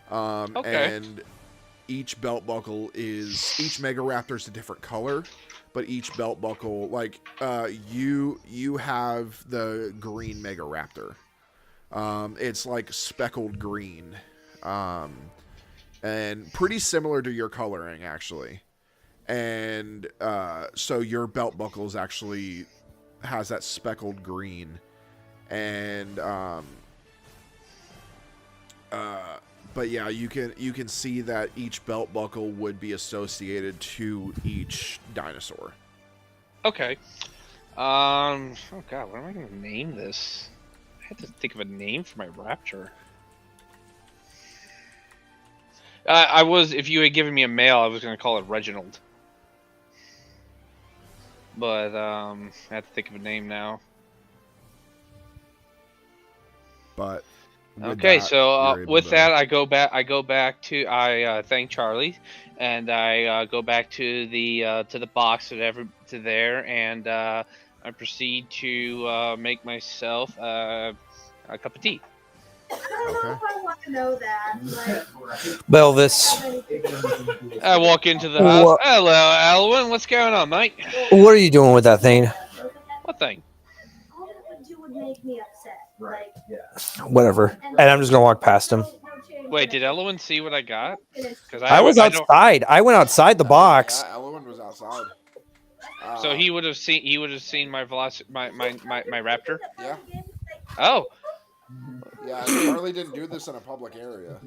And each belt buckle each Mega Raptor is a different color, but each belt buckle, like you have the green Mega Raptor. It's like speckled green, and pretty similar to your coloring actually. And so your belt buckles actually has that speckled green, and but yeah, you can see that each belt buckle would be associated to each dinosaur. Okay. Oh god, what am I gonna name this? I had to think of a name for my raptor. I was. If you had given me a male, I was going to call it Reginald. But I have to think of a name now. But Okay, that, so you're able with to- that, I go back to. I thank Charlie, and I go back to the box to there, and I proceed to make myself a cup of tea. Okay. I want to know that. Belvis, I walk into the house. Hello, Alwyn. What's going on, mate? what are you doing with that thing? What thing? All it would do would make me upset. Like, Whatever. And I'm just gonna walk past him. Wait, did Elowen see what I got? Because I was outside. I went outside the box. Yeah, Elowen was outside. So he would have seen. He would have seen my my raptor. Yeah. Oh. Yeah, Charlie didn't do this in a public area.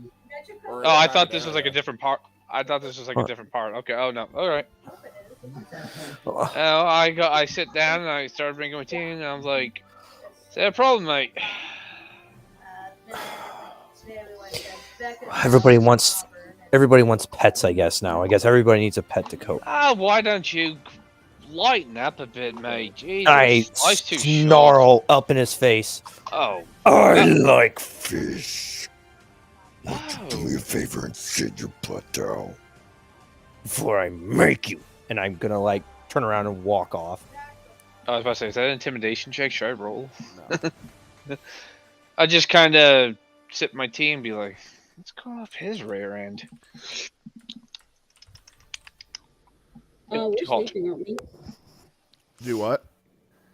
Oh, I thought this was like a different part. I thought this was like a different part. Okay. Oh no. All right. I sit down and I started drinking my tea and I was like, "Is that a problem, mate?" Everybody wants pets, I guess now. I guess everybody needs a pet to cope. Why don't you lighten up a bit, mate? Jesus, I life's too snarl up in his face. Oh. I like fish. Won't you do me a favor and sit your butt down? Before I make you. And I'm gonna like turn around and walk off. I was about to say, is that an intimidation check? Should I roll? No. I just kind of sip my tea and be like, let's go off his rear end. We're sleeping, aren't we? Do what?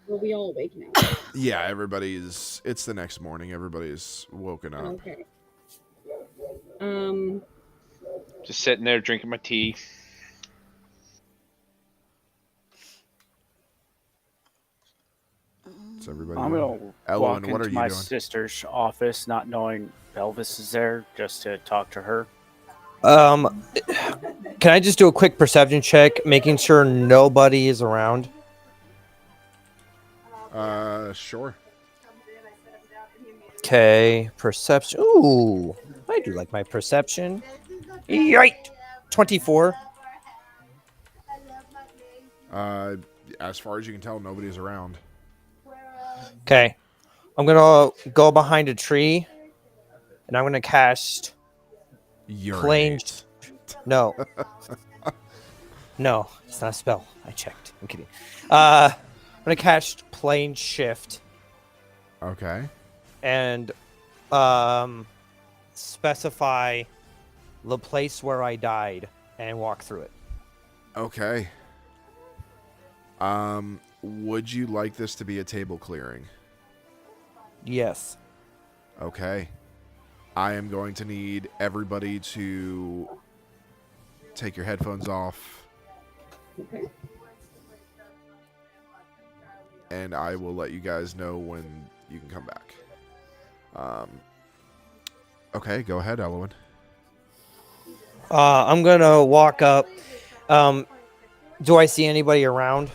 Were we all awake now? Yeah, it's the next morning. Everybody's woken up. Okay. Just sitting there drinking my tea. It's everybody. I'm gonna Ellen, walk what are into you my doing? sister's office, not knowing Belvis is there, just to talk to her. Can I just do a quick perception check, making sure nobody is around? Sure. Okay, perception. Ooh, I do like my perception. Yikes! 24. As far as you can tell, nobody's around. Okay, I'm gonna go behind a tree, and I'm gonna cast plain. No, no, it's not a spell. I checked. I'm kidding. I'm gonna cast plain shift. Okay. And specify the place where I died and walk through it. Okay. Would you like this to be a table clearing? Yes. Okay. I am going to need everybody to take your headphones off. Okay. And I will let you guys know when you can come back. Okay, go ahead, Elowen. I'm gonna walk up. Do I see anybody around?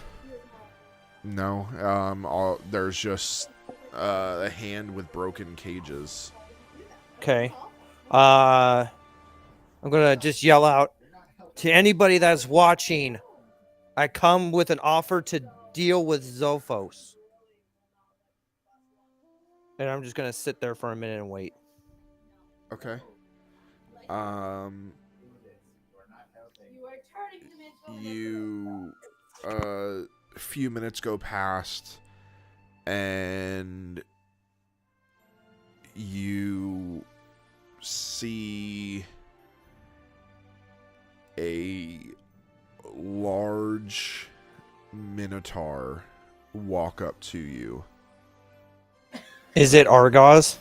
No. There's just a hand with broken cages. Okay. I'm gonna just yell out to anybody that's watching. I come with an offer to deal with Zophos. And I'm just gonna sit there for a minute and wait. Okay. A few minutes go past, and you see a large minotaur walk up to you. Is it Argos?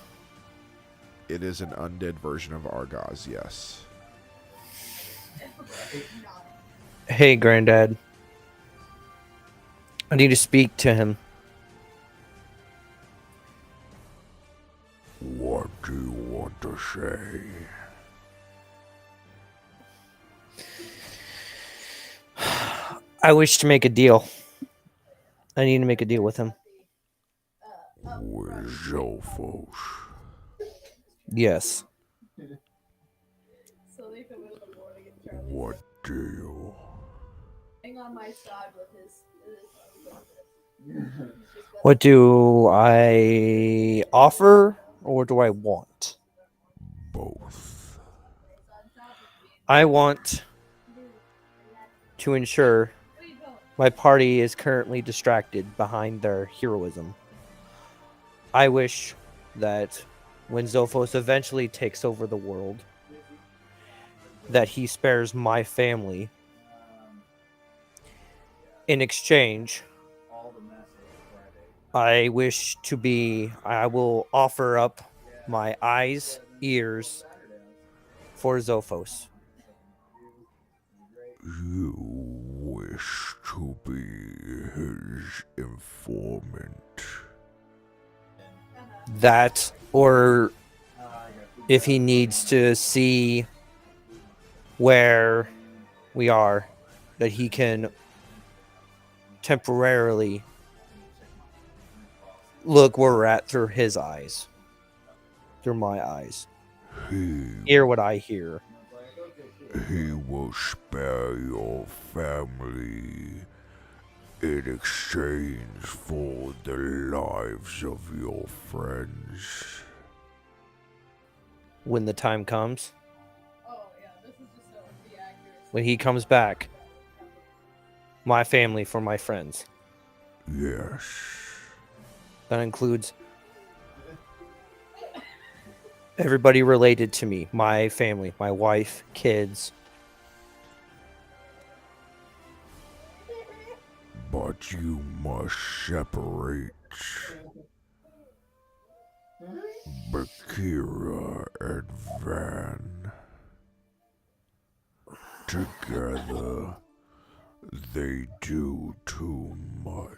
It is an undead version of Argos, yes. Hey, Granddad. I need to speak to him. What do you want to say? I wish to make a deal. I need to make a deal with him. With Zophos. Yes. What deal? On my side with his What do I offer or what do I want? Both. I want to ensure my party is currently distracted behind their heroism. I wish that when Zophos eventually takes over the world, that he spares my family. In exchange, I will offer up my eyes, ears for Zophos. You wish to be his informant. That, or if he needs to see where we are, that he can temporarily look where we're at through his eyes, through my eyes. Hear what I hear. He will spare your family in exchange for the lives of your friends. When the time comes, when he comes back, my family for my friends. Yes. That includes everybody related to me, my family, my wife, kids. But you must separate Bakira and Van. Together, they do too much.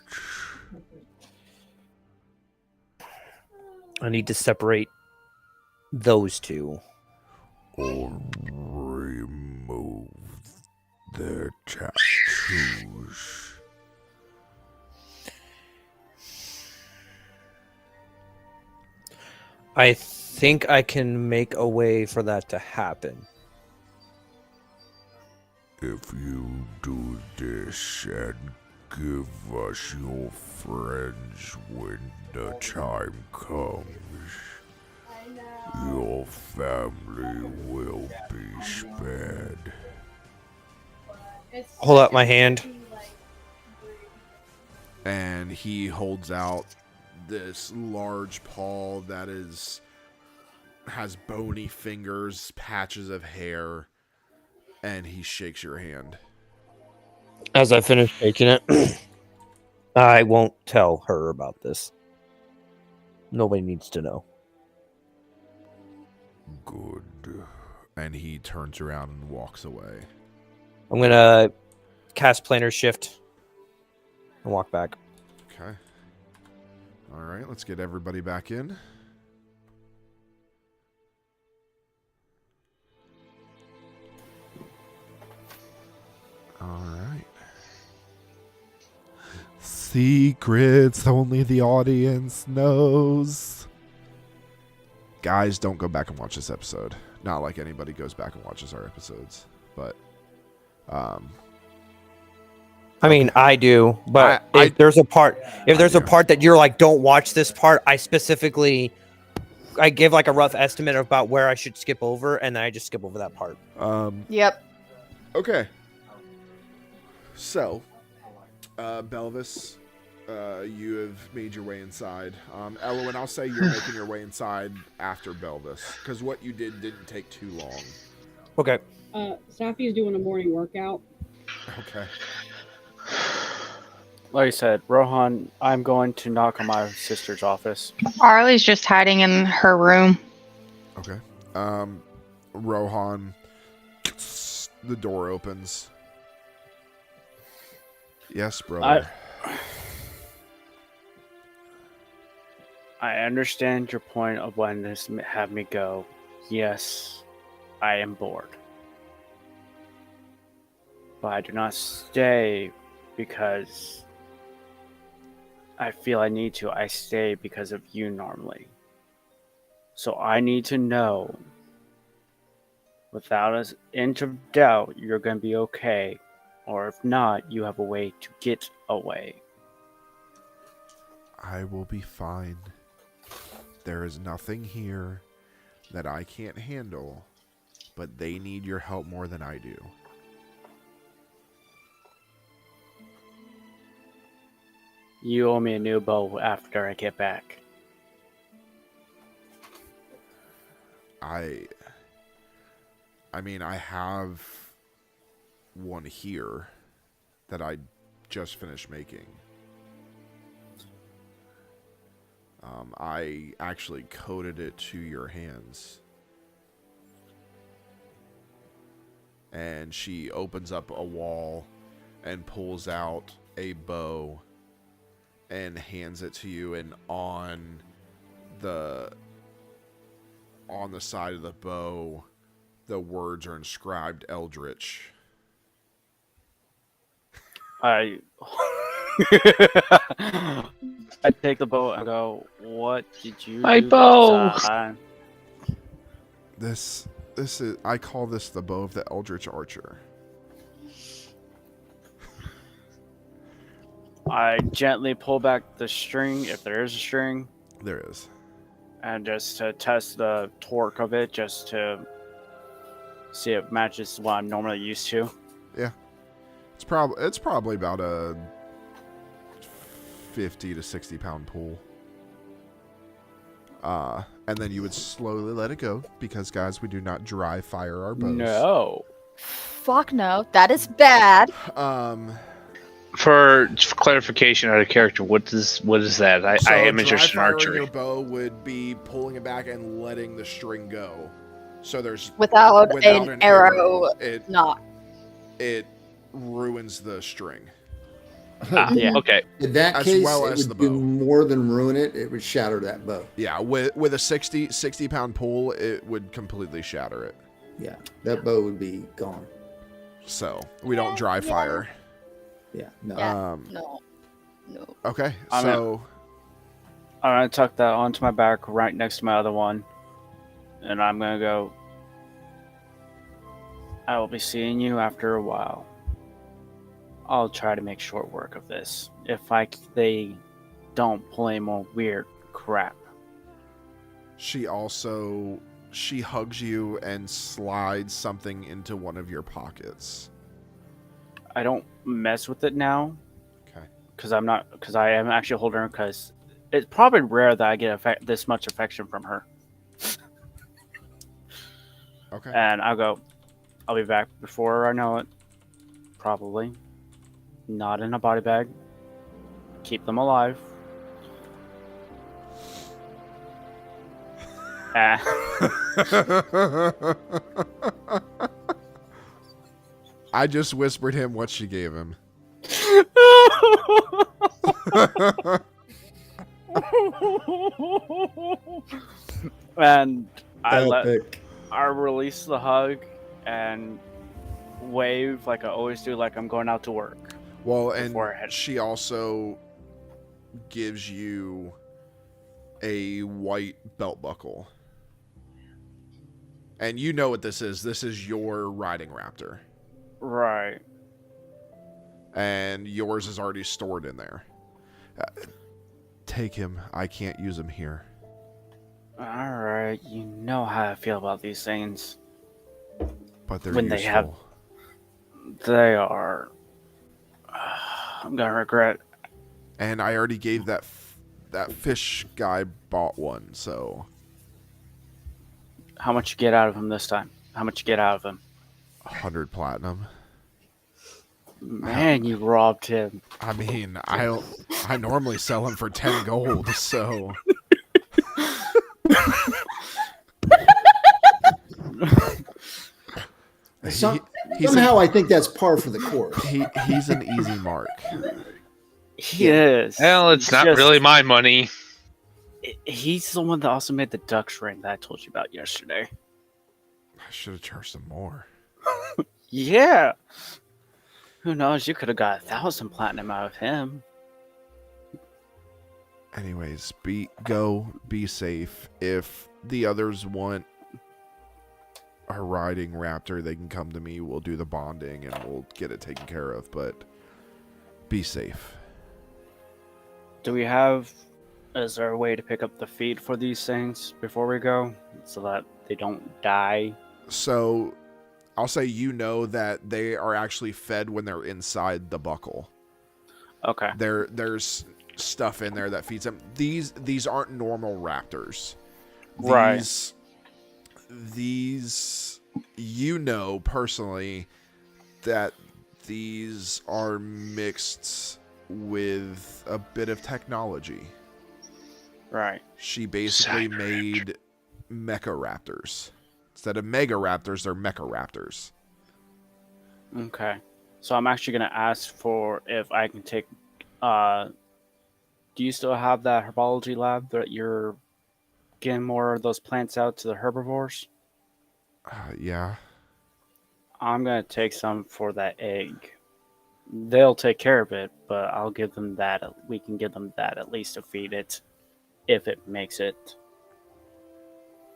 I need to separate those two. Or remove their tattoos. I think I can make a way for that to happen. If you do this and give us your friends when the time comes, your family will be spared. Hold out my hand. And he holds out this large paw that has bony fingers, patches of hair, and he shakes your hand. As I finish shaking it, I won't tell her about this. Nobody needs to know. Good. And he turns around and walks away. I'm gonna cast Planar Shift and walk back. Okay. All right, let's get everybody back in. All right. Secrets only the audience knows. Guys, don't go back and watch this episode. Not like anybody goes back and watches our episodes, but I mean, I do, but if there's a part that you're like, don't watch this part, I give like a rough estimate about where I should skip over, and then I just skip over that part. Yep. Okay. So, Belvis, you have made your way inside. Elwyn, I'll say you're making your way inside after Belvis, because what you did didn't take too long. Okay. Safi's doing a morning workout. Okay. Like I said, Rohan, I'm going to knock on my sister's office. Arlie's just hiding in her room. Okay. Rohan, the door opens. Yes, brother. I understand your point of wanting to have me go. Yes, I am bored. But I do not stay because I feel I need to. I stay because of you normally. So I need to know Without an inch of doubt, you're going to be okay. Or if not, you have a way to get away. I will be fine. There is nothing here that I can't handle, but they need your help more than I do. You owe me a new bow after I get back. I mean, I have one here that I just finished making. I actually coded it to your hands. And she opens up a wall and pulls out a bow and hands it to you, and on the side of the bow, the words are inscribed Eldritch. I take the bow and go, what did you My do, bow! son?" This is, I call this the bow of the Eldritch Archer. I gently pull back the string, if there is a string, There is. and just to test the torque of it, just to see if it matches what I'm normally used to. Yeah. It's probably about a 50 to 60 pound pull. And then you would slowly let it go, because guys, we do not dry fire our bows. No. Fuck no. That is bad. For clarification out of character, what is that? I am interested in dry firing archery. your bow would be pulling it back and letting the string go. So there's Without an arrow it knot. it ruins the string. Yeah. Okay. In that As case, well it as would the do bow. more than ruin it. It would shatter that bow. Yeah, with a 60 pound pull, it would completely shatter it. Yeah, that bow would be gone. So we don't dry fire. Yeah, no. Yeah. No. Okay, I'm so I'm going to tuck that onto my back right next to my other one. And I'm going to go, I will be seeing you after a while. I'll try to make short work of this. If they don't pull any more weird crap. she hugs you and slides something into one of your pockets. I don't mess with it now. Okay. Because I am actually holding her, because it's probably rare that I get this much affection from her. Okay. And I'll be back before I know it. Probably. Not in a body bag. Keep them alive. I just whispered him what she gave him. And I Epic. release the hug and wave like I always do, like I'm going out to work. Well, and Before I head- she also gives you a white belt buckle. And you know what this is. This is your riding raptor. Right. And yours is already stored in there. Take him. I can't use him here. Alright, you know how I feel about these things. But they're When useful. they have- They are... I'm gonna regret. And I already gave that fish guy bought one, so... How much you get out of him this time? How much you get out of him? 100 platinum. Man, you robbed him. I mean, I normally sell him for 10 gold, so... Somehow I think that's par for the course. He's an easy mark. He is. Well, it's not Just- really my money. He's the one that also made the duck's ring that I told you about yesterday. I should have charged him more. Yeah. Who knows? You could have got 1,000 platinum out of him. Anyways, be safe. If the others want a riding raptor, they can come to me. We'll do the bonding and we'll get it taken care of. But be safe. Do we have? Is there a way to pick up the feed for these things before we go, so that they don't die? So I'll say that they are actually fed when they're inside the buckle. Okay. There's stuff in there that feeds them. These aren't normal raptors. Right. These personally that these are mixed with a bit of technology. Right. She basically made mecha raptors. Instead of mega raptors, they're mecha raptors. Okay. So I'm actually going to ask for if I can take... do you still have that herbology lab that you're getting more of those plants out to the herbivores? Yeah. I'm going to take some for that egg. They'll take care of it, but I'll give them that. We can give them that at least to feed it, if it makes it.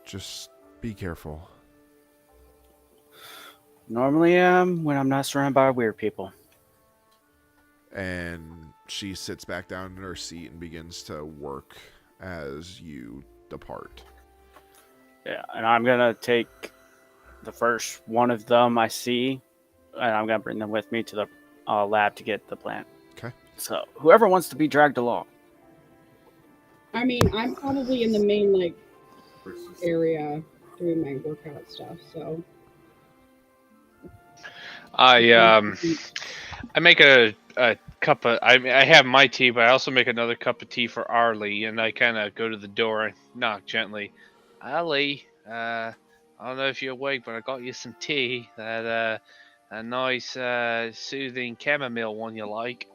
Just be careful. Normally when I'm not surrounded by weird people. And she sits back down in her seat and begins to work as you depart. Yeah, and I'm going to take the first one of them I see, and I'm going to bring them with me to the lab to get the plant. Okay. So, whoever wants to be dragged along. I mean, I'm probably in the main, area doing my workout stuff, so... I make a cup of... I have my tea, but I also make another cup of tea for Arlie, and I kind of go to the door and knock gently. Arlie, I don't know if you're awake, but I got you some tea. That a nice, soothing chamomile one you like.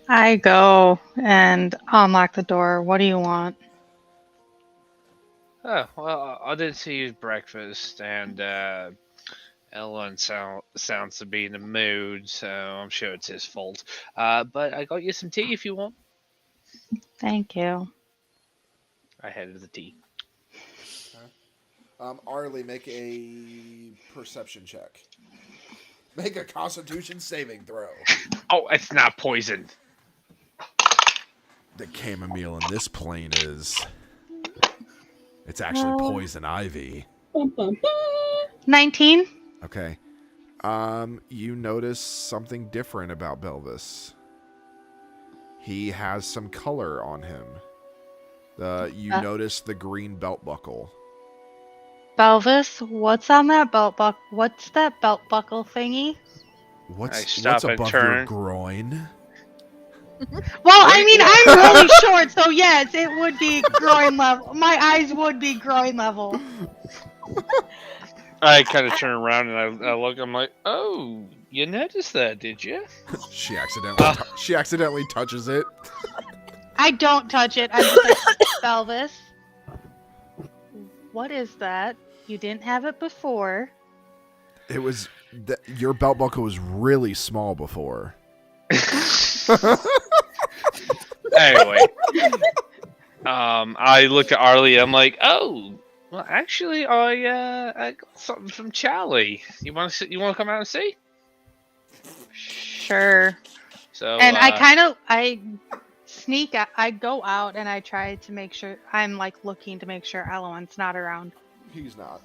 I go and unlock the door. What do you want? Oh, well, I didn't see his breakfast, and Ellen sounds to be in the mood, so I'm sure it's his fault. But I got you some tea if you want. Thank you. I headed the tea. Arlie, make a perception check. Make a Constitution saving throw. Oh, it's not poisoned. The chamomile in this plane is... It's actually poison ivy. 19. Okay. You notice something different about Belvis. He has some color on him. You notice the green belt buckle. Belvis, what's on that belt buckle? What's that belt buckle thingy? What's above your groin? Well, I mean, I'm really short, so yes, it would be groin level. My eyes would be groin level. I kind of turn around and I look. I'm like, oh, you noticed that, did you? She accidentally touches it. I don't touch it. I'm just like, Belvis, what is that? You didn't have it before. It was... your belt buckle was really small before. Anyway, I look at Arlie. I'm like, oh, well, actually, I got something from Charlie. You want to come out and see? Sure. So, and I sneak out. I go out and I try to make sure I'm looking to make sure Eloin's not around. He's not.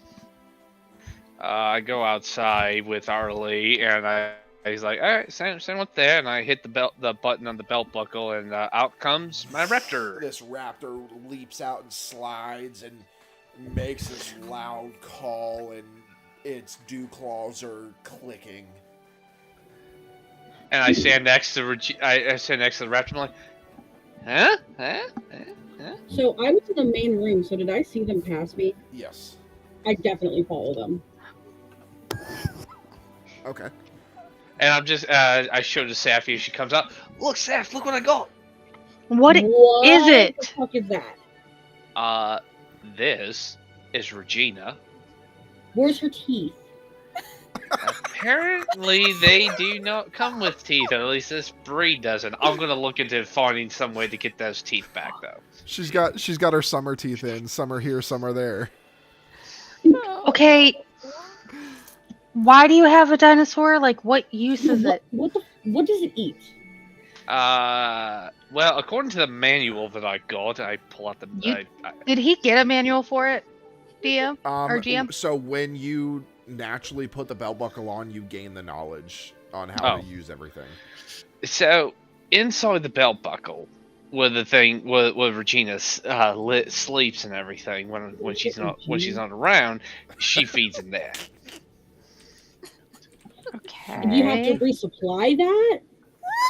I go outside with Arlie, and he's like, all right, send what's there, and I hit the button on the belt buckle, and out comes my raptor. This raptor leaps out and slides and makes this loud call, and its dew claws are clicking. And I stand next to I stand next to the raptor. I'm like, huh? So I was in the main room. So did I see them pass me? Yes. I definitely follow them. Okay. And I'm just, I show to Safi as she comes out. Look, Saf, look what I got. What is it? What the fuck is that? This is Regina. Where's her teeth? Apparently, they do not come with teeth. Or at least this breed doesn't. I'm gonna look into finding some way to get those teeth back, though. She's got her summer teeth in. Some are here, some are there. Okay. Why do you have a dinosaur? Like, what use is it? What does it eat? Well, according to the manual that I got, I pull out the. Did he get a manual for it, DM or GM? So when you naturally put the belt buckle on, you gain the knowledge on how to use everything. So inside the belt buckle, where the thing, where Regina sleeps and everything, when she's not around, she feeds in there. Okay. Do you have to resupply that?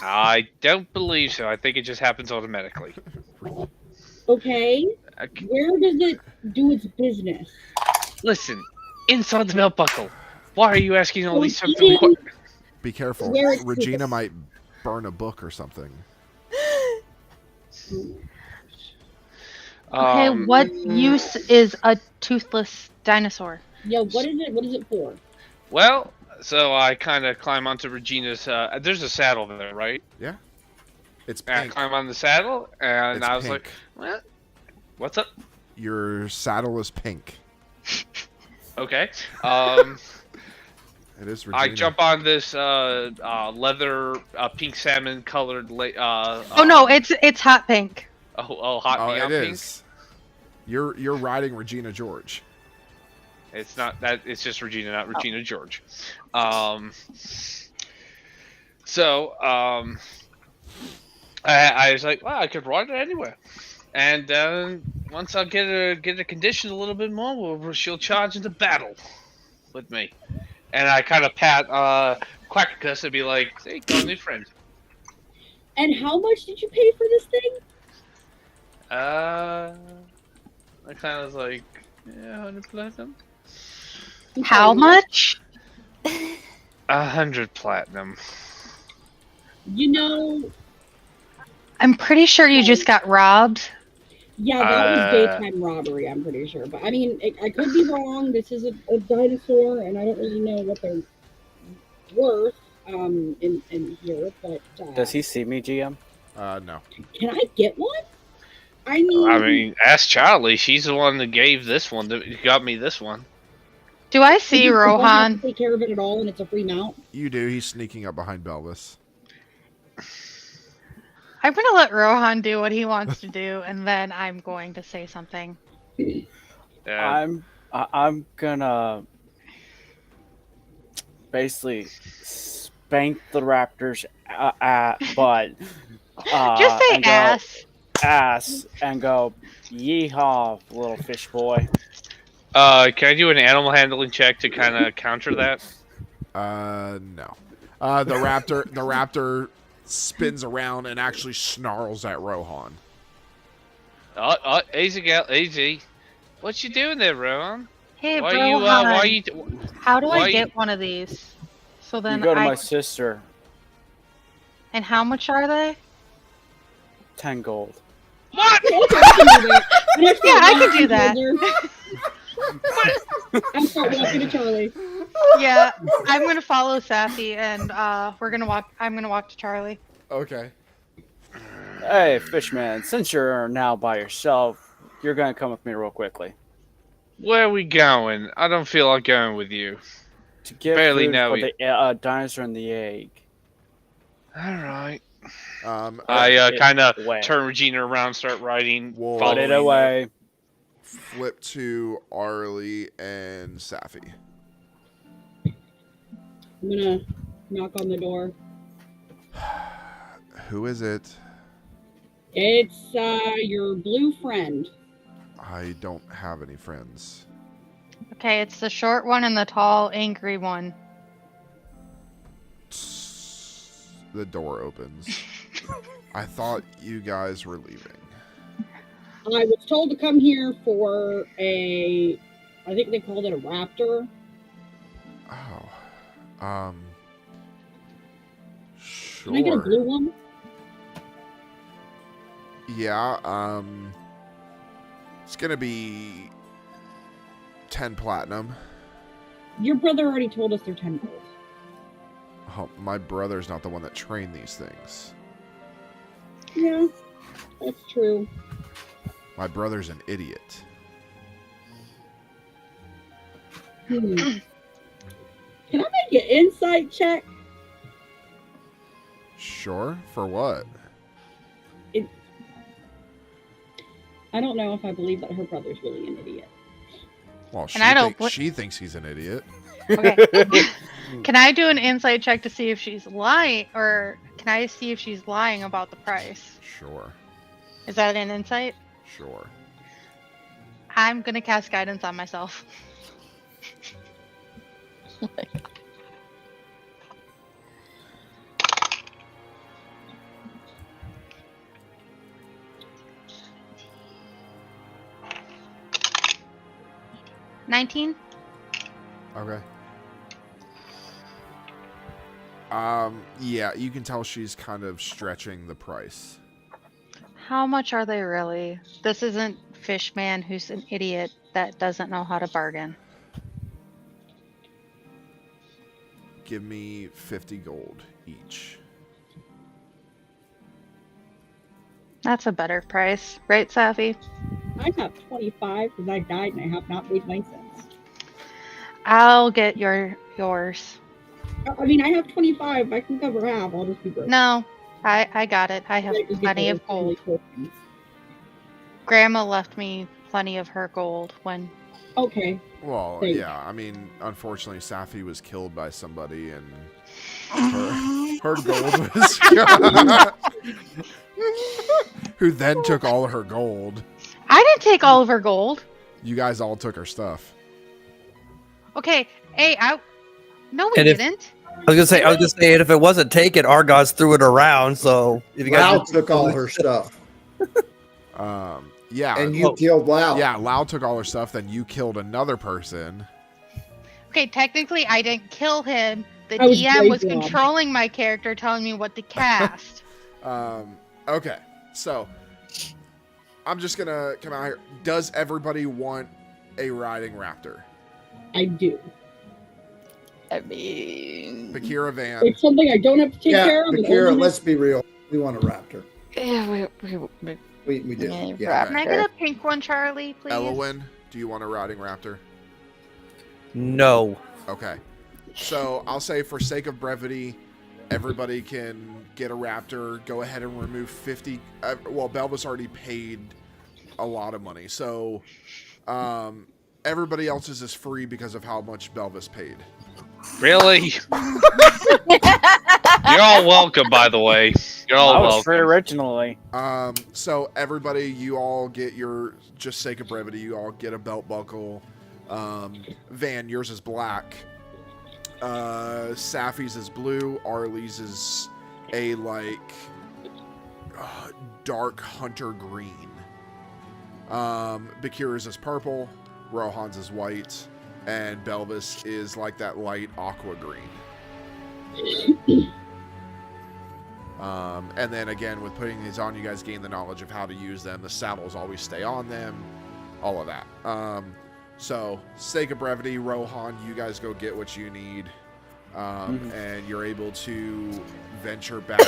I don't believe so. I think it just happens automatically. Okay. Where does it do its business? Listen, inside the belt buckle. Why are you asking all these simple eating- questions? Be careful. Where it's Regina might burn a book or something. Okay, what use is a toothless dinosaur? Yeah, what is it? What is it for? Well, so I kind of climb onto Regina's. There's a saddle there, right? Yeah. It's And I pink. climb on the saddle, and It's I was pink. like, "What? What's up?" Your saddle is pink. Okay. It is Regina. I jump on this leather, pink salmon colored. Oh no, it's hot pink. Hot Oh, neon it pink. is. You're riding Regina George. It's not that. It's just Regina, not Regina George. I was like, well, I could ride it anywhere. And once I get a condition a little bit more, she'll charge into battle with me. And I kind of pat Quackus and be like, "Hey, got a new friend." And how much did you pay for this thing? I kind of was like, yeah, 100 platinum. How much? 100 platinum. You know, I'm pretty sure you just got robbed. yeah, that was daytime robbery, I'm pretty sure. But I mean, I could be wrong. This is a dinosaur, and I don't really know what they're worth in here. But Does he see me, GM? No. can I get one? I mean, ask Charlie. She's the one that gave this one. That got me this one. Do I see you don't have Rohan? to take care of it at all, and it's a free mount. You do. He's sneaking up behind Belvis. I'm gonna let Rohan do what he wants to do, and then I'm going to say something. I'm gonna basically spank the raptor's butt. Just say and go, ass. And go, yeehaw, little fish boy. Can I do an animal handling check to kind of counter that? No. The raptor spins around and actually snarls at Rohan. Easy, gal, easy. What you doing there, Rohan? Hey, Why Rohan. are you? How do why I you- get one of these? So then You go to I. my sister. And how much are they? 10 gold. What? Yeah, I can do that. I'm start walking to Charlie. Yeah, I'm gonna follow Safi, and we're gonna walk. I'm gonna walk to Charlie. Okay. Hey, Fishman, since you're now by yourself, you're gonna come with me real quickly. Where are we going? I don't feel like going with you. To get Barely food know for it. the dinosaur and the egg. All right. Um, I kind of away. turn Regina around, start riding. Whoa. Put it following away. flip to Arlie and Safi. I'm gonna knock on the door. Who is it? It's your blue friend. I don't have any friends. Okay, it's the short one and the tall, angry one. The door opens. I thought you guys were leaving. I was told to come here for I think they called it a raptor. Oh. Sure. Can I get a blue one? Yeah, it's gonna be 10 platinum. Your brother already told us they're 10 gold. Oh, my brother's not the one that trained these things. Yeah, that's true. My brother's an idiot. Can I make an insight check? Sure. For what? I don't know if I believe that her brother's really an idiot. Well, And she thinks he's an idiot. Okay. Can I do an insight check to see if she's lying, or can I see if she's lying about the price? Sure. Is that an insight? Sure. I'm gonna cast guidance on myself. $19. Okay. Yeah, you can tell she's kind of stretching the price. How much are they really? This isn't Fishman, who's an idiot that doesn't know how to bargain. Give me 50 gold each. That's a better price, right, Safi? I have 25 because I died and I have not paid my cents. I'll get yours. I mean, I have 25. I can cover half. I'll just be broke. No, I got it. I have I can get plenty those of gold. tokens. Grandma left me plenty of her gold when. Okay. Well, Thanks. yeah, I mean, unfortunately, Safi was killed by somebody, and her gold was who then took all of her gold. I didn't take all of her gold. You guys all took her stuff. Okay, hey, no, we And if- didn't. I was gonna say, and if it wasn't taken, Argos threw it around. So if you Lau guys took all her stuff. Yeah. And you killed Lau. Yeah, Lau took all her stuff, then you killed another person. Okay, technically, I didn't kill him. The I was DM was brave, Rob. controlling my character, telling me what to cast. Okay, so I'm just gonna come out here. Does everybody want a riding raptor? I do. I mean, Bakira Van. It's something I don't have to take Yeah, care of. and Bakira, only let's be real. We want a raptor. yeah, We do. Yeah, Yeah. Can I get a pink one, Charlie, please? Elowin, do you want a riding raptor? no. Okay. So I'll say for sake of brevity, everybody can get a raptor. Go ahead and remove 50. Well, Belvis already paid a lot of money. So everybody else's is free because of how much Belvis paid. Really? You're all welcome, by the way. You're all I was welcome. free originally. So everybody, you all get your, just sake of brevity, you all get a belt buckle. Van, yours is black. Safi's is blue. Arlie's is a dark hunter green. Bakira's is purple. Rohan's is white. And Belvis is like that light aqua green. And then again, with putting these on, you guys gain the knowledge of how to use them. The saddles always stay on them. All of that. So, sake of brevity, Rohan, you guys go get what you need. And you're able to venture back.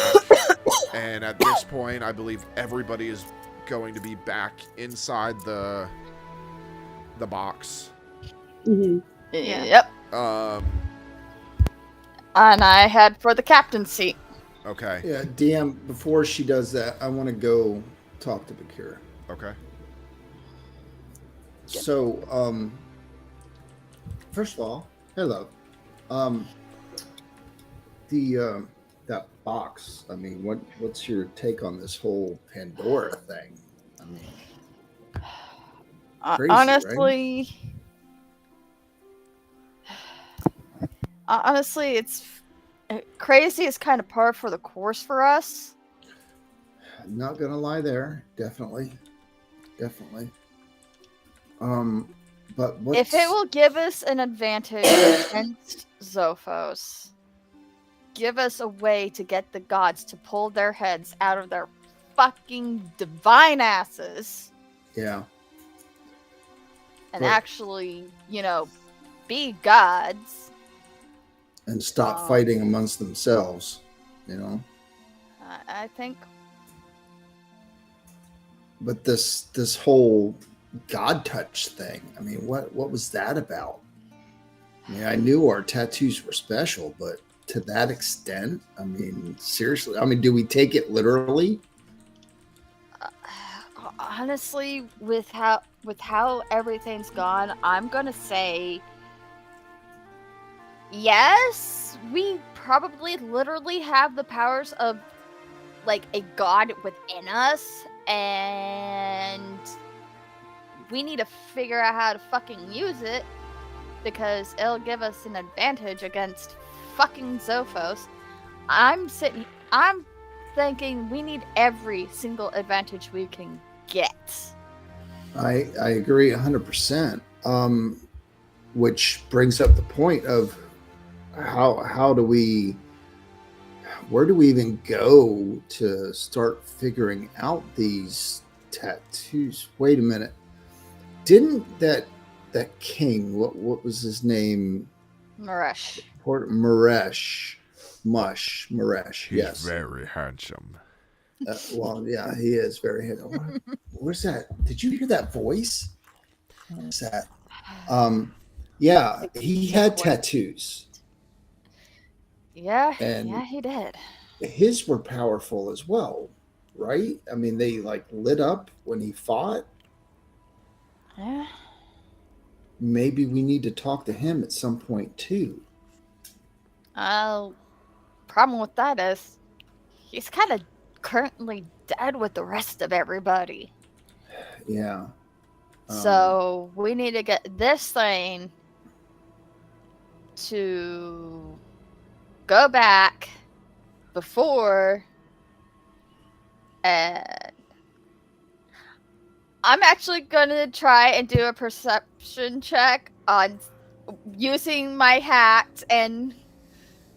And at this point, I believe everybody is going to be back inside the box. Mm-hmm. Yep. Um, And I head for the captain's seat. okay. Yeah, DM, before she does that, I want to go talk to Bakira. Okay. So, first of all, hello. That box. I mean, what's your take on this whole Pandora thing? I mean, crazy, honestly, it's crazy. Is kind of par for the course for us. not gonna lie, there, definitely. But If it will give us an advantage against Zophos, give us a way to get the gods to pull their heads out of their fucking divine asses. Yeah. And But- actually, be gods. And stop fighting amongst themselves, I think But this whole God touch thing, I mean, what was that about? I mean, I knew our tattoos were special, but to that extent, I mean, seriously, I mean, do we take it literally? Honestly, with how everything's gone, I'm gonna say yes. We probably literally have the powers of like a god within us, and we need to figure out how to fucking use it because it'll give us an advantage against fucking Zophos. I'm thinking we need every single advantage we can get. I agree 100%. Which brings up the point of how do we, where do we even go to start figuring out these tattoos? Wait a minute. Didn't that king, what was his name? Maresh. Maresh. He's Yes. very handsome. Well, yeah, he is very handsome. Where's that? Did you hear that voice? What was that? Yeah, he had tattoos. Yeah, And yeah, he did. his were powerful as well, right? I mean, they like lit up when he fought. Yeah. Maybe we need to talk to him at some point too. Problem with that is he's kind of currently dead with the rest of everybody. Yeah. So we need to get this thing to go back before, and I'm actually gonna try and do a perception check on using my hat and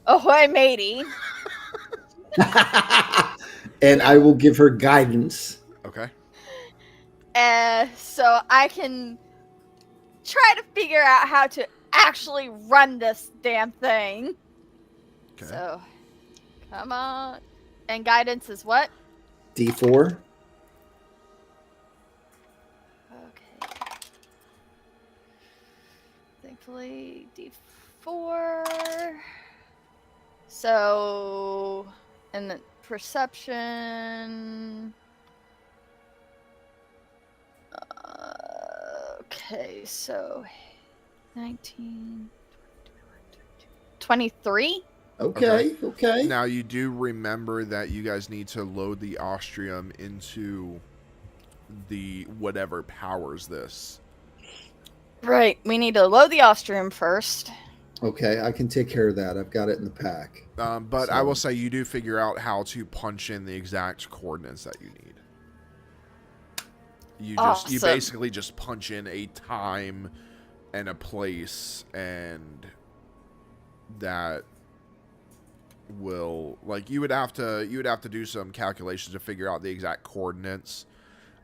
ahoy matey. And I will give her guidance. Okay. So I can try to figure out how to actually run this damn thing. Okay. So, come on. And guidance is what? D4. Okay. Thankfully, D4. So, and the perception. Okay, so 19, 23. Okay. Now you do remember that you guys need to load the Austrium into the whatever powers this. Right, we need to load the Austrium first. Okay, I can take care of that. I've got it in the pack. But I will say you do figure out how to punch in the exact coordinates that you need. You basically just punch in a time and a place, and that will, like, you would have to do some calculations to figure out the exact coordinates,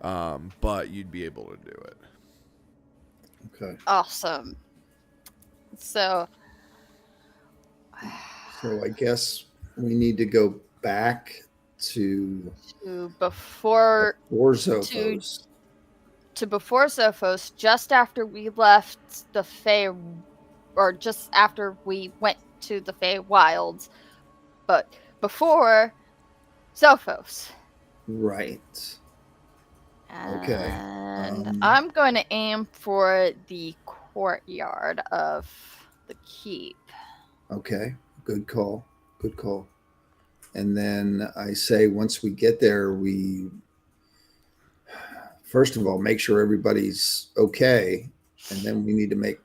but you'd be able to do it. Okay. Awesome. So I guess we need to go back to before Zophos. To before Zophos, just after we left the Fey, or just after we went to the Fey Wilds, but before Zophos. Right. Okay. And I'm going to aim for the courtyard of the keep. Okay. Good call. And then I say once we get there, we first of all make sure everybody's okay, and then we need to make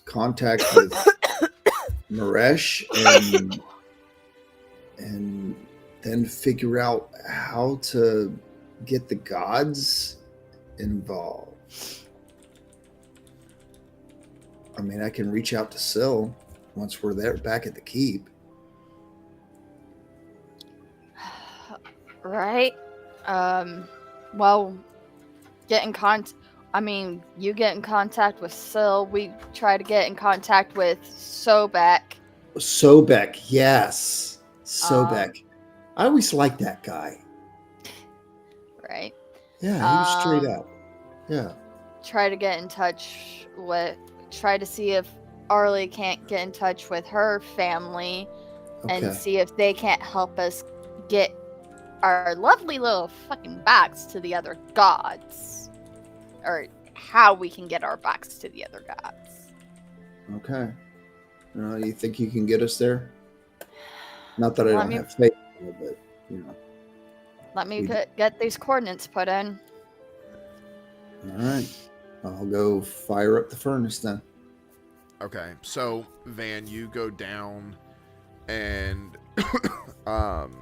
contact with Maresh and then figure out how to get the gods involved. I mean, I can reach out to Syl once we're there back at the keep. Right. Well, you get in contact with Syl. We try to get in contact with Sobek. Yes. Sobek. I always liked that guy. Right. Yeah, he was straight Um, up. Yeah. Try to get in touch with. Try to see if Arlie can't get in touch with her family and Okay. see if they can't help us get our lovely little fucking backs to the other gods. Or how we can get our backs to the other gods. Okay. You think you can get us there? Not that I Let don't me- have faith, but you know. Let me We- get these coordinates put in. All right. I'll go fire up the furnace then. Okay, so Van, you go down and um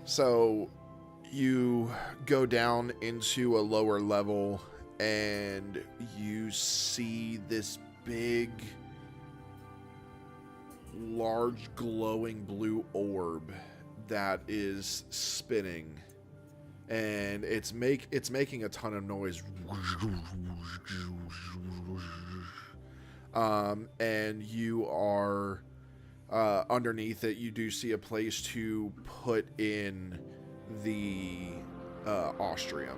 so you go down into a lower level and you see this big large glowing blue orb that is spinning, and it's making a ton of noise. And you are underneath it. You do see a place to put in the ostrium.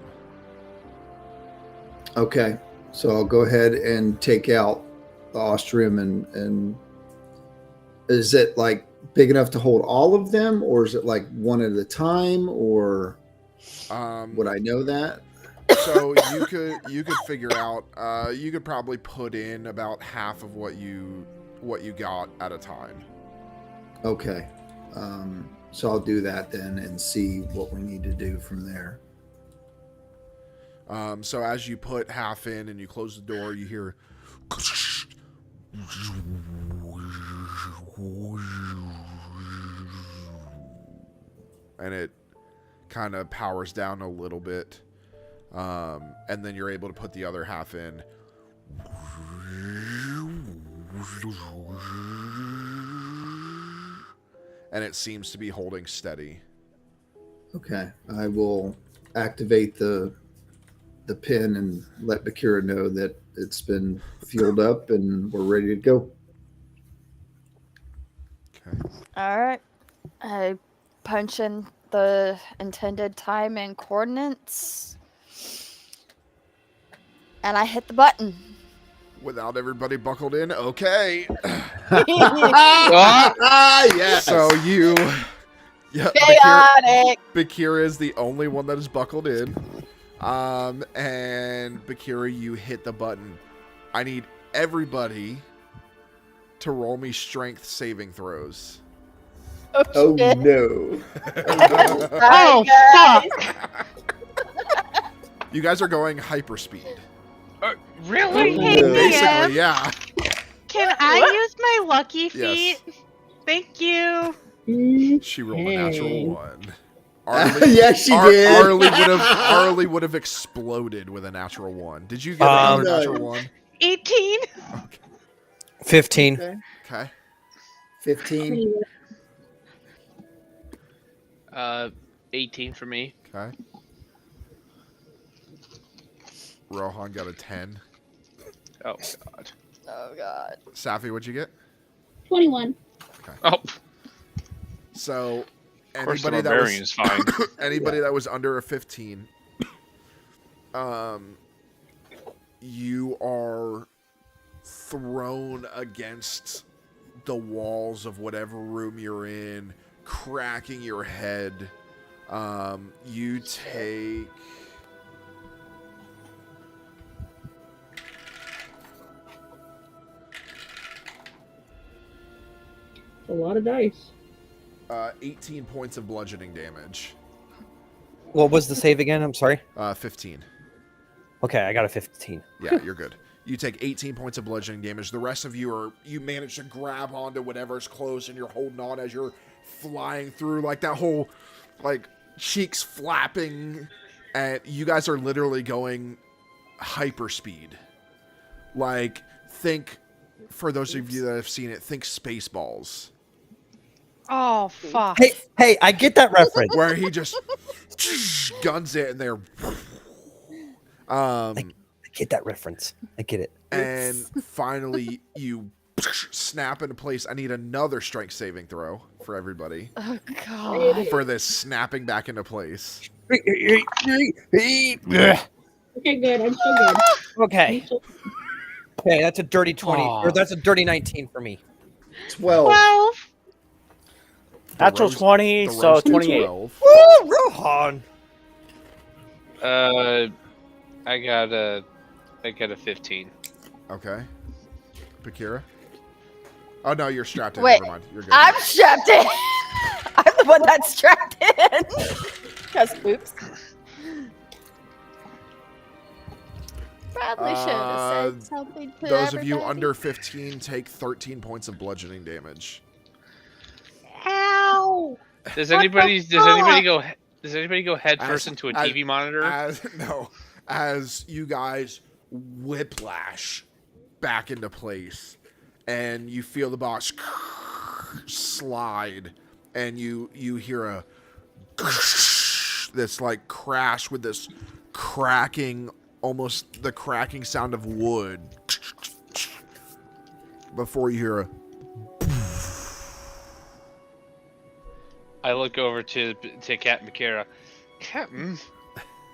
Okay. So I'll go ahead and take out the ostrium and is it like big enough to hold all of them, or is it like one at a time, or would I know that? So you could figure out. You could probably put in about half of what you got at a time. Okay. So I'll do that then and see what we need to do from there. So as you put half in and you close the door, you hear and it kind of powers down a little bit. And then you're able to put the other half in. And it seems to be holding steady. Okay. I will activate the pin and let Bakira know that it's been fueled up and we're ready to go. Okay. All right. I punch in the intended time and coordinates. And I hit the button. Without everybody buckled in, okay. Yes. So you, yeah, Chaotic. Bakira is the only one that is buckled in. And Bakira, you hit the button. I need everybody to roll me strength saving throws. Oh no. Oh, fuck. You guys are going hyperspeed. Really? Hey, no. Basically, DM, yeah. can I use my lucky feet? Yes. Thank you. She rolled a natural Okay. one. Yes, she did. Arlie would have exploded with a natural one. Did you get another No. natural one? 18. 15. Okay. Okay. 15. 18 for me. Okay. Rohan got a 10. Oh god. Oh god. Safi, what'd you get? 21. Oh, So of course the anybody that barbarian was is fine. anybody that was under a 15, you are thrown against the walls of whatever room you're in, cracking your head. You take A lot of dice. 18 points of bludgeoning damage. What was the save again? I'm sorry. 15. Okay, I got a 15. Yeah, you're good. You take 18 points of bludgeoning damage. The rest of you manage to grab onto whatever's close and you're holding on as you're flying through, like that whole, like, cheeks flapping, and you guys are literally going hyperspeed. Like, think, for those of you that have seen it, think Spaceballs. Oh, fuck. Hey, I get that reference. Where he just guns it and they're... I get that reference. I get it. And finally, you snap into place. I need another strength saving throw for everybody Oh god. for this snapping back into place. Okay, good. I'm so good. Okay. I'm so- Okay, that's a dirty 20. Or Aw. that's a dirty 19 for me. 12. 12. Natural roast- 20, the so roasted 28. 12. Woo, Rohan! I got a 15. Okay. Bakira? Oh, no, you're strapped in. Wait, Never mind. You're good. I'm strapped in. I'm the one that's strapped in. Because oops. Bradley should have said something to Those of you everybody. under 15 take 13 points of bludgeoning damage. Ow! Does What anybody the go head first into a TV monitor? As you guys whiplash back into place, and you feel the box slide, and you hear a this like crash with this cracking, almost the cracking sound of wood, before you hear a I look over to Captain Bakira. Captain,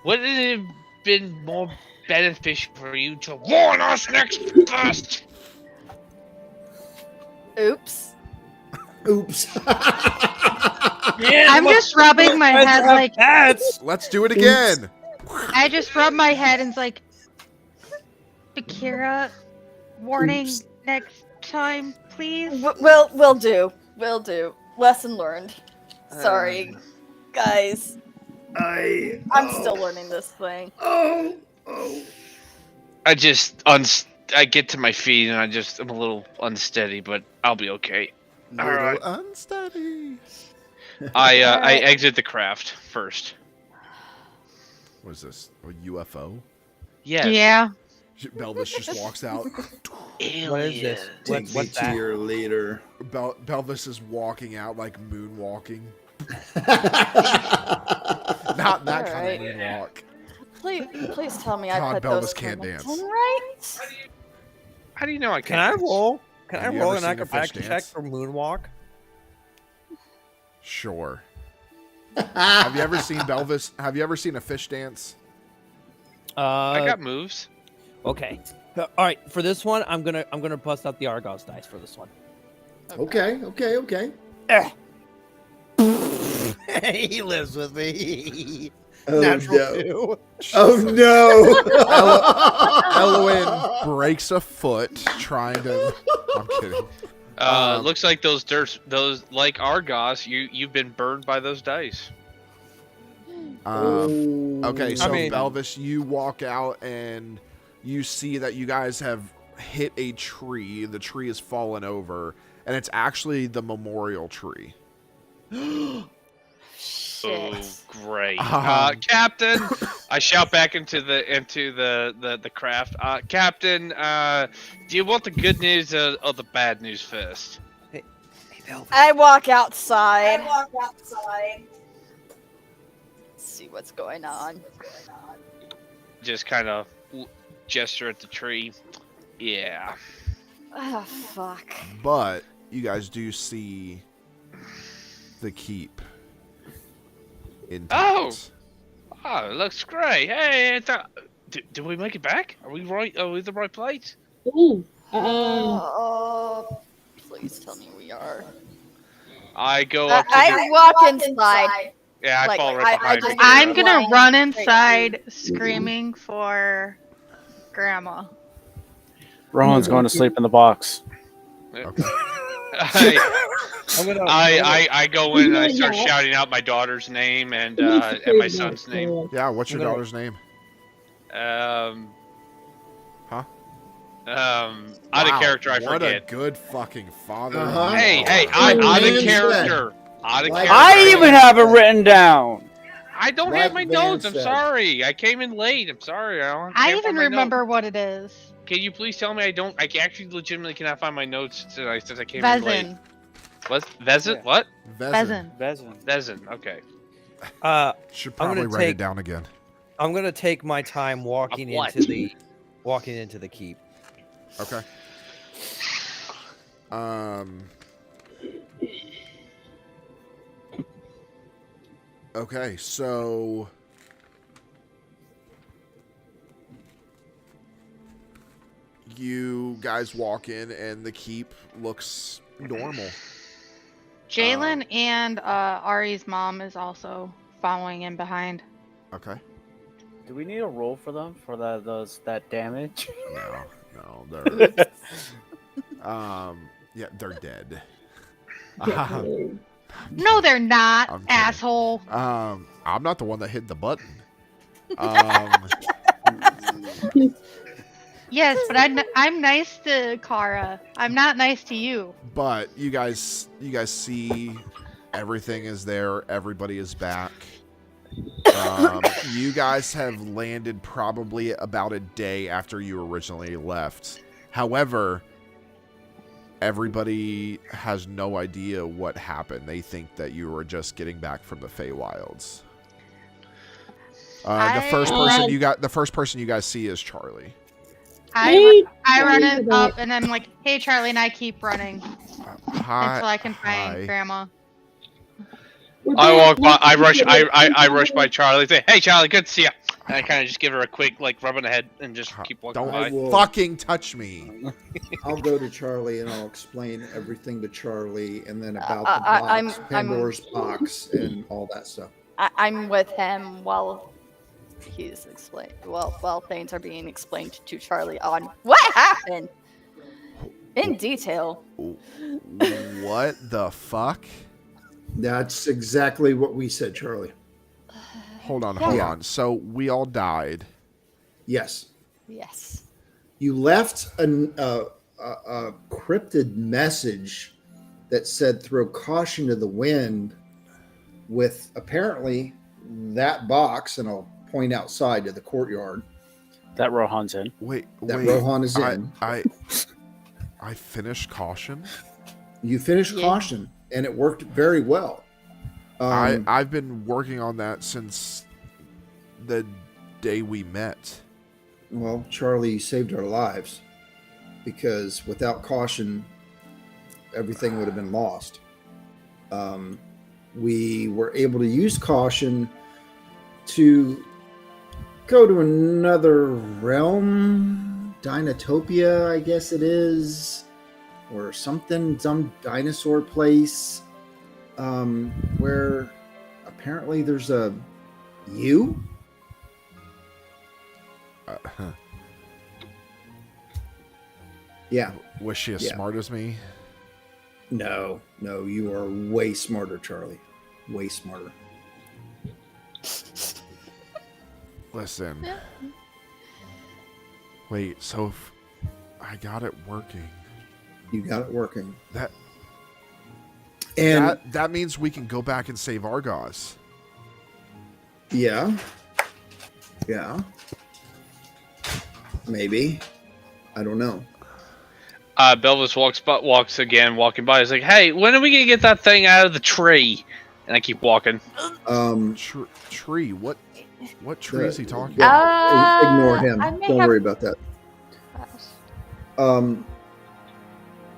would it have been more beneficial for you to warn us next first? Oops. I'm just rubbing my head like let's do it again. I just rub my head and it's like Bakira, warning Oops. next time, please. We'll do. Lesson learned. Sorry, guys. I'm still learning this thing. I get to my feet and I'm a little unsteady, but I'll be okay. All right. Unsteady. I exit the craft first. What is this? A UFO? Yes. Yeah. Belvis just walks out. What is this? Take me What's to that? your leader. Belvis is walking out like moonwalking. Not that kind Alright. of moonwalk. Please tell me I God, put Belvis those can't comments dance. in right. How do you know I Can I can't? roll? Can Have I you roll ever an seen a fish acrobatics check dance? for moonwalk? Sure. Have you ever seen Belvis? Have you ever seen a fish dance? I got moves. Okay. All right. For this one, I'm gonna bust out the Argos dice for this one. Okay. He lives with me. Oh, Natural no. 2. Oh no! Elwin breaks a foot trying to. I'm kidding. Looks like those like Argos, you've been burned by those dice. Okay, so I mean- Belvis, you walk out and you see that you guys have hit a tree. The tree has fallen over, and it's actually the memorial tree. Shit. Oh, great, Captain! I shout back into the craft. Captain, do you want the good news or the bad news first? Hey, Belvis. I walk outside. See what's going on. Just kind of gesture at the tree. Yeah. Ah, fuck. But you guys do see the keep intact. Oh, it looks great. Hey, did we make it back? Are we right? Are we the right place? Ooh. Please tell me we are. I go up to I walk inside. Yeah, I like, fall right I behind just- you. I'm gonna Flying run straight inside through. screaming for Grandma. Rohan's going to sleep in the box. Okay. I go in and I start Yeah. shouting out my daughter's name and It makes you my crazy, son's by the name. way. Yeah, what's your I'm gonna- daughter's name? Out Wow, of character, I what forget. a good fucking father. Uh-huh. Hey, you out are. of man character. Out of Like- character. I even have it written down. I don't Like have my Van notes. I'm said. sorry. I came in late. I'm sorry. I can't even find my notes. remember what it is. Can you please tell me I actually legitimately cannot find my notes since I came in late. Vezin. What? Vezin? Yeah. What? Pheasant. Vezin. Vezin. Vezin. Okay. Should I'm gonna probably write it take- down again. I'm gonna take my time walking Of what? into the keep. Okay. Okay, so you guys walk in and the keep looks normal. Jalen and Ari's mom is also following in behind. Okay. Do we need a roll for them for that damage? No, they're yeah, they're dead. No, they're not, I'm kidding. asshole. I'm not the one that hit the button. Yes, but I'm nice to Kara. I'm not nice to you. But you guys see everything is there. Everybody is back. You guys have landed probably about a day after you originally left. However, everybody has no idea what happened. They think that you were just getting back from the Feywilds. The first person you guys see is Charlie. I run it up and I'm like, hey Charlie, and I keep running Hi, until I can find Grandma. I walk by. I rush by Charlie. Say, "Hey, Charlie, good to see you." And I kind of just give her a quick rub on the head and just keep walking by. Don't fucking touch me. I'll go to Charlie and I'll explain everything to Charlie, and then about the box, Pandora's box, and all that stuff. I'm with him while he's explained. While things are being explained to Charlie on what happened in detail. What the fuck? That's exactly what we said, Charlie. Hold on. So we all died. Yes. Yes. You left a cryptid message that said "throw caution to the wind," with apparently that box, and I'll point outside to the courtyard. That Rohan's in. That Rohan is in. I finished caution. You finished caution, and it worked very well. I've been working on that since the day we met. Well, Charlie, you saved our lives, because without caution, everything would have been lost. We were able to use caution to go to another realm, Dinotopia, I guess it is, or something, some dinosaur place, where apparently there's a you. Yeah. Was she as smart as me? No, you are way smarter, Charlie. Way smarter. Listen. Wait, so if I got it working. You got it working. And that means we can go back and save Argos. Yeah. Maybe. I don't know. Belvis walking by. He's like, "Hey, when are we gonna get that thing out of the tree?" And I keep walking. Tree? What tree is he talking about? Ignore him. Don't worry about that.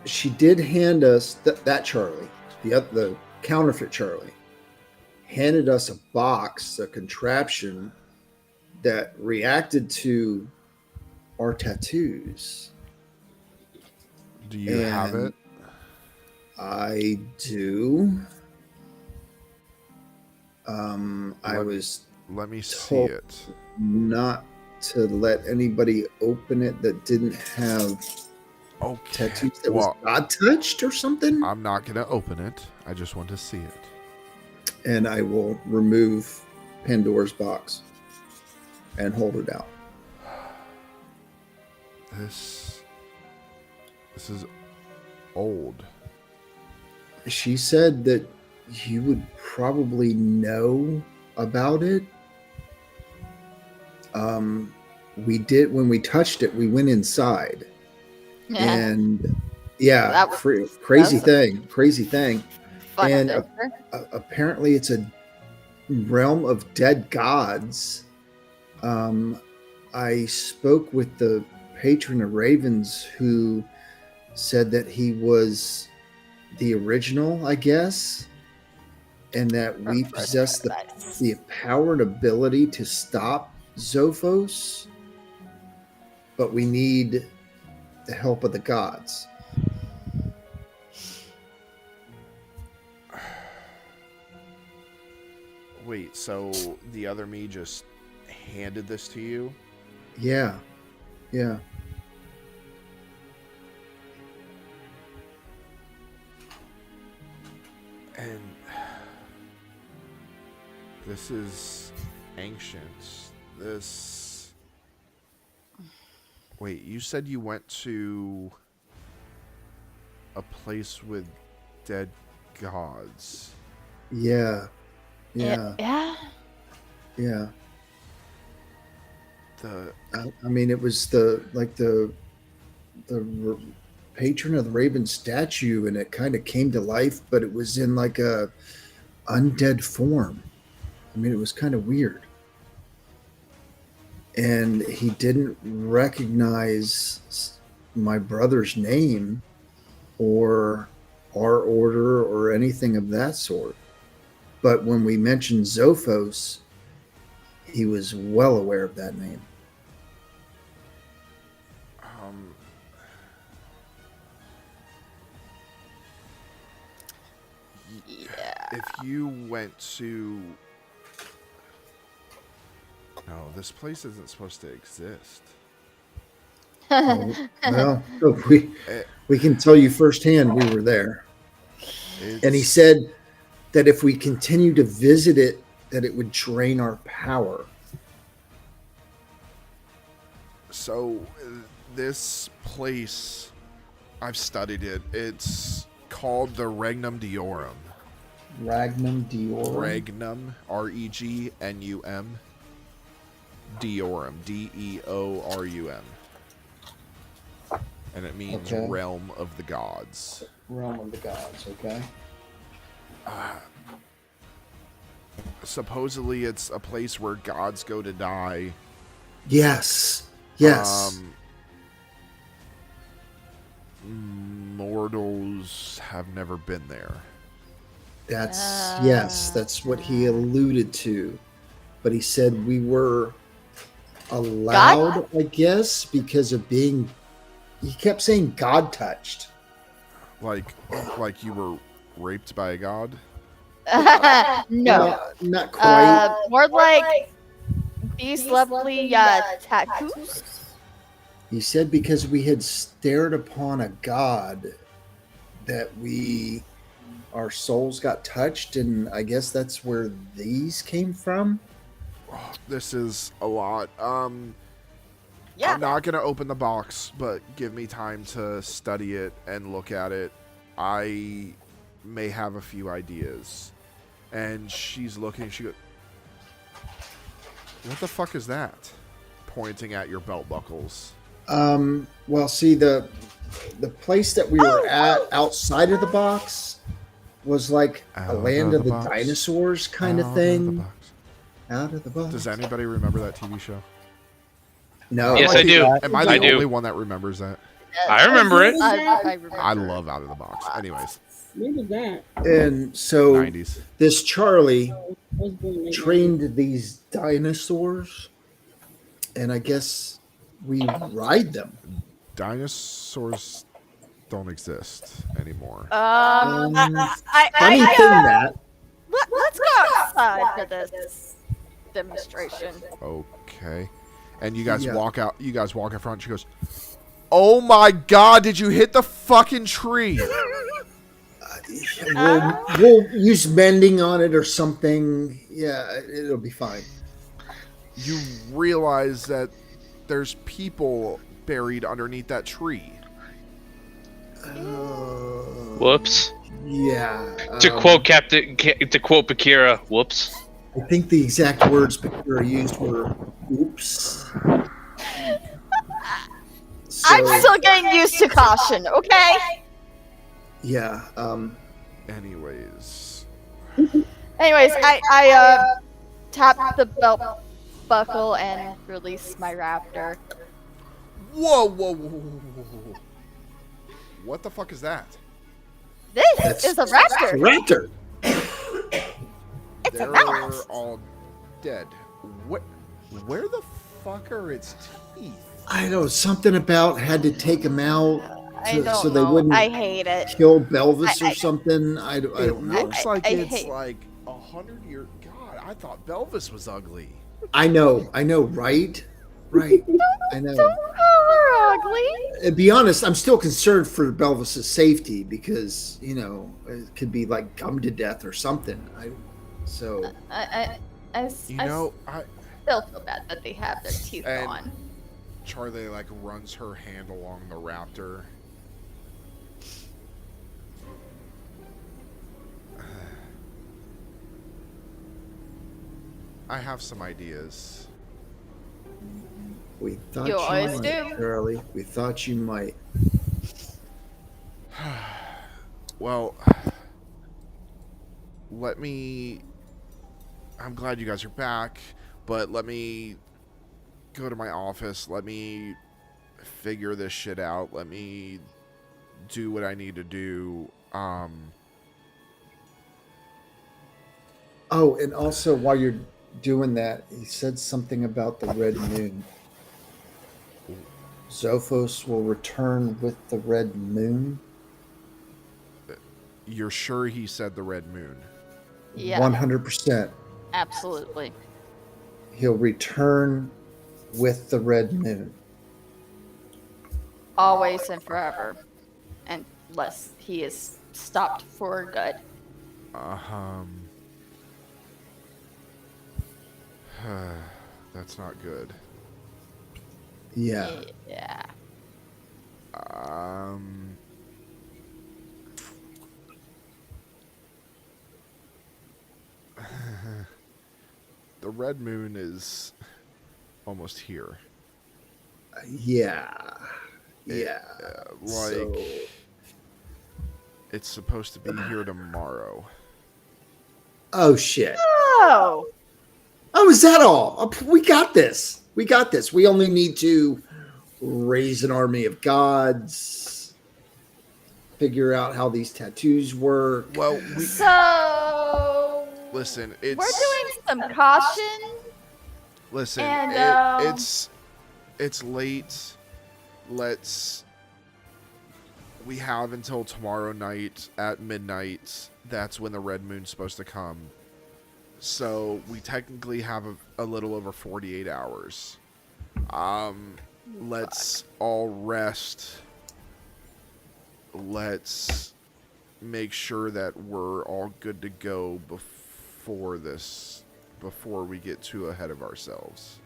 She did hand us that Charlie, the counterfeit Charlie, handed us a box, a contraption that reacted to our tattoos. Do you have it? I do. Let me see it. Not to let anybody open it that didn't have tattoos that was God touched or something. I'm not gonna open it. I just want to see it. And I will remove Pandora's box and hold it out. This is old. She said that you would probably know about it. We did, when we touched it, we went inside. Yeah. And crazy thing. Fun And adventure. Apparently it's a realm of dead gods. I spoke with the patron of ravens who said that he was the original, I guess, and that we possess the power and ability to stop Zophos, but we need the help of the gods. Wait, so the other me just handed this to you? Yeah. Yeah. And this is ancient. This. Wait, you said you went to a place with dead gods. Yeah. Yeah. Yeah. Yeah. The I mean, it was the patron of the Raven statue, and it kind of came to life, but it was in like a undead form. I mean, it was kind of weird. And he didn't recognize my brother's name or our order or anything of that sort. But when we mentioned Zophos, he was well aware of that name. If you went to... No, this place isn't supposed to exist. Well, we can tell you firsthand we were there. And he It's- said that if we continue to visit it, that it would drain our power. So, this place, I've studied it. It's called the Regnum Diorum. Regnum Diorum? Regnum, R-E-G-N-U-M. Diorum, D-E-O-R-U-M. And it means Okay. realm of the gods. Realm of the gods, okay. Supposedly it's a place where gods go to die. Yes. Yes. Mortals have never been there. That's what he alluded to. But he said we were allowed, I guess, because of being, he kept saying God touched. Like you were raped by a god? No. Not quite. More like these lovely tattoos. He said because we had stared upon a god that our souls got touched, and I guess that's where these came from. This is a lot. Yeah. I'm not going to open the box, but give me time to study it and look at it. I may have a few ideas. And she's looking, she goes, what the fuck is that? Pointing at your belt buckles. Well, see, the place that we were at outside of the box was like a land of the dinosaurs kind of thing. Out of the box. Does anybody remember that TV show? No. Yes, I do. Am I the I do. only one that remembers that? I remember it. I remember. I love Out of the Box. Anyways, When was that? And so 90s. this Charlie I was born late trained these dinosaurs, and I guess we ride them. Dinosaurs don't exist anymore. Funny thing I, that let's go outside for this demonstration. Okay. And you guys Yeah. walk out. You guys walk in front. She goes, "Oh my god! Did you hit the fucking tree?" we'll use mending on it or something. Yeah, it'll be fine. You realize that there's people buried underneath that tree. Whoops. Yeah. To quote Bakira, whoops. I think the exact words Bakira used were "oops." I'm So, still getting used to caution, okay? yeah. Anyways, Anyways, I tap the belt buckle and release my raptor. whoa, whoa, whoa, whoa, whoa, whoa. What the fuck is that? This is a raptor. Raptor. It's a They're mouse. all dead. What? Where the fuck are its teeth? I know something about had to take him out I don't so they know. wouldn't I hate it. kill Belvis I- or something. I It don't know. looks like I it's hate- like 100 year. God, I thought Belvis was ugly. I know, right? Right. I know. Don't call her ugly. To be honest, I'm still concerned for Belvis's safety because, it could be like gummed to death or something. I I still feel bad that they have their teeth And- gone. Charlie like runs her hand along the raptor. I have some ideas. We thought You you always might, do. Charlie. We thought you might. Well, I'm glad you guys are back, but let me go to my office. Let me figure this shit out. Let me do what I need to do. Oh, and also while you're doing that, he said something about the red moon. Zophos will return with the red moon. You're sure he said the red moon? Yeah. 100%. Absolutely. He'll return with the red moon. Always and forever. Unless he is stopped for good. That's not good. Yeah. Yeah. The red moon is almost here. Yeah. Yeah. It's supposed to be here tomorrow. Oh, shit. Oh! Oh, is that all? We got this. We only need to raise an army of gods, figure out how these tattoos work. Well, So listen, we're doing some caution. Listen, And, it's late. We have until tomorrow night at midnight. That's when the red moon's supposed to come. So we technically have a little over 48 hours. Let's all rest. Let's make sure that we're all good to go before we get too ahead of ourselves.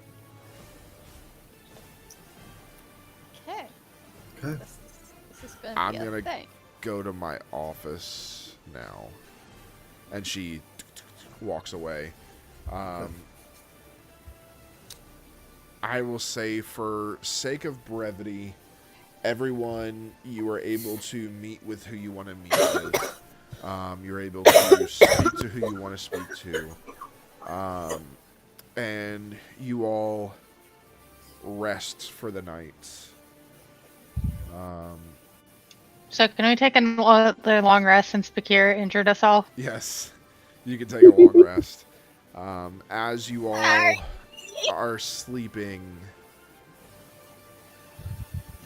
Okay. Okay. This is gonna I'm be a gonna thing. go to my office now. And she walks away. I will say, for sake of brevity, everyone, you are able to meet with who you want to meet with. You're able to speak to who you want to speak to. And you all rest for the night. So can we take the long rest since Bakir injured us all? Yes, you can take a long rest. As you all are sleeping,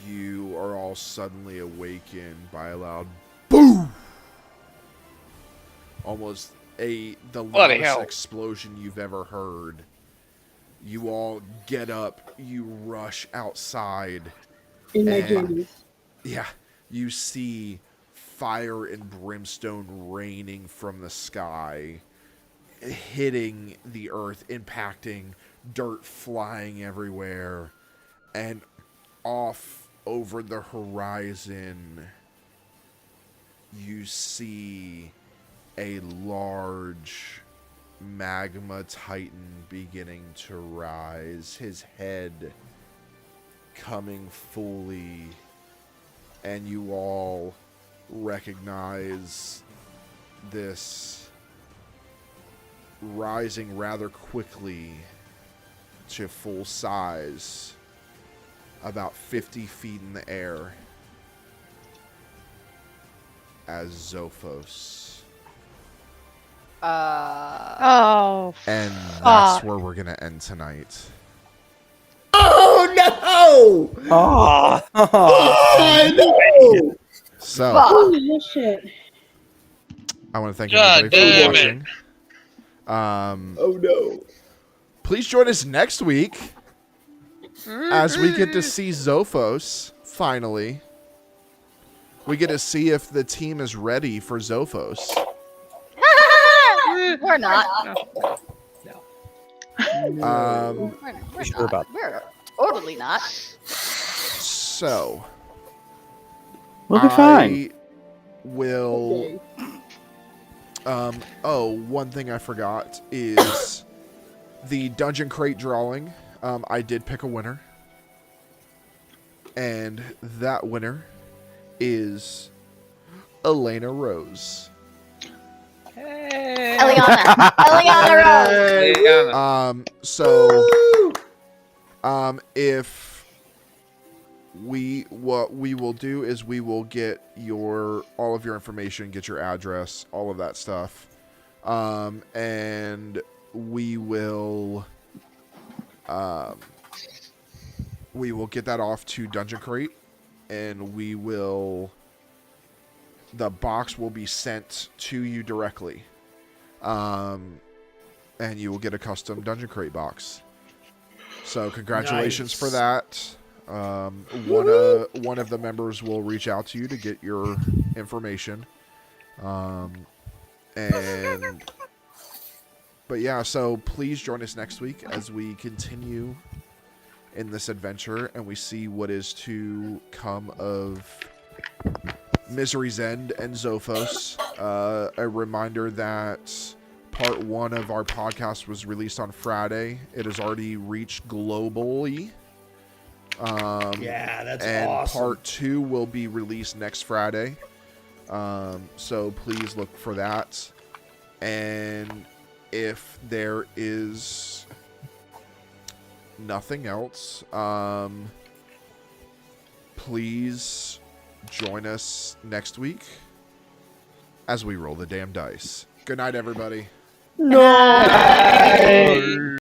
you are all suddenly awakened by a loud boom. Almost the Bloody loudest hell. explosion you've ever heard. You all get up, you rush outside. In my And- jammies. Yeah, you see fire and brimstone raining from the sky, hitting the earth, impacting, dirt flying everywhere, and off over the horizon, you see a large magma titan beginning to rise, his head coming fully, and you all recognize this rising rather quickly to full size, about 50 feet in the air. as Zophos. Oh. And that's fuck. where we're going to end tonight. Oh no! Oh, Oh no! So, Oh shit. I want to thank God everybody for damn watching. Oh no! Please join us next week as we get to see Zophos, finally. We get to see if the team is ready for Zophos. We're not. Um, We're sure not. about We're totally not. so, We'll be fine. I will... one thing I forgot is the Dungeon Crate drawing. I did pick a winner. And that winner is Elena Rose. Hey. Eliana Rose. So, if what we will do is we will get all of your information, get your address, all of that stuff. And we will get that off to Dungeon Crate, and the box will be sent to you directly. And you will get a custom Dungeon Crate box. So congratulations for that. One of the members will reach out to you to get your information. But yeah, so please join us next week as we continue in this adventure and we see what is to come of Misery's End and Zophos. A reminder that part 1 of our podcast was released on Friday. It has already reached globally. yeah, that's and awesome. part 2 will be released next Friday. So please look for that. And if there is nothing else, please join us next week as we roll the damn dice. Good night, everybody. No.